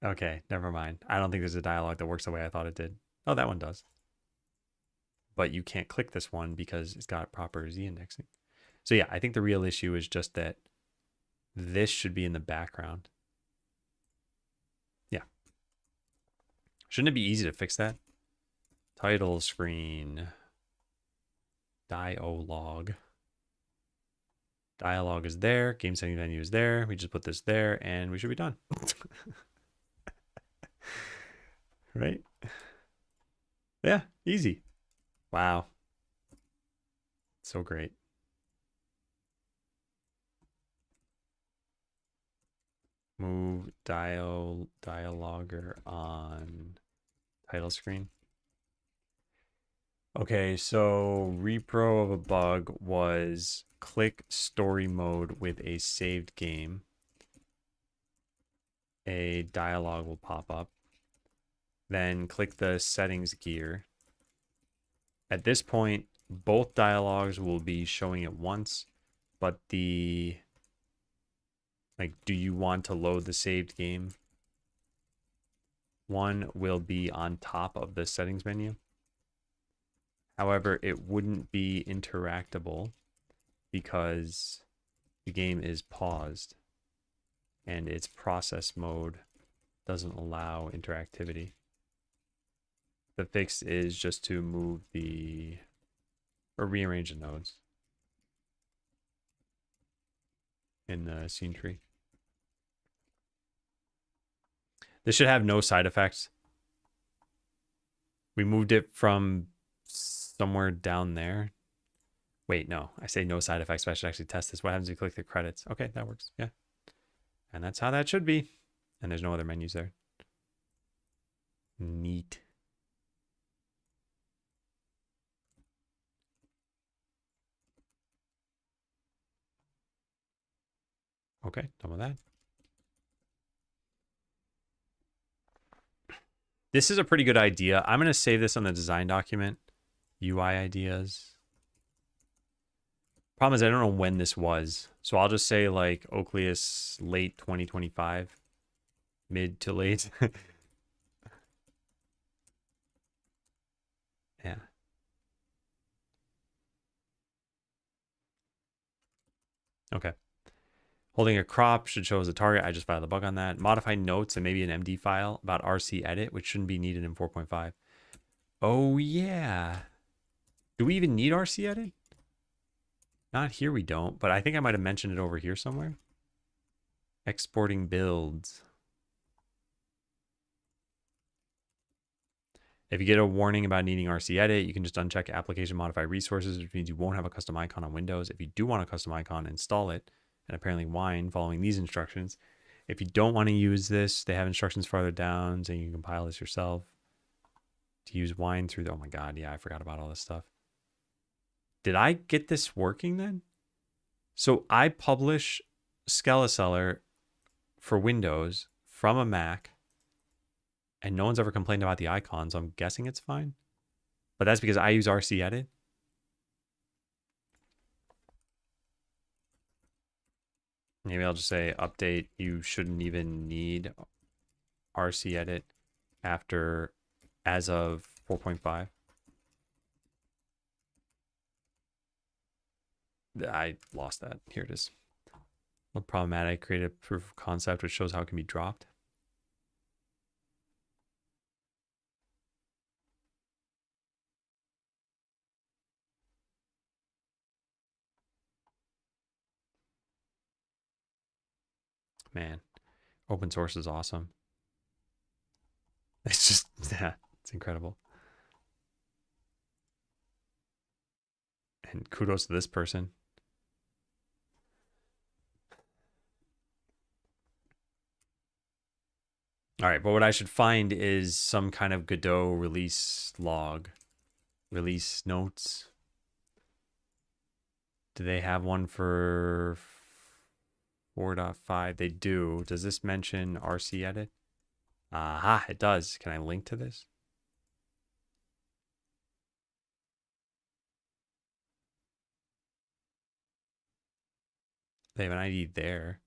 Okay, never mind. I don't think there's a dialogue that works the way I thought it did. Oh, that one does. But you can't click this one because it's got proper Z indexing. So yeah, I think the real issue is just that this should be in the background. Yeah. Shouldn't it be easy to fix that? Title screen. Dialogue. Dialogue is there. Game setting menu is there. We just put this there and we should be done. Right? Yeah, easy. Wow. So great. Move dialogger on title screen. Okay, so repro of a bug was click story mode with a saved game, a dialog will pop up. Then click the settings gear. At this point, both dialogues will be showing at once, but the, like, do you want to load the saved game? One will be on top of the settings menu. However, it wouldn't be interactable because the game is paused and its process mode doesn't allow interactivity. The fix is just to move the, or rearrange the nodes in the scene tree. This should have no side effects. We moved it from somewhere down there. Wait, no, I say no side effects, but I should actually test this. What happens if you click the credits? Okay, that works, yeah. And that's how that should be. And there's no other menus there. Neat. Okay, done with that. This is a pretty good idea. I'm going to save this on the design document. UI ideas. Problem is I don't know when this was. So I'll just say like Oakleus late 2025. Mid to late. Yeah. Okay. Holding a crop should show as a target. I just filed a bug on that. Modify notes and maybe an MD file about RC edit, which shouldn't be needed in 4.5. Oh, yeah. Do we even need RC edit? Not here, we don't, but I think I might have mentioned it over here somewhere. Exporting builds. If you get a warning about needing RC edit, you can just uncheck application modify resources, which means you won't have a custom icon on Windows. If you do want a custom icon, install it. And apparently Wine following these instructions. If you don't want to use this, they have instructions farther down saying you can compile this yourself. To use Wine through the, oh my God, yeah, I forgot about all this stuff. Did I get this working then? So I publish Skeleseller for Windows from a Mac, and no one's ever complained about the icons. So I'm guessing it's fine. But that's because I use RC Edit. Maybe I'll just say update. You shouldn't even need RC Edit after as of 4.5. I lost that. Here it is. Well, problematic. Create a proof of concept which shows how it can be dropped. Man, open source is awesome. It's just, yeah, it's incredible. And kudos to this person. All right, but what I should find is some kind of Godot release log, release notes. Do they have one for 4.5? They do. Does this mention RC edit? Aha, it does. Can I link to this? They have an ID there.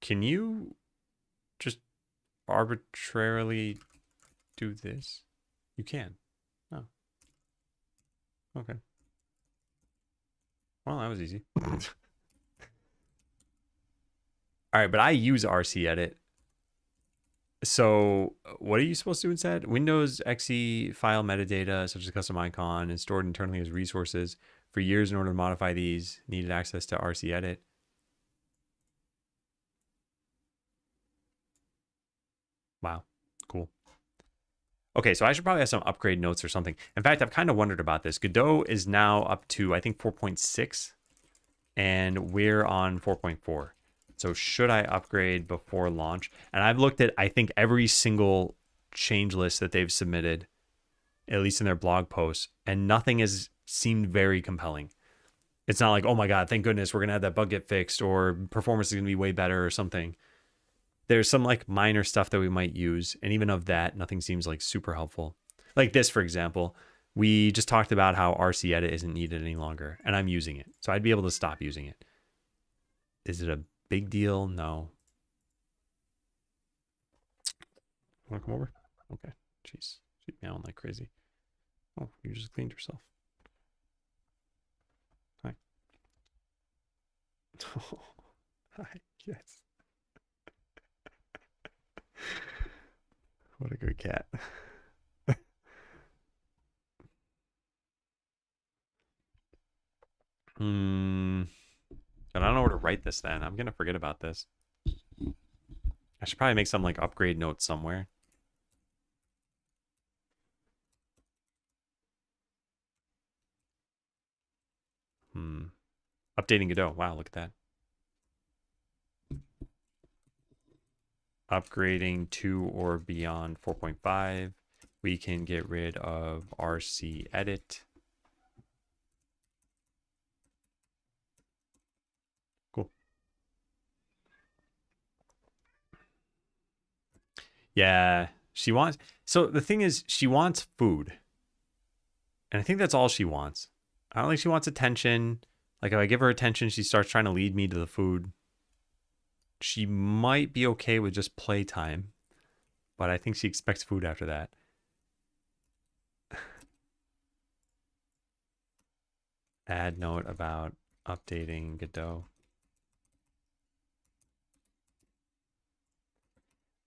Can you just arbitrarily do this? You can. Oh. Okay. Well, that was easy. All right, but I use RC edit. So what are you supposed to do instead? Windows exe file metadata, such as custom icon, is stored internally as resources. For years, in order to modify these, needed access to RC edit. Wow, cool. Okay, so I should probably have some upgrade notes or something. In fact, I've kind of wondered about this. Godot is now up to, I think, 4.6, and we're on 4.4. So should I upgrade before launch? And I've looked at, I think, every single change list that they've submitted, at least in their blog posts, and nothing has seemed very compelling. It's not like, oh my God, thank goodness we're going to have that bug get fixed or performance is going to be way better or something. There's some like minor stuff that we might use. And even of that, nothing seems like super helpful. Like this, for example, we just talked about how RC edit isn't needed any longer and I'm using it. So I'd be able to stop using it. Is it a big deal? No. Want to come over? Okay. Jeez. She's meowing like crazy. Oh, you just cleaned yourself. Hi. Oh, hi. Yes. What a good cat. I don't know where to write this then. I'm going to forget about this. I should probably make some like upgrade notes somewhere. Updating Godot. Wow, look at that. Upgrading to or beyond 4.5. We can get rid of RC edit. Cool. Yeah, she wants... So the thing is, she wants food. And I think that's all she wants. I don't think she wants attention. Like, if I give her attention, she starts trying to lead me to the food. She might be okay with just playtime. But I think she expects food after that. Add note about updating Godot.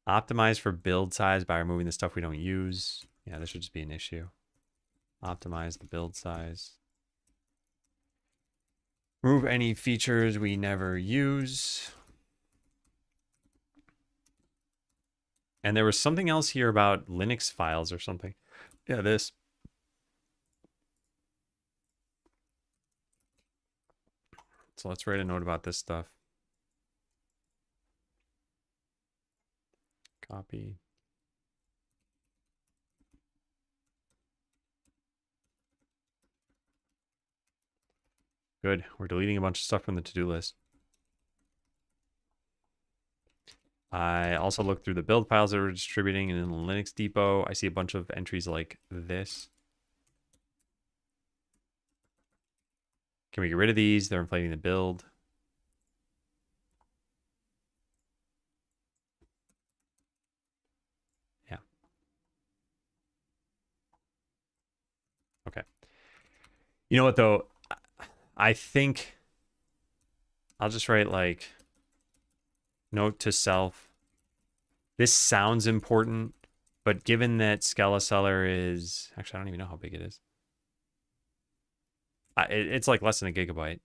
Optimize for build size by removing the stuff we don't use. Yeah, this should just be an issue. Optimize the build size. Remove any features we never use. And there was something else here about Linux files or something. Yeah, this. So let's write a note about this stuff. Copy. Good. We're deleting a bunch of stuff from the to-do list. I also looked through the build files that we're distributing, and in the Linux depot, I see a bunch of entries like this. Can we get rid of these? They're inflating the build. Yeah. Okay. You know what, though? I think I'll just write like note to self. This sounds important, but given that Skeleseller is... Actually, I don't even know how big it is. It's like less than a gigabyte.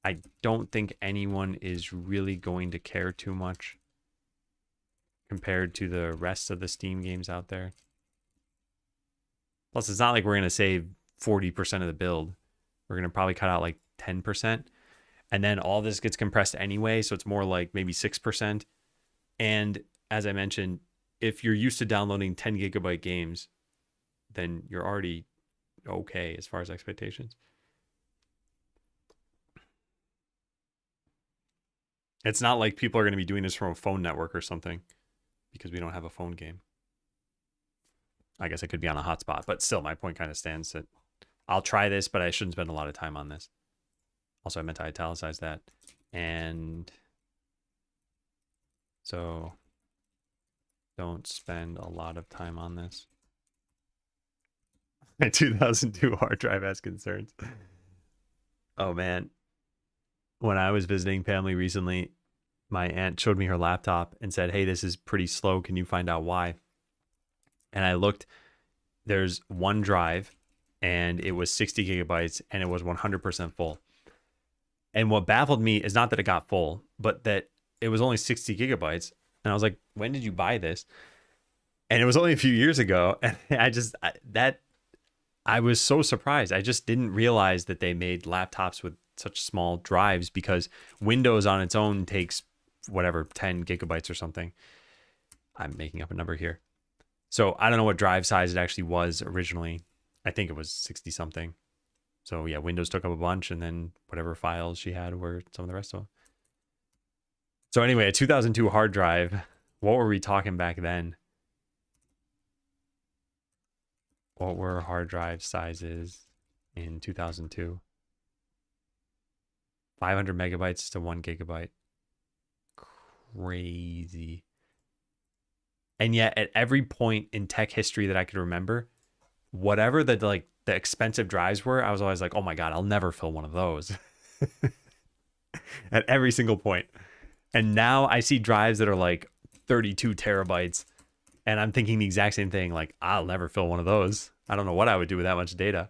I don't think anyone is really going to care too much compared to the rest of the Steam games out there. Plus, it's not like we're going to save 40% of the build. We're going to probably cut out like 10%. And then all this gets compressed anyway, so it's more like maybe 6%. And as I mentioned, if you're used to downloading 10 gigabyte games, then you're already okay as far as expectations. It's not like people are going to be doing this from a phone network or something because we don't have a phone game. I guess it could be on a hotspot, but still my point kind of stands that I'll try this, but I shouldn't spend a lot of time on this. Also, I meant to italicize that. And so don't spend a lot of time on this. My 2002 hard drive has concerns. Oh, man. When I was visiting family recently, my aunt showed me her laptop and said, hey, this is pretty slow. Can you find out why? And I looked. There's one drive, and it was 60 gigabytes, and it was 100% full. And what baffled me is not that it got full, but that it was only 60 gigabytes. And I was like, when did you buy this? And it was only a few years ago. And I was so surprised. I just didn't realize that they made laptops with such small drives because Windows on its own takes whatever, 10 gigabytes or something. I'm making up a number here. So I don't know what drive size it actually was originally. I think it was 60 something. So yeah, Windows took up a bunch, and then whatever files she had were some of the rest of them. So anyway, a 2002 hard drive. What were we talking back then? What were hard drive sizes in 2002? 500 megabytes to 1 gigabyte. Crazy. And yet at every point in tech history that I could remember, whatever the expensive drives were, I was always like, oh my God, I'll never fill one of those. At every single point. And now I see drives that are like 32 terabytes, and I'm thinking the exact same thing. Like, I'll never fill one of those. I don't know what I would do with that much data.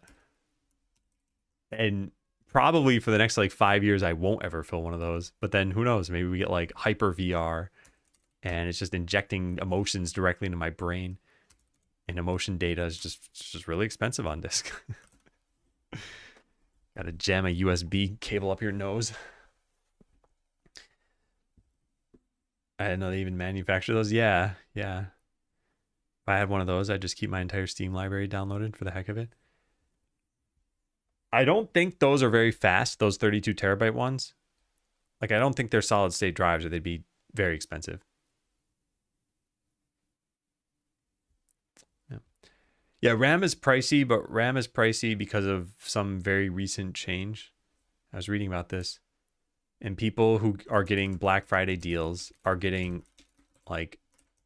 And probably for the next like 5 years, I won't ever fill one of those. But then who knows? Maybe we get like hyper VR, and it's just injecting emotions directly into my brain. And emotion data is just really expensive on disk. Got to jam a USB cable up your nose. I didn't know they even manufacture those. Yeah. If I had one of those, I'd just keep my entire Steam library downloaded for the heck of it. I don't think those are very fast, those 32 terabyte ones. Like, I don't think they're solid state drives, or they'd be very expensive. Yeah, RAM is pricey, but RAM is pricey because of some very recent change. I was reading about this. And people who are getting Black Friday deals are getting like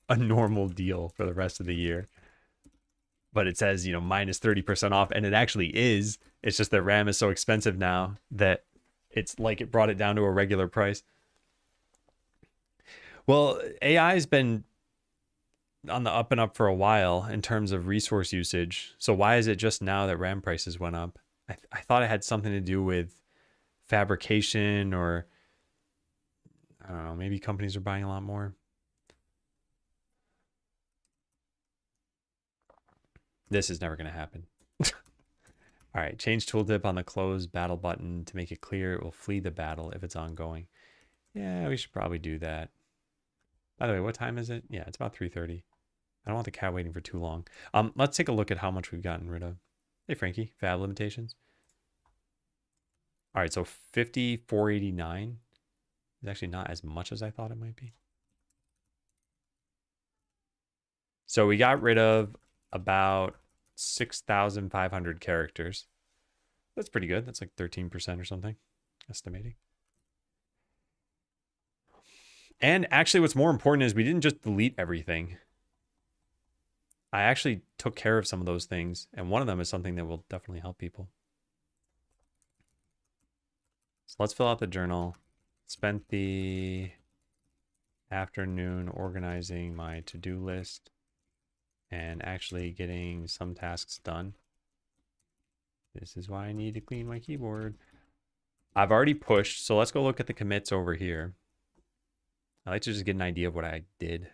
a normal deal for the rest of the year. But it says, minus 30% off. And it actually is. It's just that RAM is so expensive now that it's like it brought it down to a regular price. Well, AI has been on the up and up for a while in terms of resource usage. So why is it just now that RAM prices went up? I thought it had something to do with fabrication, or I don't know, maybe companies are buying a lot more. This is never going to happen. All right, change tooltip on the close battle button to make it clear it will flee the battle if it's ongoing. Yeah, we should probably do that. By the way, what time is it? Yeah, it's about 3:30. I don't want the cat waiting for too long. Let's take a look at how much we've gotten rid of. Hey, Frankie, fab limitations. All right, so 5,489 is actually not as much as I thought it might be. So we got rid of about 6,500 characters. That's pretty good. That's like 13% or something, estimating. And actually, what's more important is we didn't just delete everything. I actually took care of some of those things, and one of them is something that will definitely help people. So let's fill out the journal. Spent the afternoon organizing my to-do list and actually getting some tasks done. This is why I need to clean my keyboard. I've already pushed, so let's go look at the commits over here. I like to just get an idea of what I did.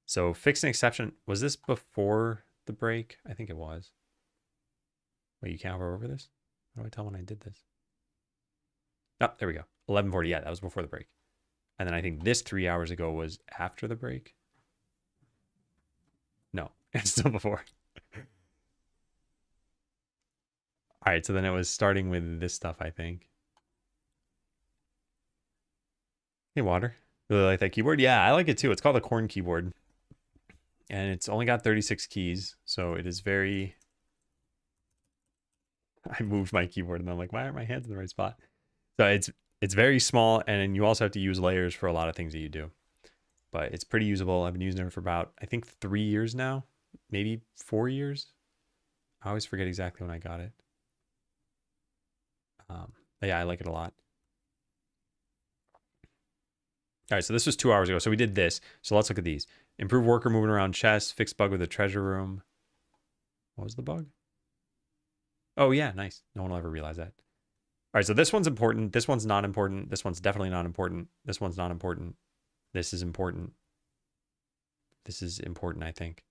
So fix an exception. Was this before the break? I think it was. Wait, you can't hover over this? How do I tell when I did this? Oh, there we go. 11:40. Yeah, that was before the break. And then I think this 3 hours ago was after the break. No, it's still before. All right, so then it was starting with this stuff, I think. Hey, Water. Really like that keyboard? Yeah, I like it too. It's called a corn keyboard. And it's only got 36 keys, so it is very... I moved my keyboard and I'm like, why aren't my hands in the right spot? So it's very small, and you also have to use layers for a lot of things that you do. But it's pretty usable. I've been using it for about, I think, 3 years now, maybe 4 years. I always forget exactly when I got it. But yeah, I like it a lot. All right, so this was 2 hours ago. So we did this. So let's look at these. Improve worker moving around chest, fix bug with the treasure room. What was the bug? Oh yeah, nice. No one will ever realize that. All right, so this one's important. This one's not important. This one's definitely not important. This one's not important. This is important. This is important, I think.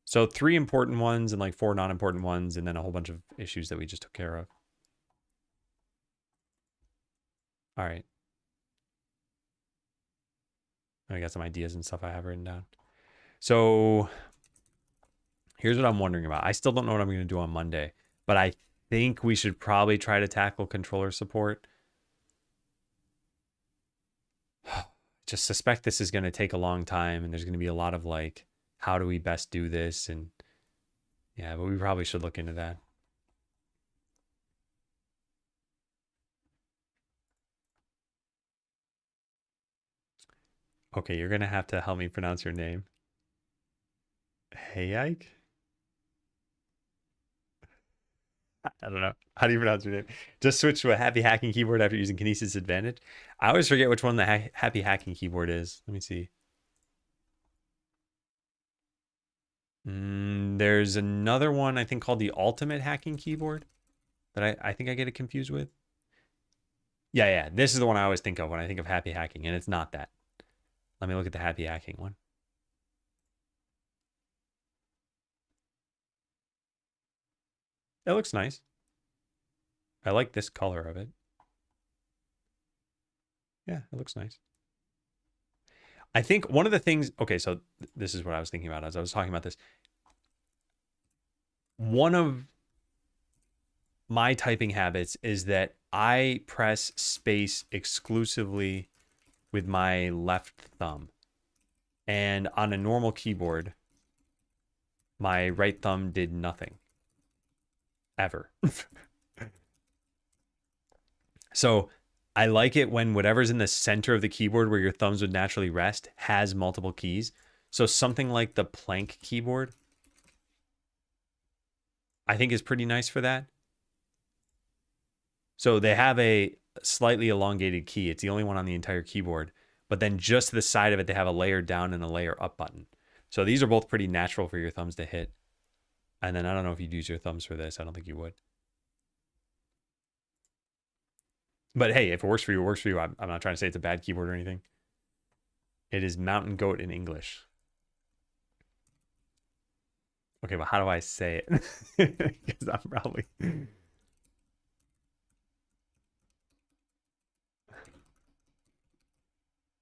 So 3 important ones and like 4 not important ones, and then a whole bunch of issues that we just took care of. All right. I got some ideas and stuff I have written down. So here's what I'm wondering about. I still don't know what I'm going to do on Monday, but I think we should probably try to tackle controller support. Just suspect this is going to take a long time, and there's going to be a lot of like, how do we best do this? And yeah, but we probably should look into that. Okay, you're going to have to help me pronounce your name. Hayike? I don't know. How do you pronounce your name? Just switch to a happy hacking keyboard after using Kinesis Advantage. I always forget which one the happy hacking keyboard is. Let me see. There's another one I think called the ultimate hacking keyboard that I think I get it confused with. Yeah. This is the one I always think of when I think of happy hacking, and it's not that. Let me look at the happy hacking one. It looks nice. I like this color of it. Yeah, it looks nice. I think one of the things, okay, so this is what I was thinking about as I was talking about this. One of my typing habits is that I press space exclusively with my left thumb. And on a normal keyboard, my right thumb did nothing. Ever. So I like it when whatever's in the center of the keyboard where your thumbs would naturally rest has multiple keys. So something like the plank keyboard, I think is pretty nice for that. So they have a slightly elongated key. It's the only one on the entire keyboard. But then just to the side of it, they have a layer down and a layer up button. So these are both pretty natural for your thumbs to hit. And then I don't know if you'd use your thumbs for this. I don't think you would. But hey, if it works for you, it works for you. I'm not trying to say it's a bad keyboard or anything. It is mountain goat in English. Okay, but how do I say it? Because I'm probably...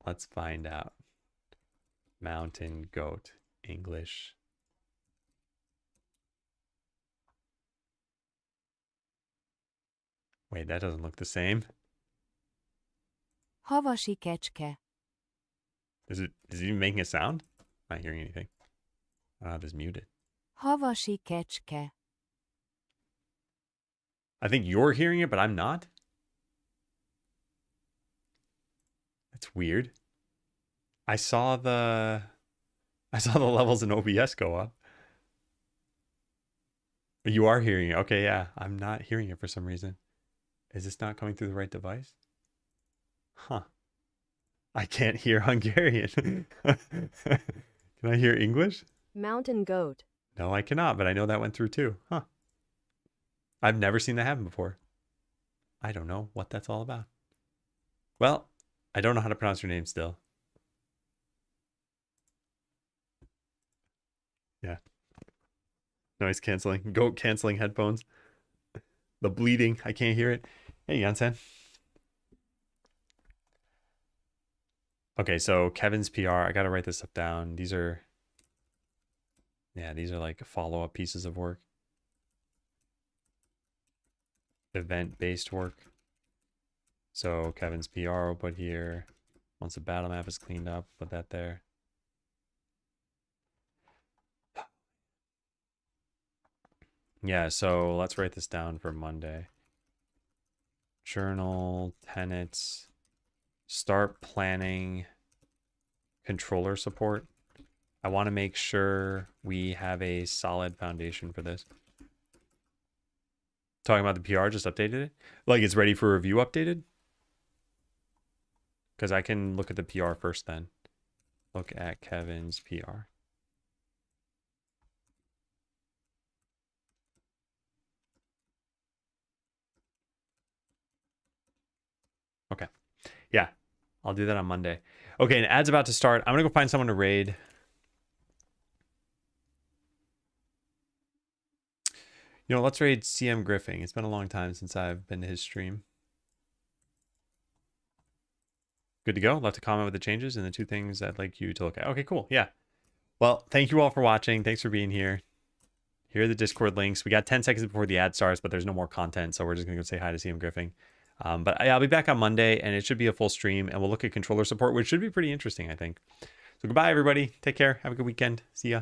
Let's find out. Mountain goat English. Wait, that doesn't look the same. Havasi kecske. Is it even making a sound? I'm not hearing anything. I don't have this muted. Havasi kecske. I think you're hearing it, but I'm not. That's weird. I saw the levels in OBS go up. You are hearing it. Okay, yeah. I'm not hearing it for some reason. Is this not coming through the right device? Huh. I can't hear Hungarian. Can I hear English? Mountain goat. No, I cannot, but I know that went through too. Huh. I've never seen that happen before. I don't know what that's all about. Well, I don't know how to pronounce your name still. Yeah. Noise canceling. Goat canceling headphones. The bleeding. I can't hear it. Hey, Yansen. Okay, so Kevin's PR. I got to write this stuff down. These are like follow-up pieces of work. Event-based work. So Kevin's PR will put here. Once the battle map is cleaned up, put that there. Yeah, so let's write this down for Monday. Journal, tenets, start planning controller support. I want to make sure we have a solid foundation for this. Talking about the PR, just updated it. Like it's ready for review updated? Because I can look at the PR first then. Look at Kevin's PR. Okay. Yeah, I'll do that on Monday. Okay, and ad's about to start. I'm going to go find someone to raid. You know, let's raid CM Griffing. It's been a long time since I've been to his stream. Good to go. Left a comment with the changes and the two things I'd like you to look at. Okay, cool. Yeah. Well, thank you all for watching. Thanks for being here. Here are the Discord links. We got 10 seconds before the ad starts, but there's no more content, so we're just gonna go say hi to CM Griffing. But I'll be back on Monday, and it should be a full stream, and we'll look at controller support, which should be pretty interesting, I think. So goodbye, everybody. Take care. Have a good weekend. See ya.